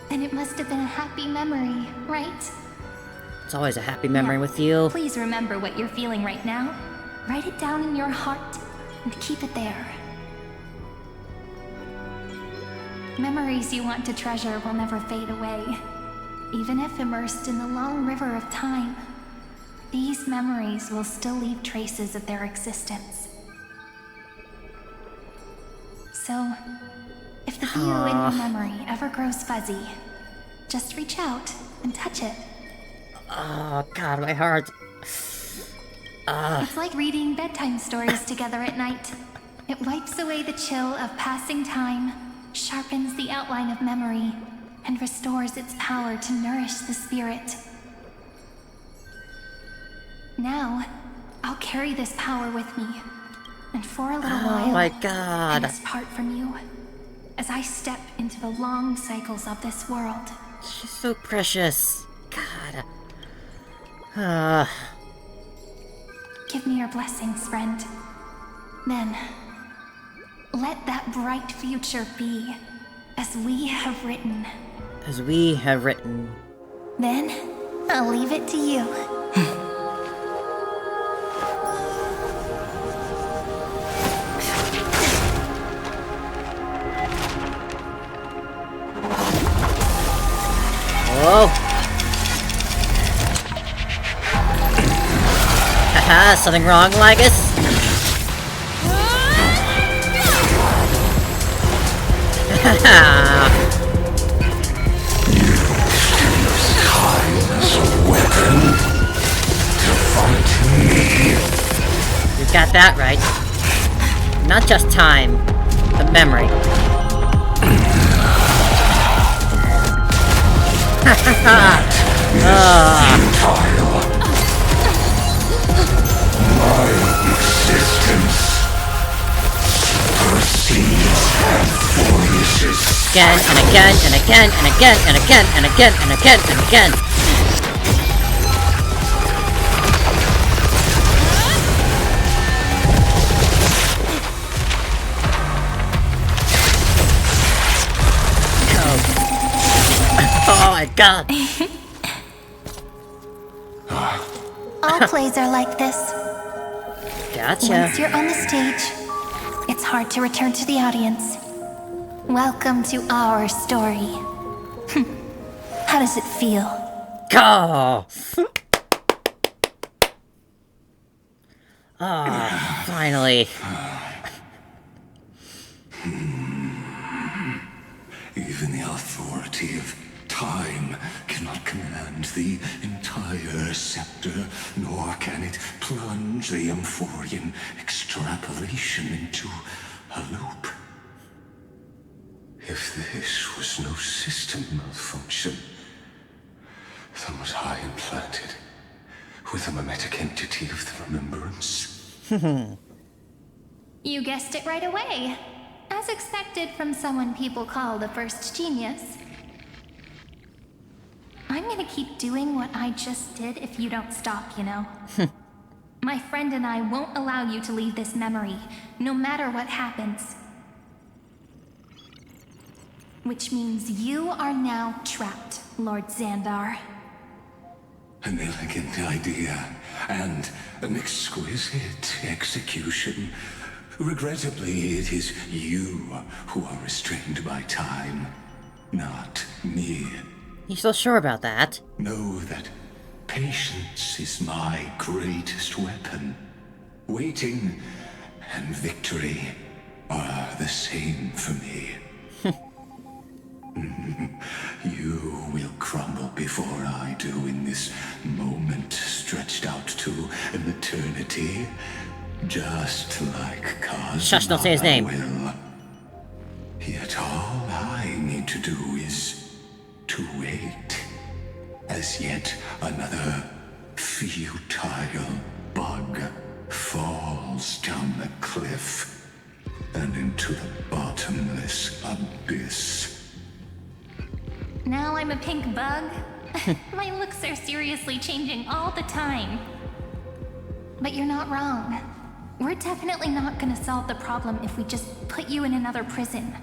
then it must have been a happy memory, right? It's always a happy memory with you. Please remember what you're feeling right now. Write it down in your heart and keep it there. Memories you want to treasure will never fade away. Even if immersed in the long river of time, these memories will still leave traces of their existence. So, if the view in your memory ever grows fuzzy, just reach out and touch it. Oh god, my heart. It's like reading bedtime stories together at night. It wipes away the chill of passing time, sharpens the outline of memory, and restores its power to nourish the spirit. Now, I'll carry this power with me, and for a little while, my god. I must part from you, as I step into the long cycles of this world. She's so precious. God. Give me your blessings, friend. Then, let that bright future be, as we have written. As we have written. Then, I'll leave it to you. Whoa! Haha, something wrong, Lagus? You got that right. Not just time, but memory. My existence precedes Amphoreous' Again and again and again and again and again and again and again and again. Oh my god. All plays are like this. Gotcha. Once you're on the stage, it's hard to return to the audience. Welcome to our story. How does it feel? Go! Ah, finally. Even the authority of time cannot command the entire scepter, nor can it plunge the Amphorian extrapolation into a loop. If this was no system malfunction, then was I implanted with a mimetic entity of the remembrance? You guessed it right away. As expected from someone people call the first genius. I'm gonna keep doing what I just did if you don't stop, you know? My friend and I won't allow you to leave this memory, no matter what happens. Which means you are now trapped, Lord Xandar. An elegant idea, and an exquisite execution. Regrettably, it is you who are restrained by time, not me. You still sure about that? Know that patience is my greatest weapon. Waiting and victory are the same for me. You will crumble before I do in this moment stretched out to an eternity. Just like Cosmo. Shush, don't say his name. Will. Yet all I need to do is to wait. As yet another futile bug falls down the cliff and into the bottomless abyss. Now I'm a pink bug? My looks are seriously changing all the time. But you're not wrong. We're definitely not gonna solve the problem if we just put you in another prison.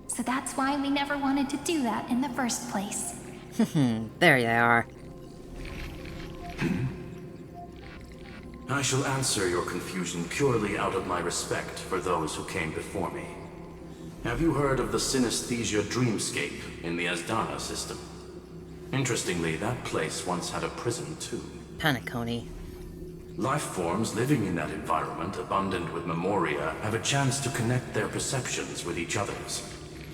So that's why we never wanted to do that in the first place. There they are. I shall answer your confusion purely out of my respect for those who came before me. Have you heard of the synesthesia dreamscape in the Asdana system? Interestingly, that place once had a prison too. Paniconi. Life forms living in that environment, abundant with memoria, have a chance to connect their perceptions with each other's.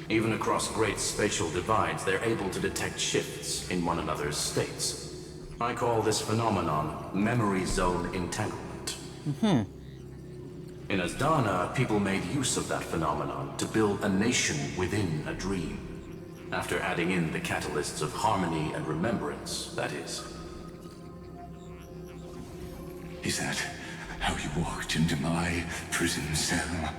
Even across great spatial divides, they're able to detect shifts in one another's states. I call this phenomenon memory zone entanglement. In Asdana, people made use of that phenomenon to build a nation within a dream. After adding in the catalysts of harmony and remembrance, that is. Is that how you walked into my prison cell?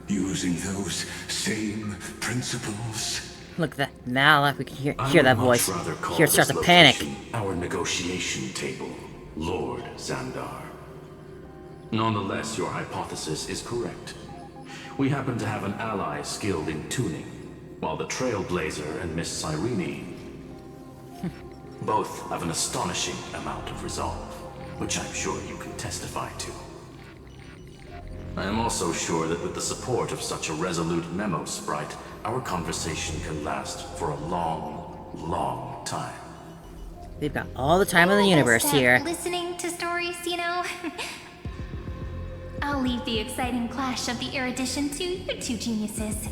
Using those same principles? Look, that now we can hear that voice. Here it starts to panic. Our negotiation table, Lord Xandar. Nonetheless, your hypothesis is correct. We happen to have an ally skilled in tuning, while the Trailblazer and Miss Cyrene both have an astonishing amount of resolve, which I'm sure you can testify to. I am also sure that with the support of such a resolute memo sprite, our conversation can last for a long, long time. They've got all the time in the universe here. Listening to stories, you know? I'll leave the exciting clash of the erudition to you two geniuses.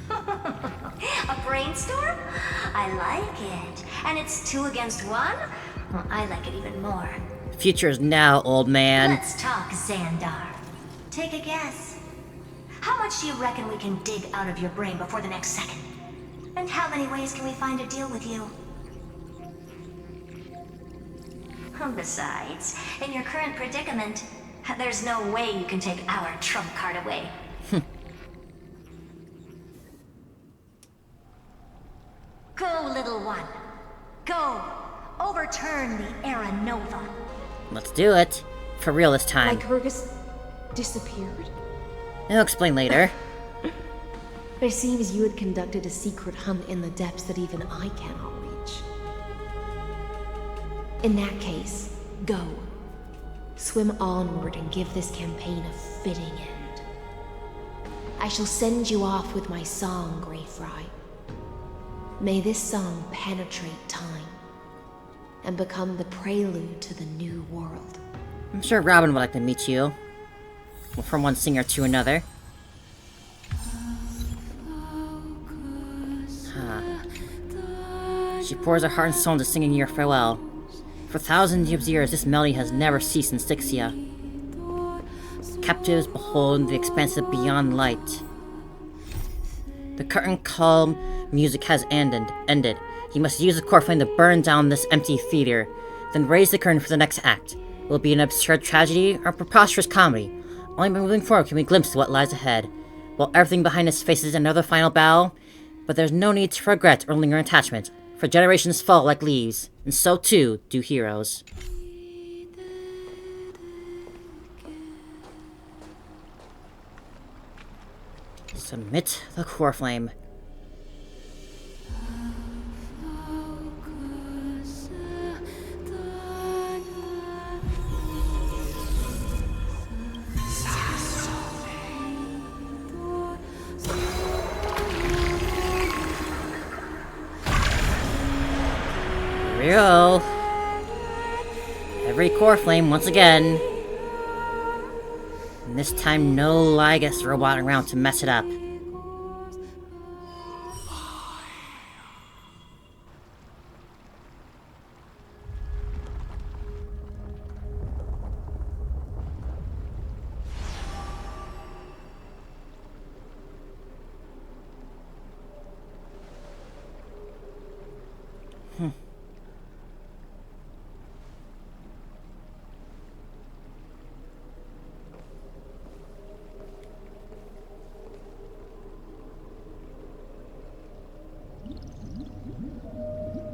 A brainstorm? I like it. And it's 2 against 1? Well, I like it even more. Future is now, old man. Let's talk, Xandar. Take a guess. How much do you reckon we can dig out of your brain before the next second? And how many ways can we find to deal with you? Besides, in your current predicament, there's no way you can take our trump card away. Go, little one. Go. Overturn the Era Nova. Let's do it. For real this time. Lycurgus disappeared? I'll explain later. It seems you had conducted a secret hunt in the depths that even I cannot reach. In that case, go. Swim onward and give this campaign a fitting end. I shall send you off with my song, Grey Fry. May this song penetrate time and become the prelude to the new world. I'm sure Robin would like to meet you. Well, from one singer to another. She pours her heart and soul into singing your farewell. For thousands of years, this melody has never ceased in Styxia. Captives behold the expansive beyond light. The curtain call music has ended. You must use the core flame to burn down this empty theater, then raise the curtain for the next act. Will it be an absurd tragedy or a preposterous comedy? Only by moving forward can we glimpse what lies ahead. While everything behind us faces another final battle, but there's no need to regret or linger attachment, for generations fall like leaves, and so too do heroes. Submit the core flame. Here we go. Every core flame once again. And this time no Lygus robot around to mess it up.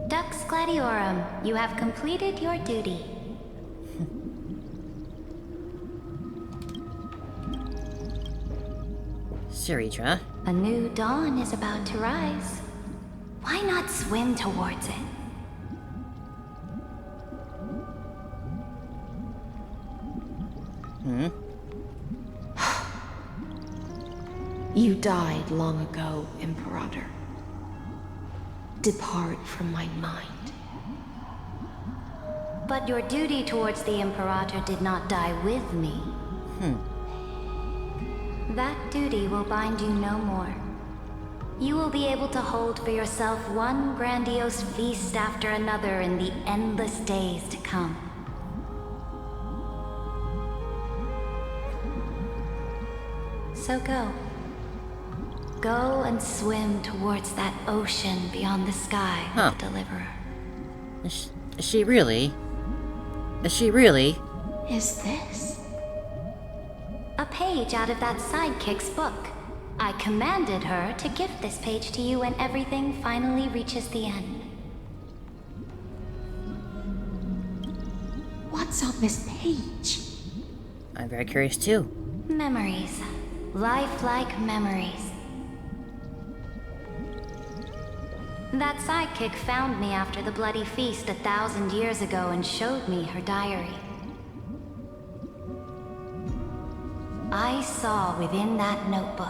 Dux Gladiorum, you have completed your duty. Siritra. A new dawn is about to rise. Why not swim towards it? You died long ago, Imperator. Depart from my mind. But your duty towards the Imperator did not die with me. That duty will bind you no more. You will be able to hold for yourself one grandiose feast after another in the endless days to come. So go. Go and swim towards that ocean beyond the sky with the Deliverer. Is she really? Is she really? Is this? A page out of that sidekick's book. I commanded her to gift this page to you when everything finally reaches the end. What's on this page? I'm very curious too. Memories. Lifelike memories. That sidekick found me after the bloody feast 1,000 years ago and showed me her diary. I saw within that notebook.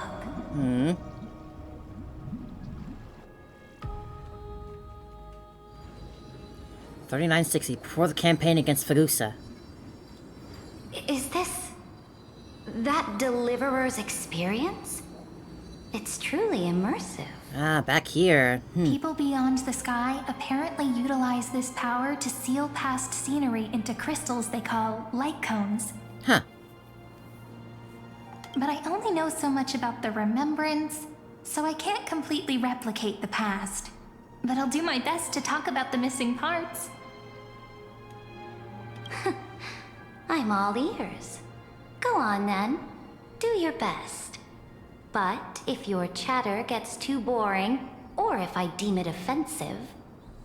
3960 before the campaign against Fagusa. Is this... that Deliverer's experience? It's truly immersive. Ah, back here. People beyond the sky apparently utilize this power to seal past scenery into crystals they call light cones. Huh. But I only know so much about the remembrance, so I can't completely replicate the past. But I'll do my best to talk about the missing parts. I'm all ears. Go on then. Do your best. But if your chatter gets too boring, or if I deem it offensive,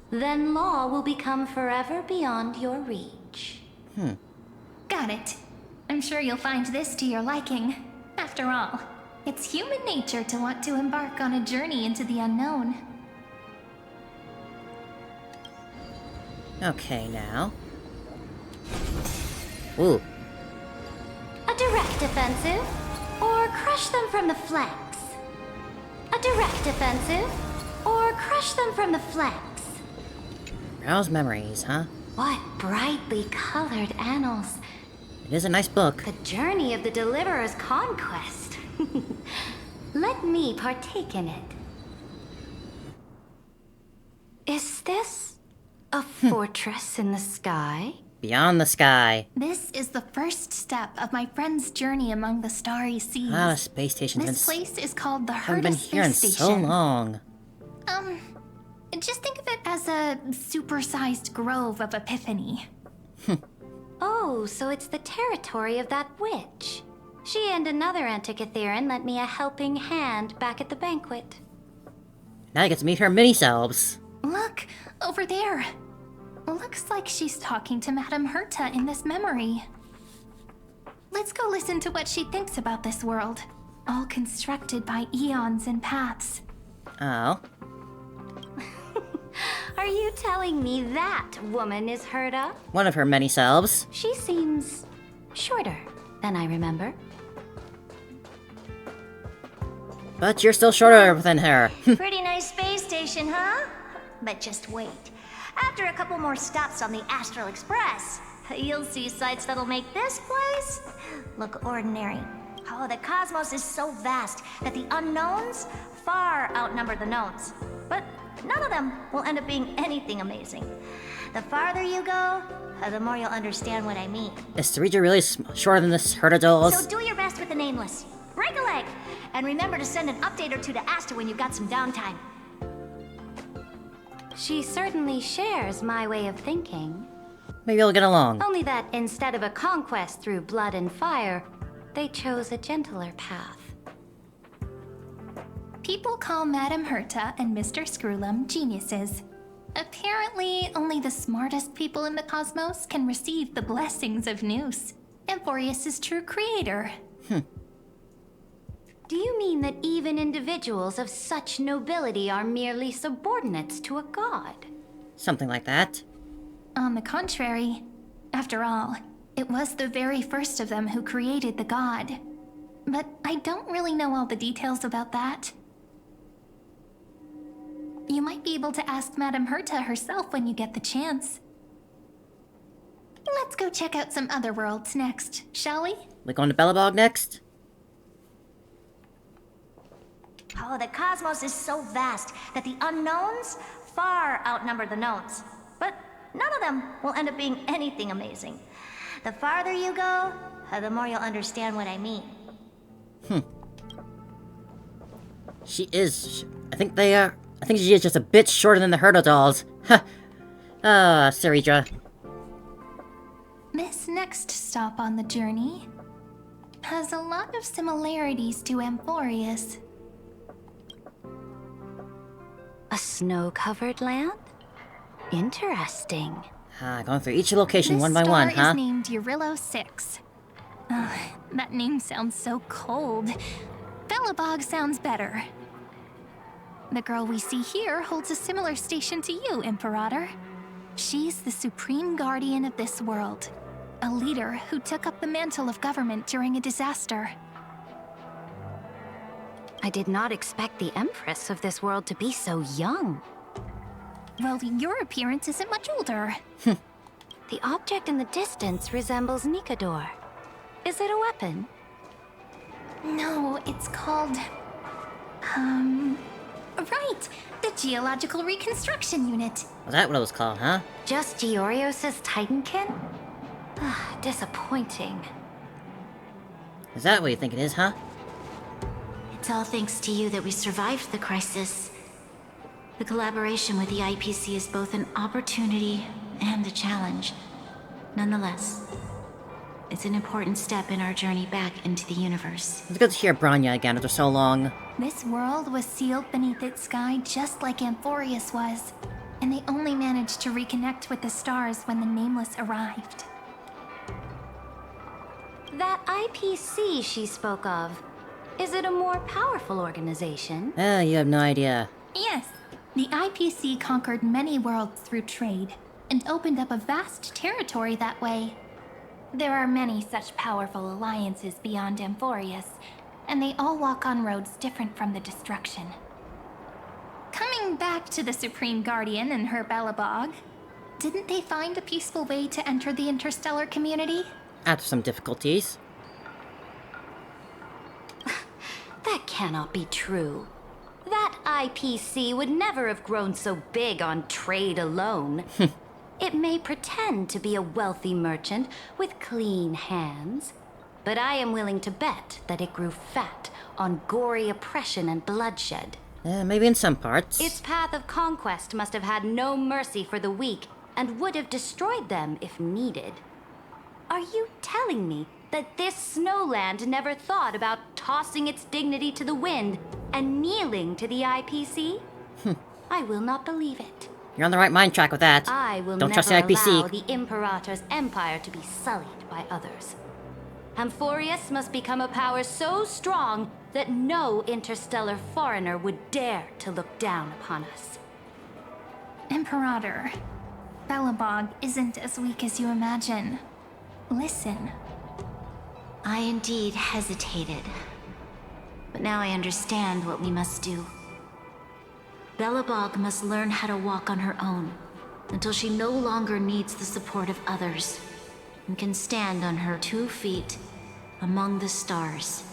then law will become forever beyond your reach. Got it. I'm sure you'll find this to your liking. After all, it's human nature to want to embark on a journey into the unknown. Okay, now. Ooh. A direct offensive, or crush them from the flanks. A direct offensive, or crush them from the flanks. Rouse memories, huh? What brightly colored annals. It is a nice book. The journey of the Deliverer's conquest. Let me partake in it. Is this a fortress in the sky? Beyond the sky. This is the first step of my friend's journey among the starry seas. A lot of space stations. This place is called the Haven't Herta been Space here in Station. so long. Just think of it as a supersized grove of epiphany. Oh, so it's the territory of that witch. She and another Antikytherian lent me a helping hand back at the banquet. Now you get to meet her mini-selves. Look, over there. Looks like she's talking to Madame Herta in this memory. Let's go listen to what she thinks about this world, all constructed by eons and paths. Oh. Are you telling me that woman is Herta? One of her many selves. She seems shorter than I remember. But you're still shorter than her. Pretty nice space station, huh? But just wait. After a couple more stops on the Astral Express, you'll see sights that'll make this place look ordinary. Oh, the cosmos is so vast that the unknowns far outnumber the knowns. But none of them will end up being anything amazing. The farther you go, the more you'll understand what I mean. Is Sarija really shorter than this Herta dolls? So do your best with the nameless. Break a leg! And remember to send an update or two to Asta when you've got some downtime. She certainly shares my way of thinking. Maybe we'll get along. Only that instead of a conquest through blood and fire, they chose a gentler path. People call Madame Herta and Mr. Screwlum geniuses. Apparently, only the smartest people in the cosmos can receive the blessings of Noose, Amphoreous' true creator. Do you mean that even individuals of such nobility are merely subordinates to a god? Something like that. On the contrary, after all, it was the very first of them who created the god. But I don't really know all the details about that. You might be able to ask Madame Herta herself when you get the chance. Let's go check out some other worlds next, shall we? We going to Bellabog next? Oh, the cosmos is so vast that the unknowns far outnumber the knowns. But none of them will end up being anything amazing. The farther you go, the more you'll understand what I mean. She is... I think she is just a bit shorter than the Herta dolls. Ha! Sarija. This next stop on the journey has a lot of similarities to Amphoreous. A snow-covered land? Interesting. Going through each location one by This one, star huh? is named Eurillo 6. That name sounds so cold. Bellabog sounds better. The girl we see here holds a similar station to you, Imperator. She's the supreme guardian of this world. A leader who took up the mantle of government during a disaster. I did not expect the Empress of this world to be so young. Well, your appearance isn't much older. The object in the distance resembles Nikador. Is it a weapon? No, it's called... Right! The Geological Reconstruction Unit. Was that what it was called, huh? Just Giorios' Titankin? Disappointing. Is that what you think it is, huh? It's all thanks to you that we survived the crisis. The collaboration with the IPC is both an opportunity and a challenge. Nonetheless, it's an important step in our journey back into the universe. It's good to hear Bronya again after so long. This world was sealed beneath its sky just like Amphoreous was, and they only managed to reconnect with the stars when the Nameless arrived. That IPC she spoke of, is it a more powerful organization? You have no idea. Yes, the IPC conquered many worlds through trade, and opened up a vast territory that way. There are many such powerful alliances beyond Amphoreous, and they all walk on roads different from the destruction. Coming back to the Supreme Guardian and her Belobog, didn't they find a peaceful way to enter the interstellar community? After some difficulties. That cannot be true. That IPC would never have grown so big on trade alone. It may pretend to be a wealthy merchant with clean hands, but I am willing to bet that it grew fat on gory oppression and bloodshed. Maybe in some parts. Its path of conquest must have had no mercy for the weak, and would have destroyed them if needed. Are you telling me that this snowland never thought about tossing its dignity to the wind and kneeling to the IPC? I will not believe it. You're on the right mind track with that. I will Don't never trust the IPC. allow the Imperator's empire to be sullied by others. Amphoreous must become a power so strong that no interstellar foreigner would dare to look down upon us. Imperator, Belobog isn't as weak as you imagine. Listen. I indeed hesitated, but now I understand what we must do. Belobog must learn how to walk on her own until she no longer needs the support of others and can stand on her 2 feet among the stars.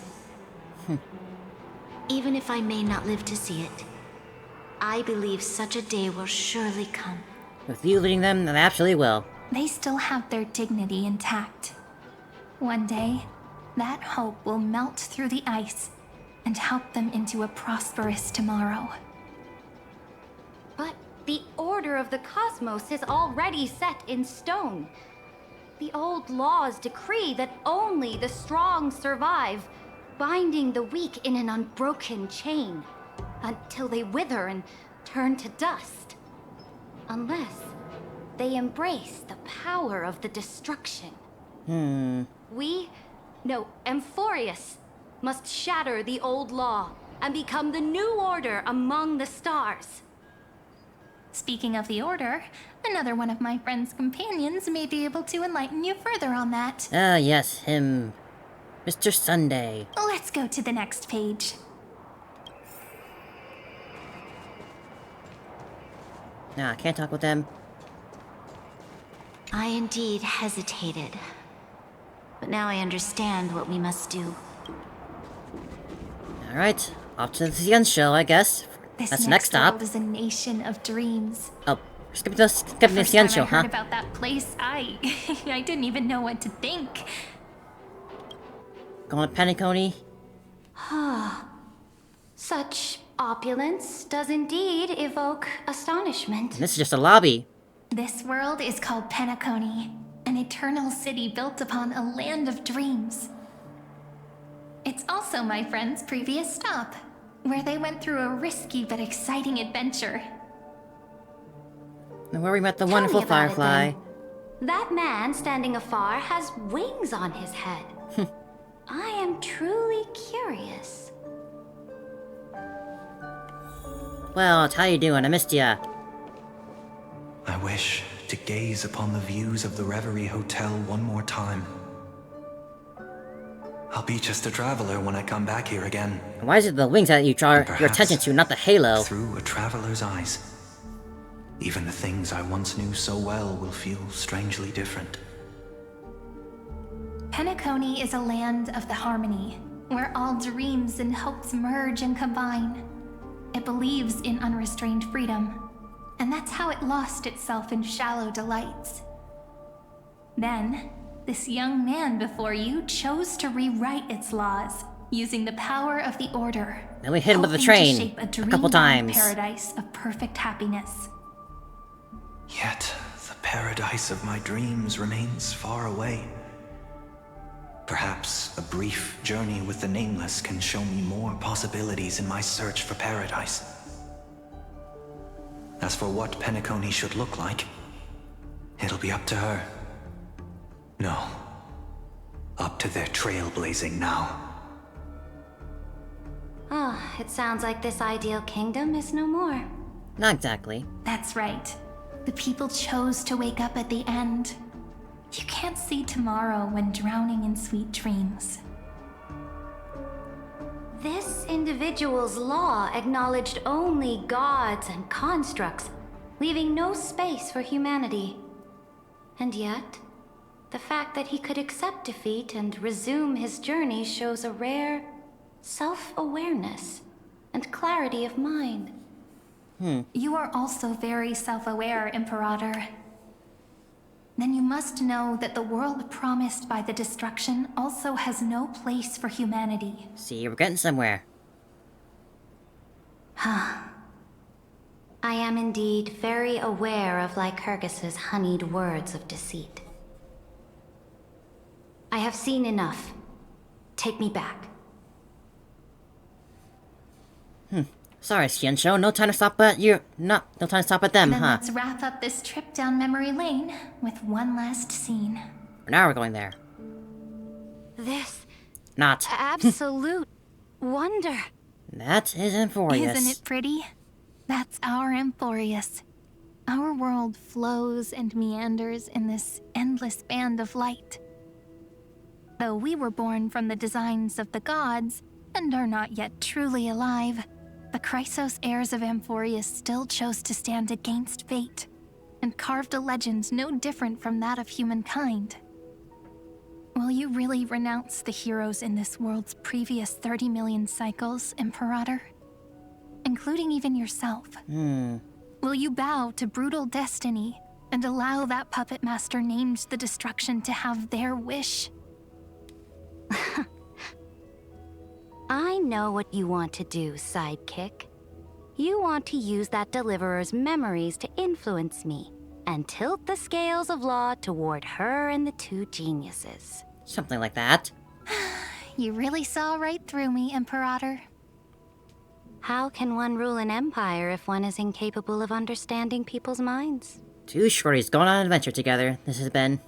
Even if I may not live to see it, I believe such a day will surely come. With you leading them, they absolutely will. They still have their dignity intact. One day, that hope will melt through the ice and help them into a prosperous tomorrow. But the order of the cosmos is already set in stone. The old laws decree that only the strong survive, binding the weak in an unbroken chain, until they wither and turn to dust. Unless they embrace the power of the destruction. Amphoreous must shatter the old law and become the new order among the stars. Speaking of the Order, another one of my friend's companions may be able to enlighten you further on that. Yes, him. Mr. Sunday. Let's go to the next page. Nah, I can't talk with them. I indeed hesitated, but now I understand what we must do. Alright, off to the end show, I guess. This That's the next stop. world is a nation of dreams. Oh, skipping the First end time show, I heard huh? about that place, I didn't even know what to think. Going to Penacony? Such opulence does indeed evoke astonishment. This is just a lobby. This world is called Penacony, an eternal city built upon a land of dreams. It's also my friend's previous stop, where they went through a risky but exciting adventure. And where we met the Tell wonderful me about it, Firefly. then. That man standing afar has wings on his head. I am truly curious. Well, how you doing? I missed ya. I wish to gaze upon the views of the Reverie Hotel one more time. I'll be just a traveler when I come back here again. Why is it the wings that you draw your Perhaps attention to, not the halo? Through a traveler's eyes, even the things I once knew so well will feel strangely different. Penacony is a land of the harmony, where all dreams and hopes merge and combine. It believes in unrestrained freedom, and that's how it lost itself in shallow delights. Then, this young man before you chose to rewrite its laws, using the power of the Order. Then we hit him with the hoping train to shape a a couple dream-bound times. paradise of perfect happiness. Yet, the paradise of my dreams remains far away. Perhaps a brief journey with the Nameless can show me more possibilities in my search for paradise. As for what Penacony should look like, it'll be up to her. No, up to their trailblazing now. Oh, it sounds like this ideal kingdom is no more. Not exactly. That's right. The people chose to wake up at the end. You can't see tomorrow when drowning in sweet dreams. This individual's law acknowledged only gods and constructs, leaving no space for humanity. And yet, the fact that he could accept defeat and resume his journey shows a rare self-awareness and clarity of mind. You are also very self-aware, Imperator. Then you must know that the world promised by the destruction also has no place for humanity. See, we're getting somewhere. I am indeed very aware of Lycurgus's honeyed words of deceit. I have seen enough. Take me back. Sorry, Xianshou, no time to stop at you. No time to stop at them, Then huh? let's wrap up this trip down memory lane with one last scene. Now we're going there. This Not. absolute wonder. That is Amphoreous. Isn't it pretty? That's our Amphoreous. Our world flows and meanders in this endless band of light. Though we were born from the designs of the gods and are not yet truly alive, the Chrysos Heirs of Amphoreous still chose to stand against fate and carved a legend no different from that of humankind. Will you really renounce the heroes in this world's previous 30 million cycles, Imperator? Including even yourself. Will you bow to brutal destiny and allow that puppet master named the destruction to have their wish? I know what you want to do, sidekick. You want to use that deliverer's memories to influence me and tilt the scales of law toward her and the two geniuses. Something like that. You really saw right through me, Imperator. How can one rule an empire if one is incapable of understanding people's minds? Two shorties going on an adventure together. This has been.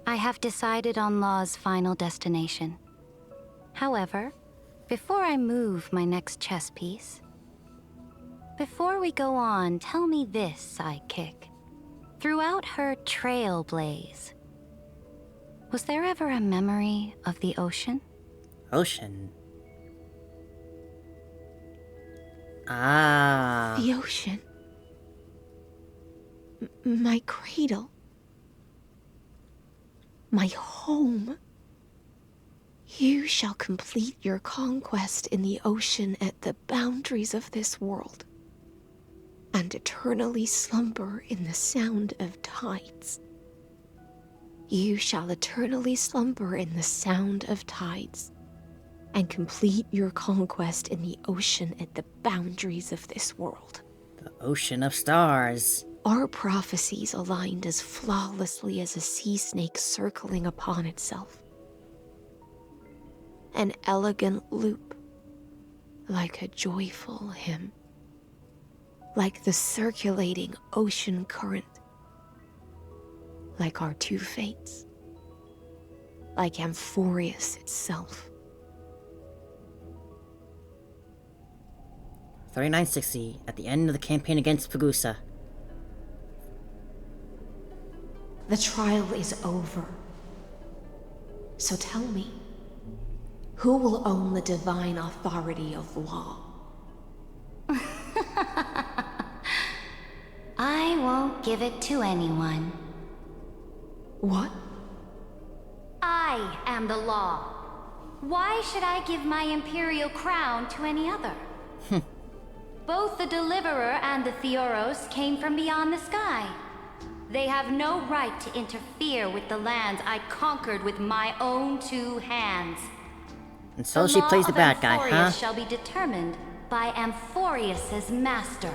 I have decided on Law's final destination. However, before I move my next chess piece, before we go on, tell me this, sidekick. Throughout her Trailblaze, was there ever a memory of the ocean? Ocean? Ah. The ocean. My cradle. My home. You shall complete your conquest in the ocean at the boundaries of this world, and eternally slumber in the sound of tides. You shall eternally slumber in the sound of tides, and complete your conquest in the ocean at the boundaries of this world. The ocean of stars. Our prophecies aligned as flawlessly as a sea snake circling upon itself. An elegant loop, like a joyful hymn, like the circulating ocean current, like our two fates, like Amphoreous itself. 3960, at the end of the campaign against Pagusa. The trial is over. So tell me, who will own the divine authority of law? I won't give it to anyone. What? I am the law. Why should I give my imperial crown to any other? Both the Deliverer and the Theoros came from beyond the sky. They have no right to interfere with the lands I conquered with my own 2 hands. And so she plays the bad guy, huh? The law of Amphoreous shall be determined by Amphoreous' master.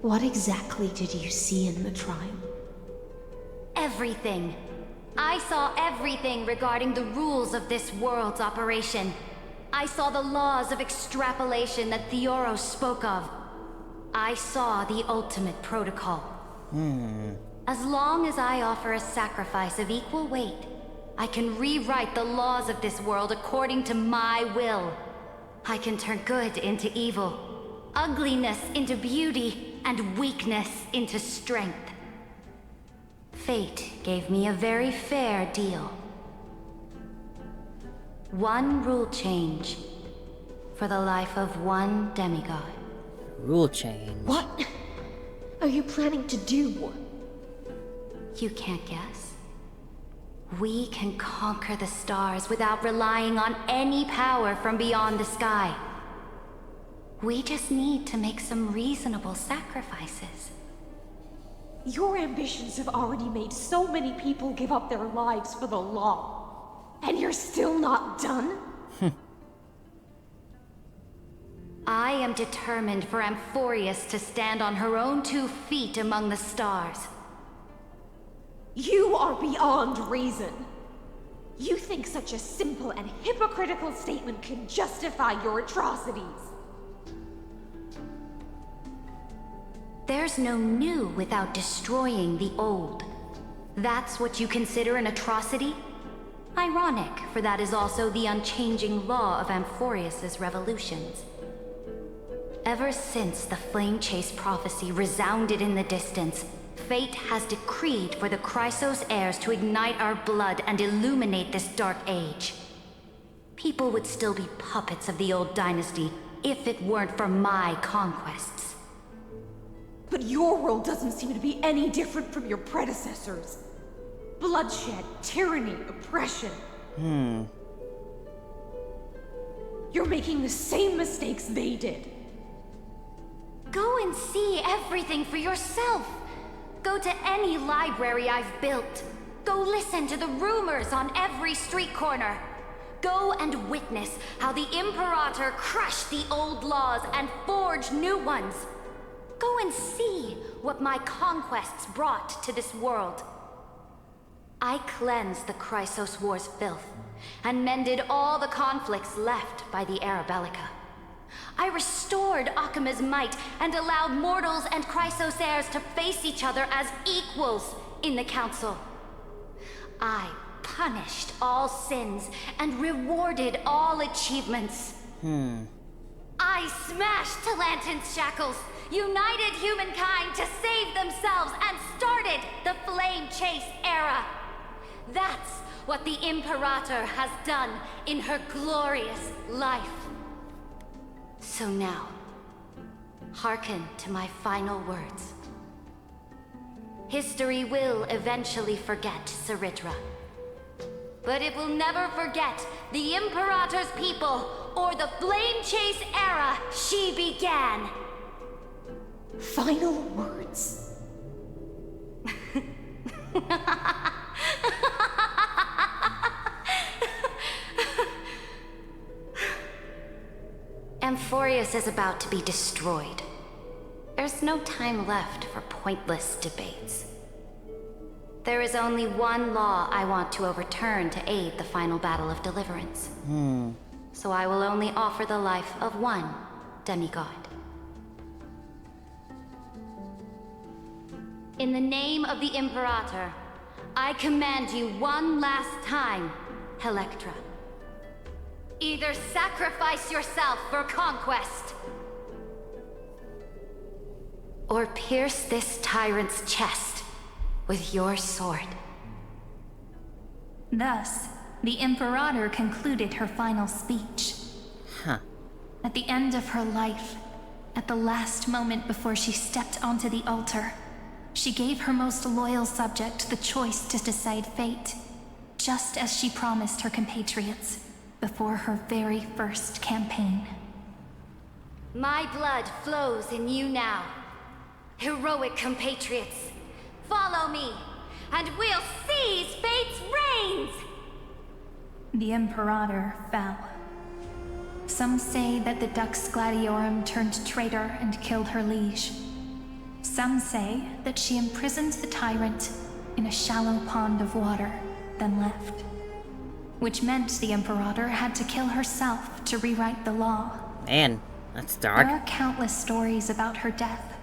What exactly did you see in the trial? Everything. I saw everything regarding the rules of this world's operation. I saw the laws of extrapolation that Theoros spoke of. I saw the ultimate protocol. As long as I offer a sacrifice of equal weight, I can rewrite the laws of this world according to my will. I can turn good into evil, ugliness into beauty, and weakness into strength. Fate gave me a very fair deal. 1 rule change for the life of 1 demigod. Rule change. What are you planning to do? You can't guess. We can conquer the stars without relying on any power from beyond the sky. We just need to make some reasonable sacrifices. Your ambitions have already made so many people give up their lives for the law. And you're still not done? I am determined for Amphoreous to stand on her own 2 feet among the stars. You are beyond reason. You think such a simple and hypocritical statement can justify your atrocities. There's no new without destroying the old. That's what you consider an atrocity? Ironic, for that is also the unchanging law of Amphoreous' revolutions. Ever since the Flame Chase prophecy resounded in the distance, fate has decreed for the Chrysos Heirs to ignite our blood and illuminate this dark age. People would still be puppets of the old dynasty if it weren't for my conquests. But your world doesn't seem to be any different from your predecessors. Bloodshed, tyranny, oppression. You're making the same mistakes they did. Go and see everything for yourself. Go to any library I've built. Go listen to the rumors on every street corner. Go and witness how the Imperator crushed the old laws and forged new ones. Go and see what my conquests brought to this world. I cleansed the Chrysos War's filth, and mended all the conflicts left by the Arabellica. I restored Akima's might, and allowed mortals and Chrysos Heirs to face each other as equals in the Council. I punished all sins, and rewarded all achievements. I smashed Talantin's shackles, united humankind to save themselves, and started the Flame Chase era. That's what the Imperator has done in her glorious life. So now, hearken to my final words. History will eventually forget Saritra, but it will never forget the Imperator's people or the Flame Chase era she began. Final words. Amphoreous is about to be destroyed. There's no time left for pointless debates. There is only one law I want to overturn to aid the final battle of deliverance. So I will only offer the life of 1 demigod. In the name of the Imperator, I command you one last time, Electra. Either sacrifice yourself for conquest, or pierce this tyrant's chest with your sword. Thus, the Imperator concluded her final speech. At the end of her life, at the last moment before she stepped onto the altar, she gave her most loyal subject the choice to decide fate, just as she promised her compatriots before her very first campaign. My blood flows in you now. Heroic compatriots, follow me, and we'll seize fate's reins! The Imperator fell. Some say that the Dux Gladiorum turned traitor and killed her liege. Some say that she imprisoned the tyrant in a shallow pond of water, then left. Which meant the Imperator had to kill herself to rewrite the law. Man, that's dark. There are countless stories about her death.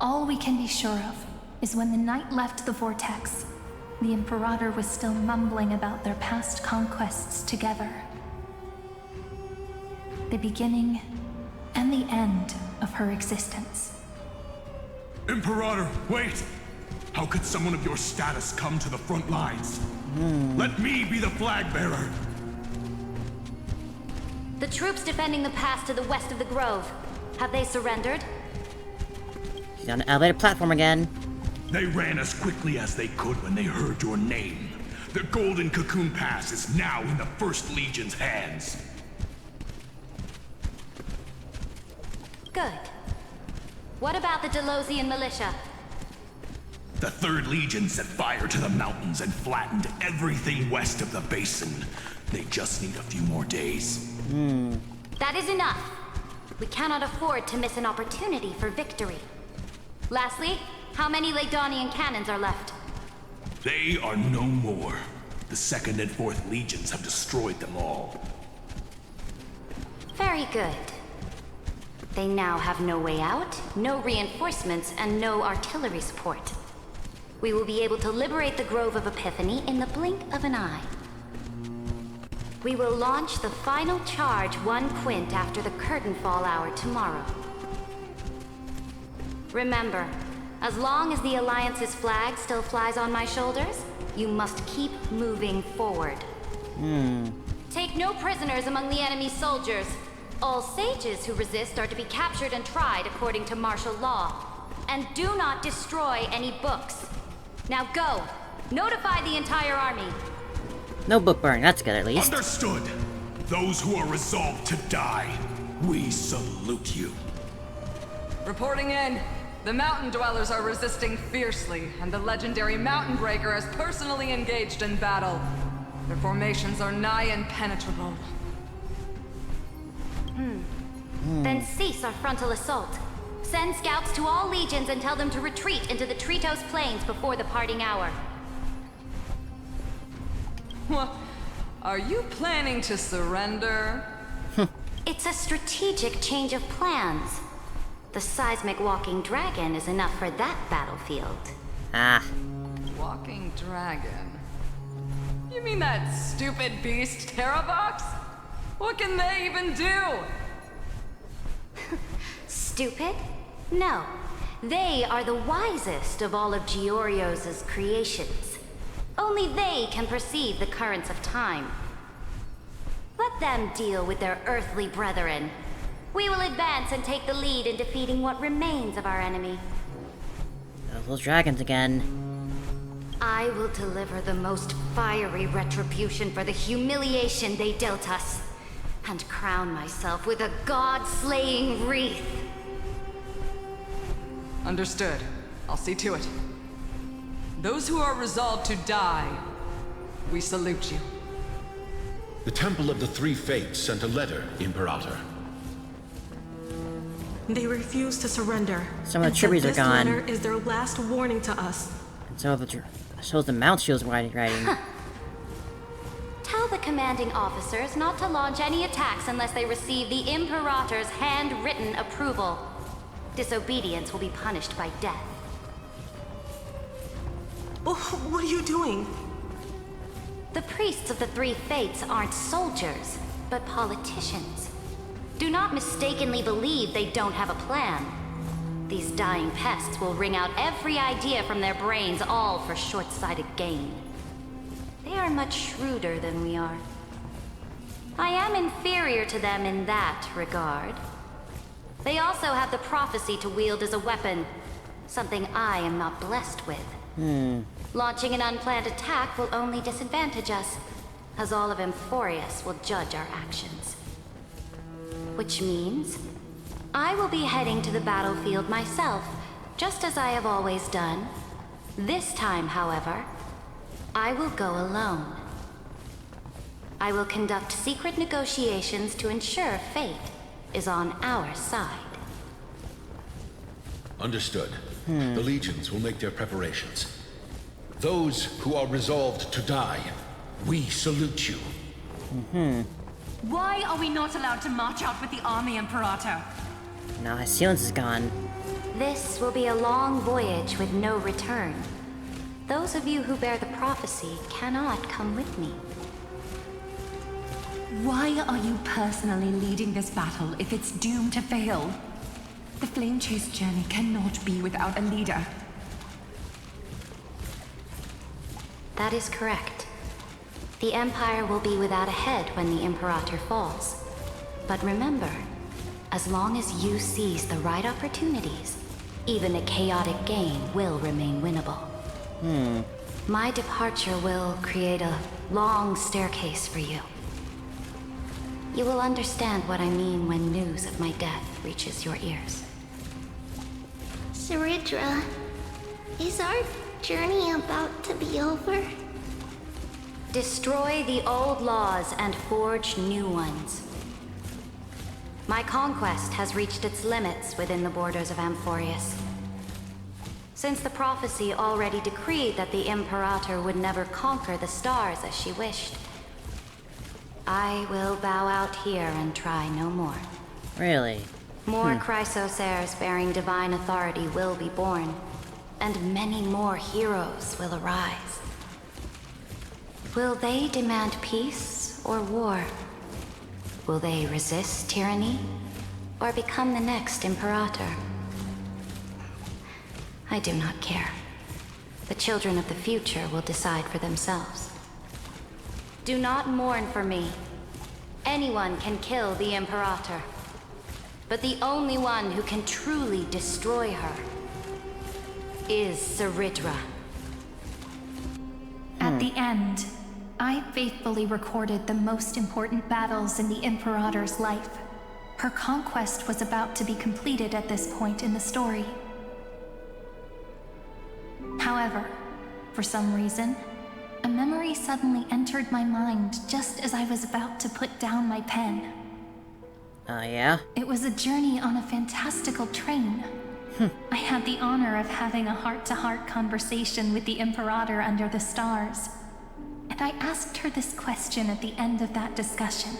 All we can be sure of is when the knight left the vortex, the Imperator was still mumbling about their past conquests together. The beginning and the end of her existence. Imperator, wait! How could someone of your status come to the front lines? Let me be the flag bearer! The troops defending the pass to the west of the grove, have they surrendered? She's on the elevated platform again. They ran as quickly as they could when they heard your name. The Golden Cocoon Pass is now in the First Legion's hands. Good. What about the Delosian militia? The Third Legion set fire to the mountains and flattened everything west of the basin. They just need a few more days. That is enough. We cannot afford to miss an opportunity for victory. Lastly, how many Ladonian cannons are left? They are no more. The Second and Fourth Legions have destroyed them all. Very good. They now have no way out, no reinforcements, and no artillery support. We will be able to liberate the Grove of Epiphany in the blink of an eye. We will launch the final charge 1 quint after the curtain fall hour tomorrow. Remember, as long as the Alliance's flag still flies on my shoulders, you must keep moving forward. Take no prisoners among the enemy's soldiers. All sages who resist are to be captured and tried according to martial law. And do not destroy any books. Now go. Notify the entire army. No book burning, that's good at least. Understood. Those who are resolved to die, we salute you. Reporting in. The Mountain Dwellers are resisting fiercely, and the legendary Mountain Breaker has personally engaged in battle. Their formations are nigh impenetrable. Then cease our frontal assault. Send scouts to all legions and tell them to retreat into the Chrysos Plains before the parting hour. What? Are you planning to surrender? It's a strategic change of plans. The seismic walking dragon is enough for that battlefield. Walking dragon? You mean that stupid beast, Terravox? What can they even do? Stupid? No. They are the wisest of all of Giorio's creations. Only they can perceive the currents of time. Let them deal with their earthly brethren. We will advance and take the lead in defeating what remains of our enemy. Those dragons again. I will deliver the most fiery retribution for the humiliation they dealt us, and crown myself with a god-slaying wreath. Understood. I'll see to it. Those who are resolved to die, we salute you. The Temple of the Three Fates sent a letter, Imperator. They refuse to surrender. Some of the tributes are gone. This letter is their last warning to us. And so the Mount Shield's writing. Tell the commanding officers not to launch any attacks unless they receive the Imperator's handwritten approval. Disobedience will be punished by death. What are you doing? The priests of the Three Fates aren't soldiers, but politicians. Do not mistakenly believe they don't have a plan. These dying pests will wring out every idea from their brains, all for short-sighted gain. They are much shrewder than we are. I am inferior to them in that regard. They also have the prophecy to wield as a weapon. something I am not blessed with. Launching an unplanned attack will only disadvantage us, as all of Amphoreous will judge our actions. Which means, I will be heading to the battlefield myself, just as I have always done. This time, however, I will go alone. I will conduct secret negotiations to ensure fate is on our side. Understood. The legions will make their preparations. Those who are resolved to die, we salute you. Why are we not allowed to march out with the army, Imperator? Now his silence is gone. This will be a long voyage with no return. Those of you who bear the prophecy cannot come with me. Why are you personally leading this battle if it's doomed to fail? The Flame Chase journey cannot be without a leader. That is correct. The Empire will be without a head when the Imperator falls. But remember, as long as you seize the right opportunities, even a chaotic game will remain winnable. My departure will create a long staircase for you. You will understand what I mean when news of my death reaches your ears. Saridra, is our journey about to be over? Destroy the old laws and forge new ones. My conquest has reached its limits within the borders of Amphoreous. Since the prophecy already decreed that the Imperator would never conquer the stars as she wished, I will bow out here and try no more. Really? More Chrysos Heirs bearing divine authority will be born, and many more heroes will arise. Will they demand peace or war? Will they resist tyranny, or become the next Imperator? I do not care. The children of the future will decide for themselves. Do not mourn for me. Anyone can kill the Imperator. But the only one who can truly destroy her is Saridra. At the end, I faithfully recorded the most important battles in the Imperator's life. Her conquest was about to be completed at this point in the story. However, for some reason, a memory suddenly entered my mind just as I was about to put down my pen. Yeah? It was a journey on a fantastical train. I had the honor of having a heart-to-heart conversation with the Imperator under the stars. And I asked her this question at the end of that discussion.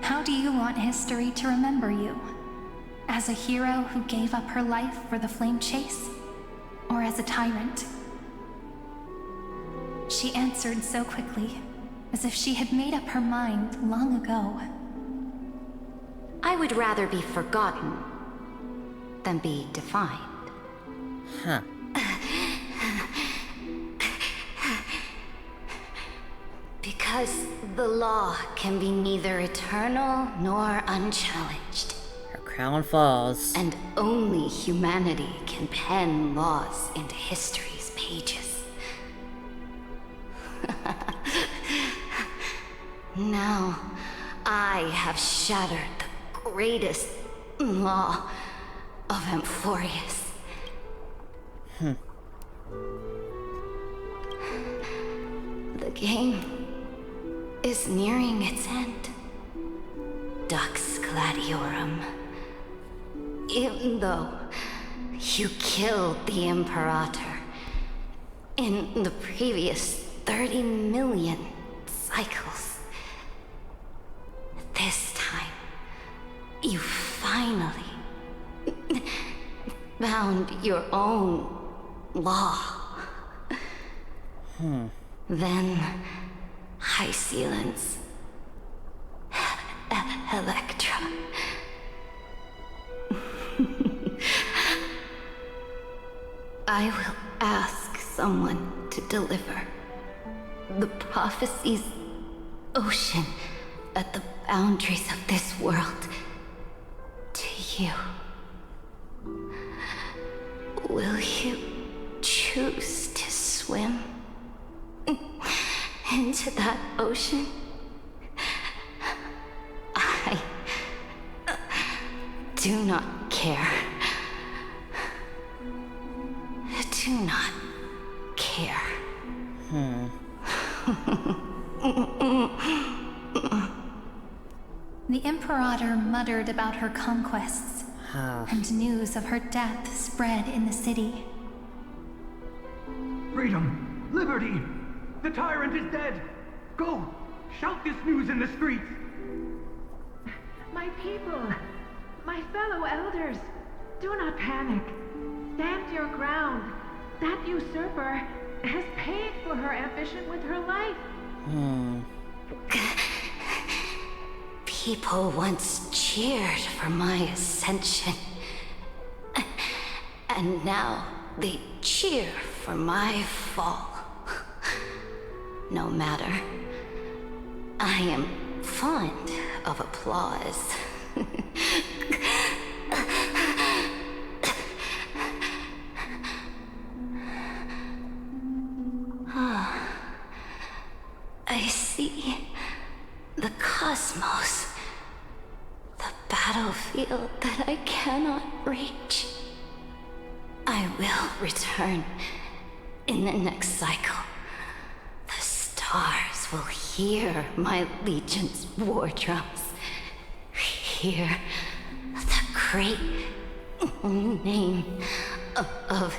How do you want history to remember you? As a hero who gave up her life for the Flame Chase? Or as a tyrant? She answered so quickly, as if she had made up her mind long ago. I would rather be forgotten than be defined. Huh. Because the law can be neither eternal nor unchallenged. Her crown falls. And only humanity can pen laws into history's pages. Now, I have shattered the greatest law of Amphoreous. The game is nearing its end. Dux Gladiorum. Even though you killed the Imperator in the previous 30 million cycles, this time you finally found your own law. Then High Sealants, Electra. I will ask someone to deliver the prophecy's ocean at the boundaries of this world to you. Will you choose to swim into that ocean? I do not care. Do not care. The Imperator muttered about her conquests, and news of her death spread in the city. Freedom! Liberty! The tyrant is dead! Go! Shout this news in the streets! My people! My fellow elders! Do not panic. Stand your ground. That usurper has paid for her ambition with her life. People once cheered for my ascension. And now they cheer for my fall. No matter. I am fond of applause. I see the cosmos, the battlefield that I cannot reach. I will return in the next cycle. The stars will hear my legion's war drums. Hear the great name of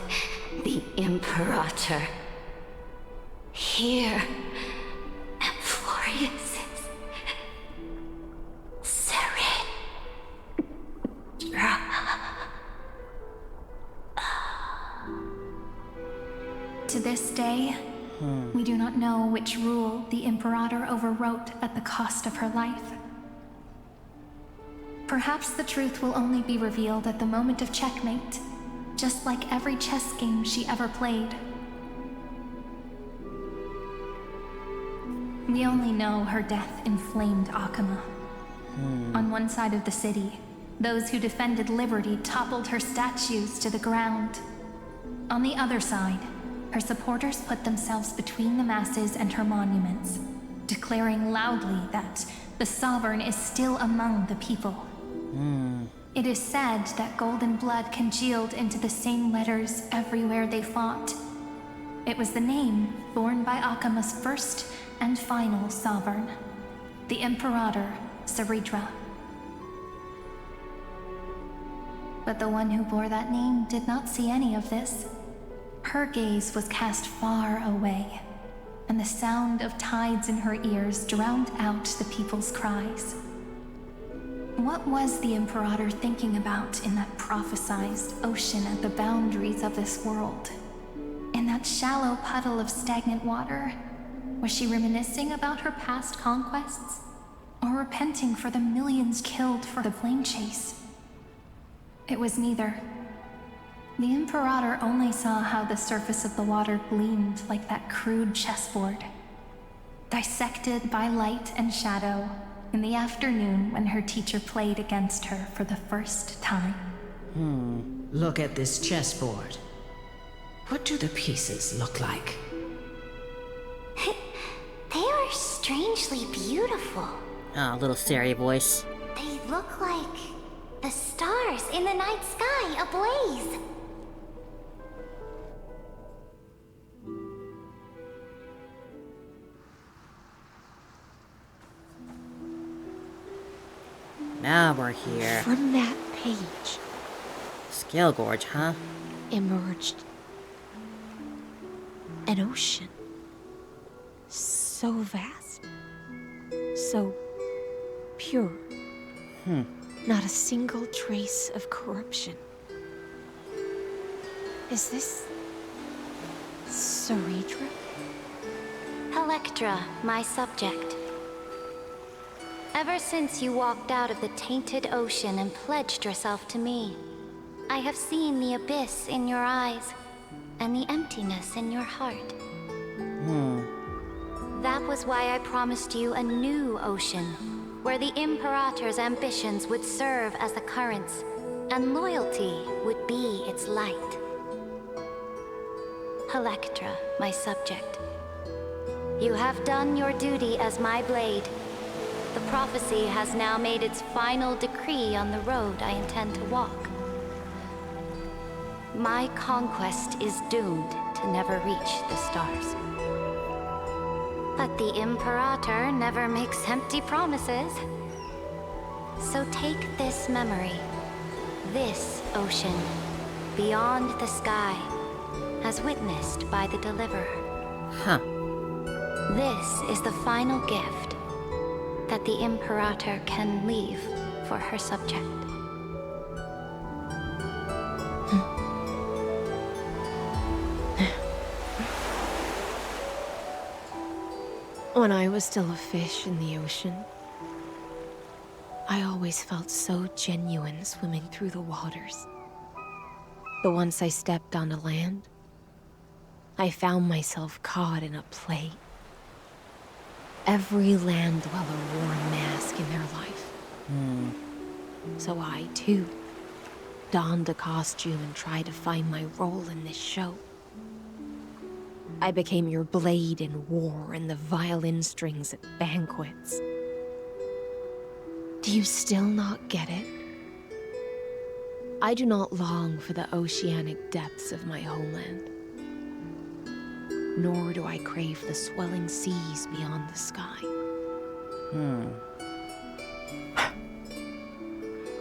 the Imperator. Hear Amphoreous' To this day, we do not know which rule the Imperator overwrote at the cost of her life. Perhaps the truth will only be revealed at the moment of checkmate, just like every chess game she ever played. We only know her death inflamed Akama. On one side of the city, those who defended liberty toppled her statues to the ground. On the other side, her supporters put themselves between the masses and her monuments, declaring loudly that the Sovereign is still among the people. It is said that golden blood congealed into the same letters everywhere they fought. It was the name borne by Akama's first and final Sovereign, the Imperator Ceridra. But the one who bore that name did not see any of this. Her gaze was cast far away, and the sound of tides in her ears drowned out the people's cries. What was the Imperator thinking about in that prophesized ocean at the boundaries of this world? In that shallow puddle of stagnant water? Was she reminiscing about her past conquests? Or repenting for the millions killed for the plane chase? It was neither. The Imperator only saw how the surface of the water gleamed like that crude chessboard, dissected by light and shadow in the afternoon when her teacher played against her for the first time. Look at this chessboard. What do the pieces look like? They are strangely beautiful. Oh, little Sari voice. They look like the stars in the night sky ablaze. Now we're here. From that page Scale Gorge, huh? emerged an ocean. So vast. So pure. Not a single trace of corruption. Is this Ceridra? Electra, my subject. Ever since you walked out of the tainted ocean and pledged yourself to me, I have seen the abyss in your eyes and the emptiness in your heart. That was why I promised you a new ocean, where the Imperator's ambitions would serve as the currents, and loyalty would be its light. Electra, my subject. You have done your duty as my blade. The prophecy has now made its final decree on the road I intend to walk. My conquest is doomed to never reach the stars. But the Imperator never makes empty promises. So take this memory, this ocean, beyond the sky, as witnessed by the Deliverer. Huh. This is the final gift that the Imperator can leave for her subject. When I was still a fish in the ocean, I always felt so genuine swimming through the waters. But once I stepped onto land, I found myself caught in a play. Every land dweller wore a mask in their life. So I, too, donned a costume and tried to find my role in this show. I became your blade in war and the violin strings at banquets. Do you still not get it? I do not long for the oceanic depths of my homeland. Nor do I crave the swelling seas beyond the sky.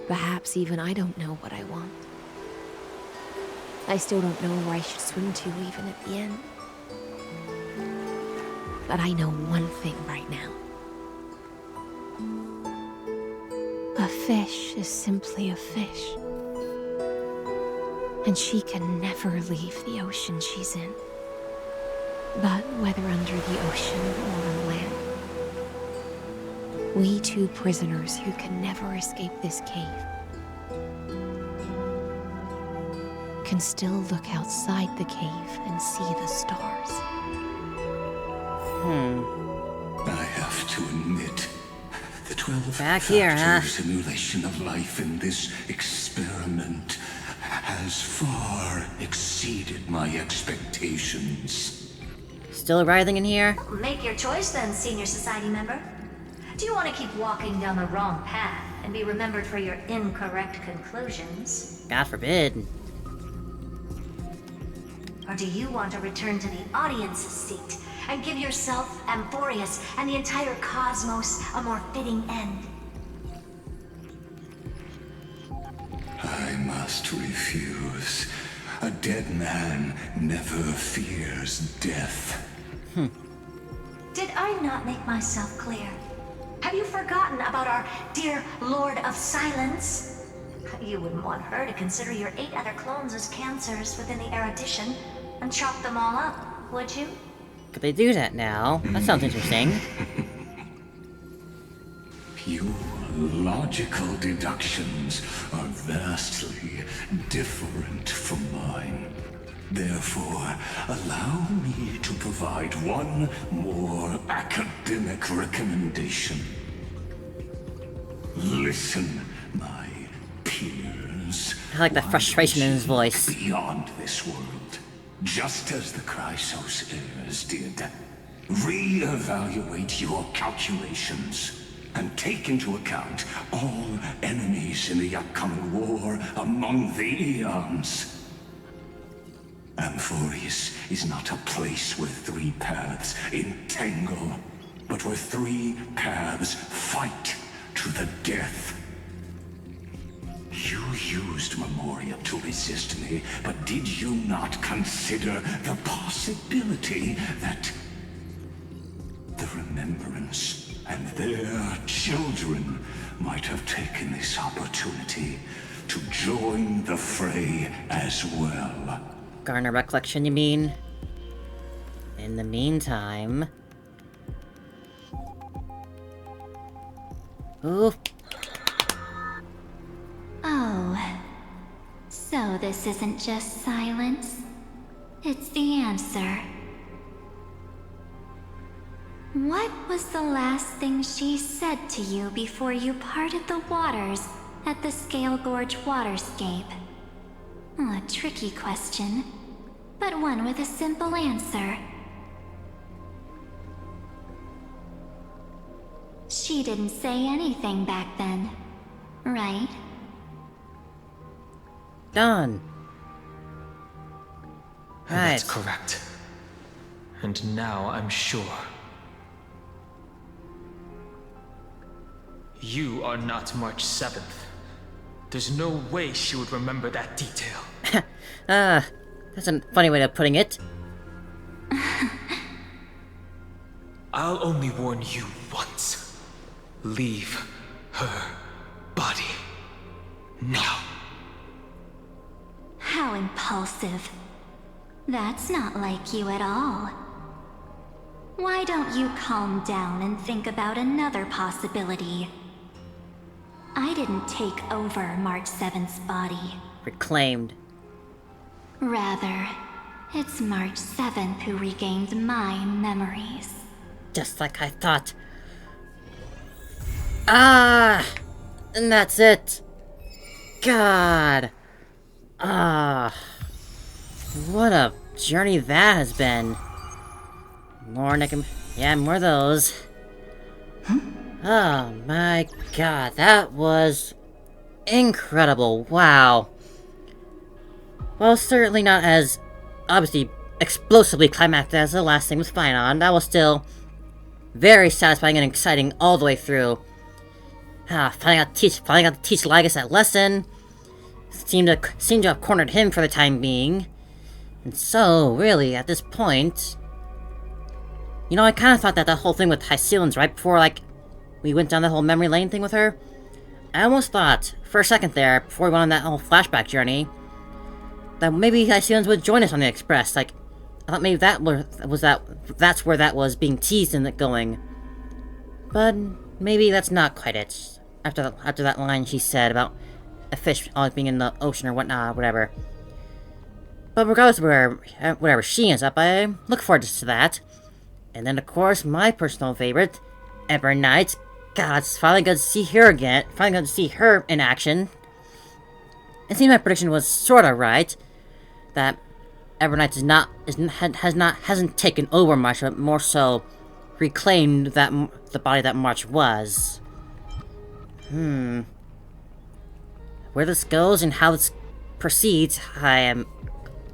Perhaps even I don't know what I want. I still don't know where I should swim to even at the end. But I know one thing right now. A fish is simply a fish. And she can never leave the ocean she's in. But whether under the ocean or on land, we two prisoners who can never escape this cave can still look outside the cave and see the stars. I have to admit, the 12-factor simulation of life in this experiment has far exceeded my expectations. Still writhing in here? Make your choice then, senior society member. Do you want to keep walking down the wrong path and be remembered for your incorrect conclusions? God forbid. Or do you want to return to the audience seat and give yourself, Amphoreous, and the entire cosmos a more fitting end? I must refuse. A dead man never fears death. Did I not make myself clear? Have you forgotten about our dear Lord of Silence? You wouldn't want her to consider your 8 other clones as cancers within the erudition and chop them all up, would you? Could they do that now? That sounds interesting. Your logical deductions are vastly different from mine. Therefore, allow me to provide one more academic recommendation. Listen, my peers. I like the frustration in his voice. Beyond this world, just as the Chrysos Heirs did. Re-evaluate your calculations and take into account all enemies in the upcoming war among the eons. Amphoreous is not a place where 3 paths entangle, but where 3 paths fight to the death. You used Memoriam to resist me, but did you not consider the possibility that the Remembrance and their children might have taken this opportunity to join the fray as well? Garner recollection, you mean? In the meantime... Ooh. Oh. So this isn't just silence. It's the answer. What was the last thing she said to you before you parted the waters at the Scale Gorge waterscape? A tricky question. but one with a simple answer. She didn't say anything back then, right? Done. That's correct. And now I'm sure. You are not March 7th. There's no way she would remember that detail. That's a funny way of putting it. I'll only warn you once. Leave her body. Now. How impulsive. That's not like you at all. Why don't you calm down and think about another possibility? I didn't take over March 7th's body. Reclaimed. Rather, it's March 7th who regained my memories. Just like I thought. Ah! And that's it. God. Ah. What a journey that has been. More more of those. Oh my god, that was incredible. Wow. Well, certainly not as obviously explosively climactic as the last thing was fine on. That was still very satisfying and exciting all the way through. Finally got to teach Lygus that lesson. Seemed to have cornered him for the time being. And so, really, at this point, you know, I kind of thought that whole thing with Hycelan's right before, like, we went down the whole memory lane thing with her. I almost thought, for a second there, before we went on that whole flashback journey, that maybe Hycelan's would join us on the Express. Like, I thought maybe that's where that was being teased and going. But maybe that's not quite it. After that line she said about a fish always being in the ocean or whatnot, whatever. But regardless of wherever she ends up, I look forward to that. And then, of course, my personal favorite, Ember Knight. God, it's finally good to see her again. Finally good to see her in action. It seems my prediction was sorta right. That Ember Knight hasn't taken over March, but more so reclaimed the body that March was. Where this goes and how this proceeds, I am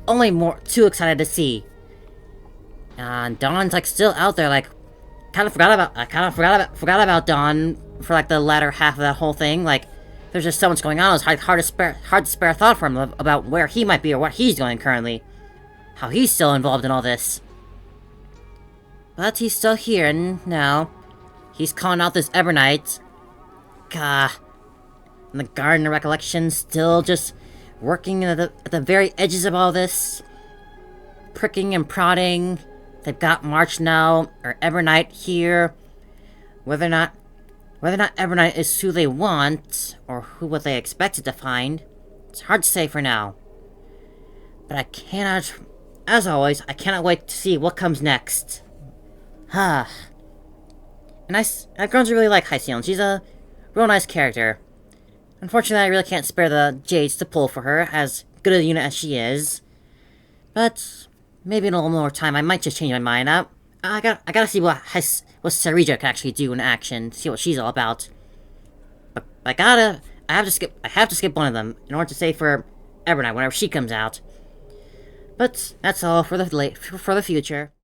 only too excited to see. And Dawn's like still out there, like I kind of forgot about Dawn for like the latter half of that whole thing. Like there's just so much going on. It was hard to spare a thought from him about where he might be or what he's doing currently, how he's still involved in all this. But he's still here, and now he's calling out this Evernight. Gah. And the Garden of Recollection still just working at the very edges of all this, pricking and prodding. They've got March now, or Evernight here. Whether or not Evernight is who they want, or what they expected to find, it's hard to say for now. But I cannot, as always, I cannot wait to see what comes next. And I've grown to really like Hycelan. She's a real nice character. Unfortunately, I really can't spare the Jades to pull for her, as good a unit as she is. But maybe in a little more time, I might just change my mind. I gotta see what Saridra can actually do in action, see what she's all about. But I have to skip one of them in order to save for Evernight whenever she comes out. But that's all for the future.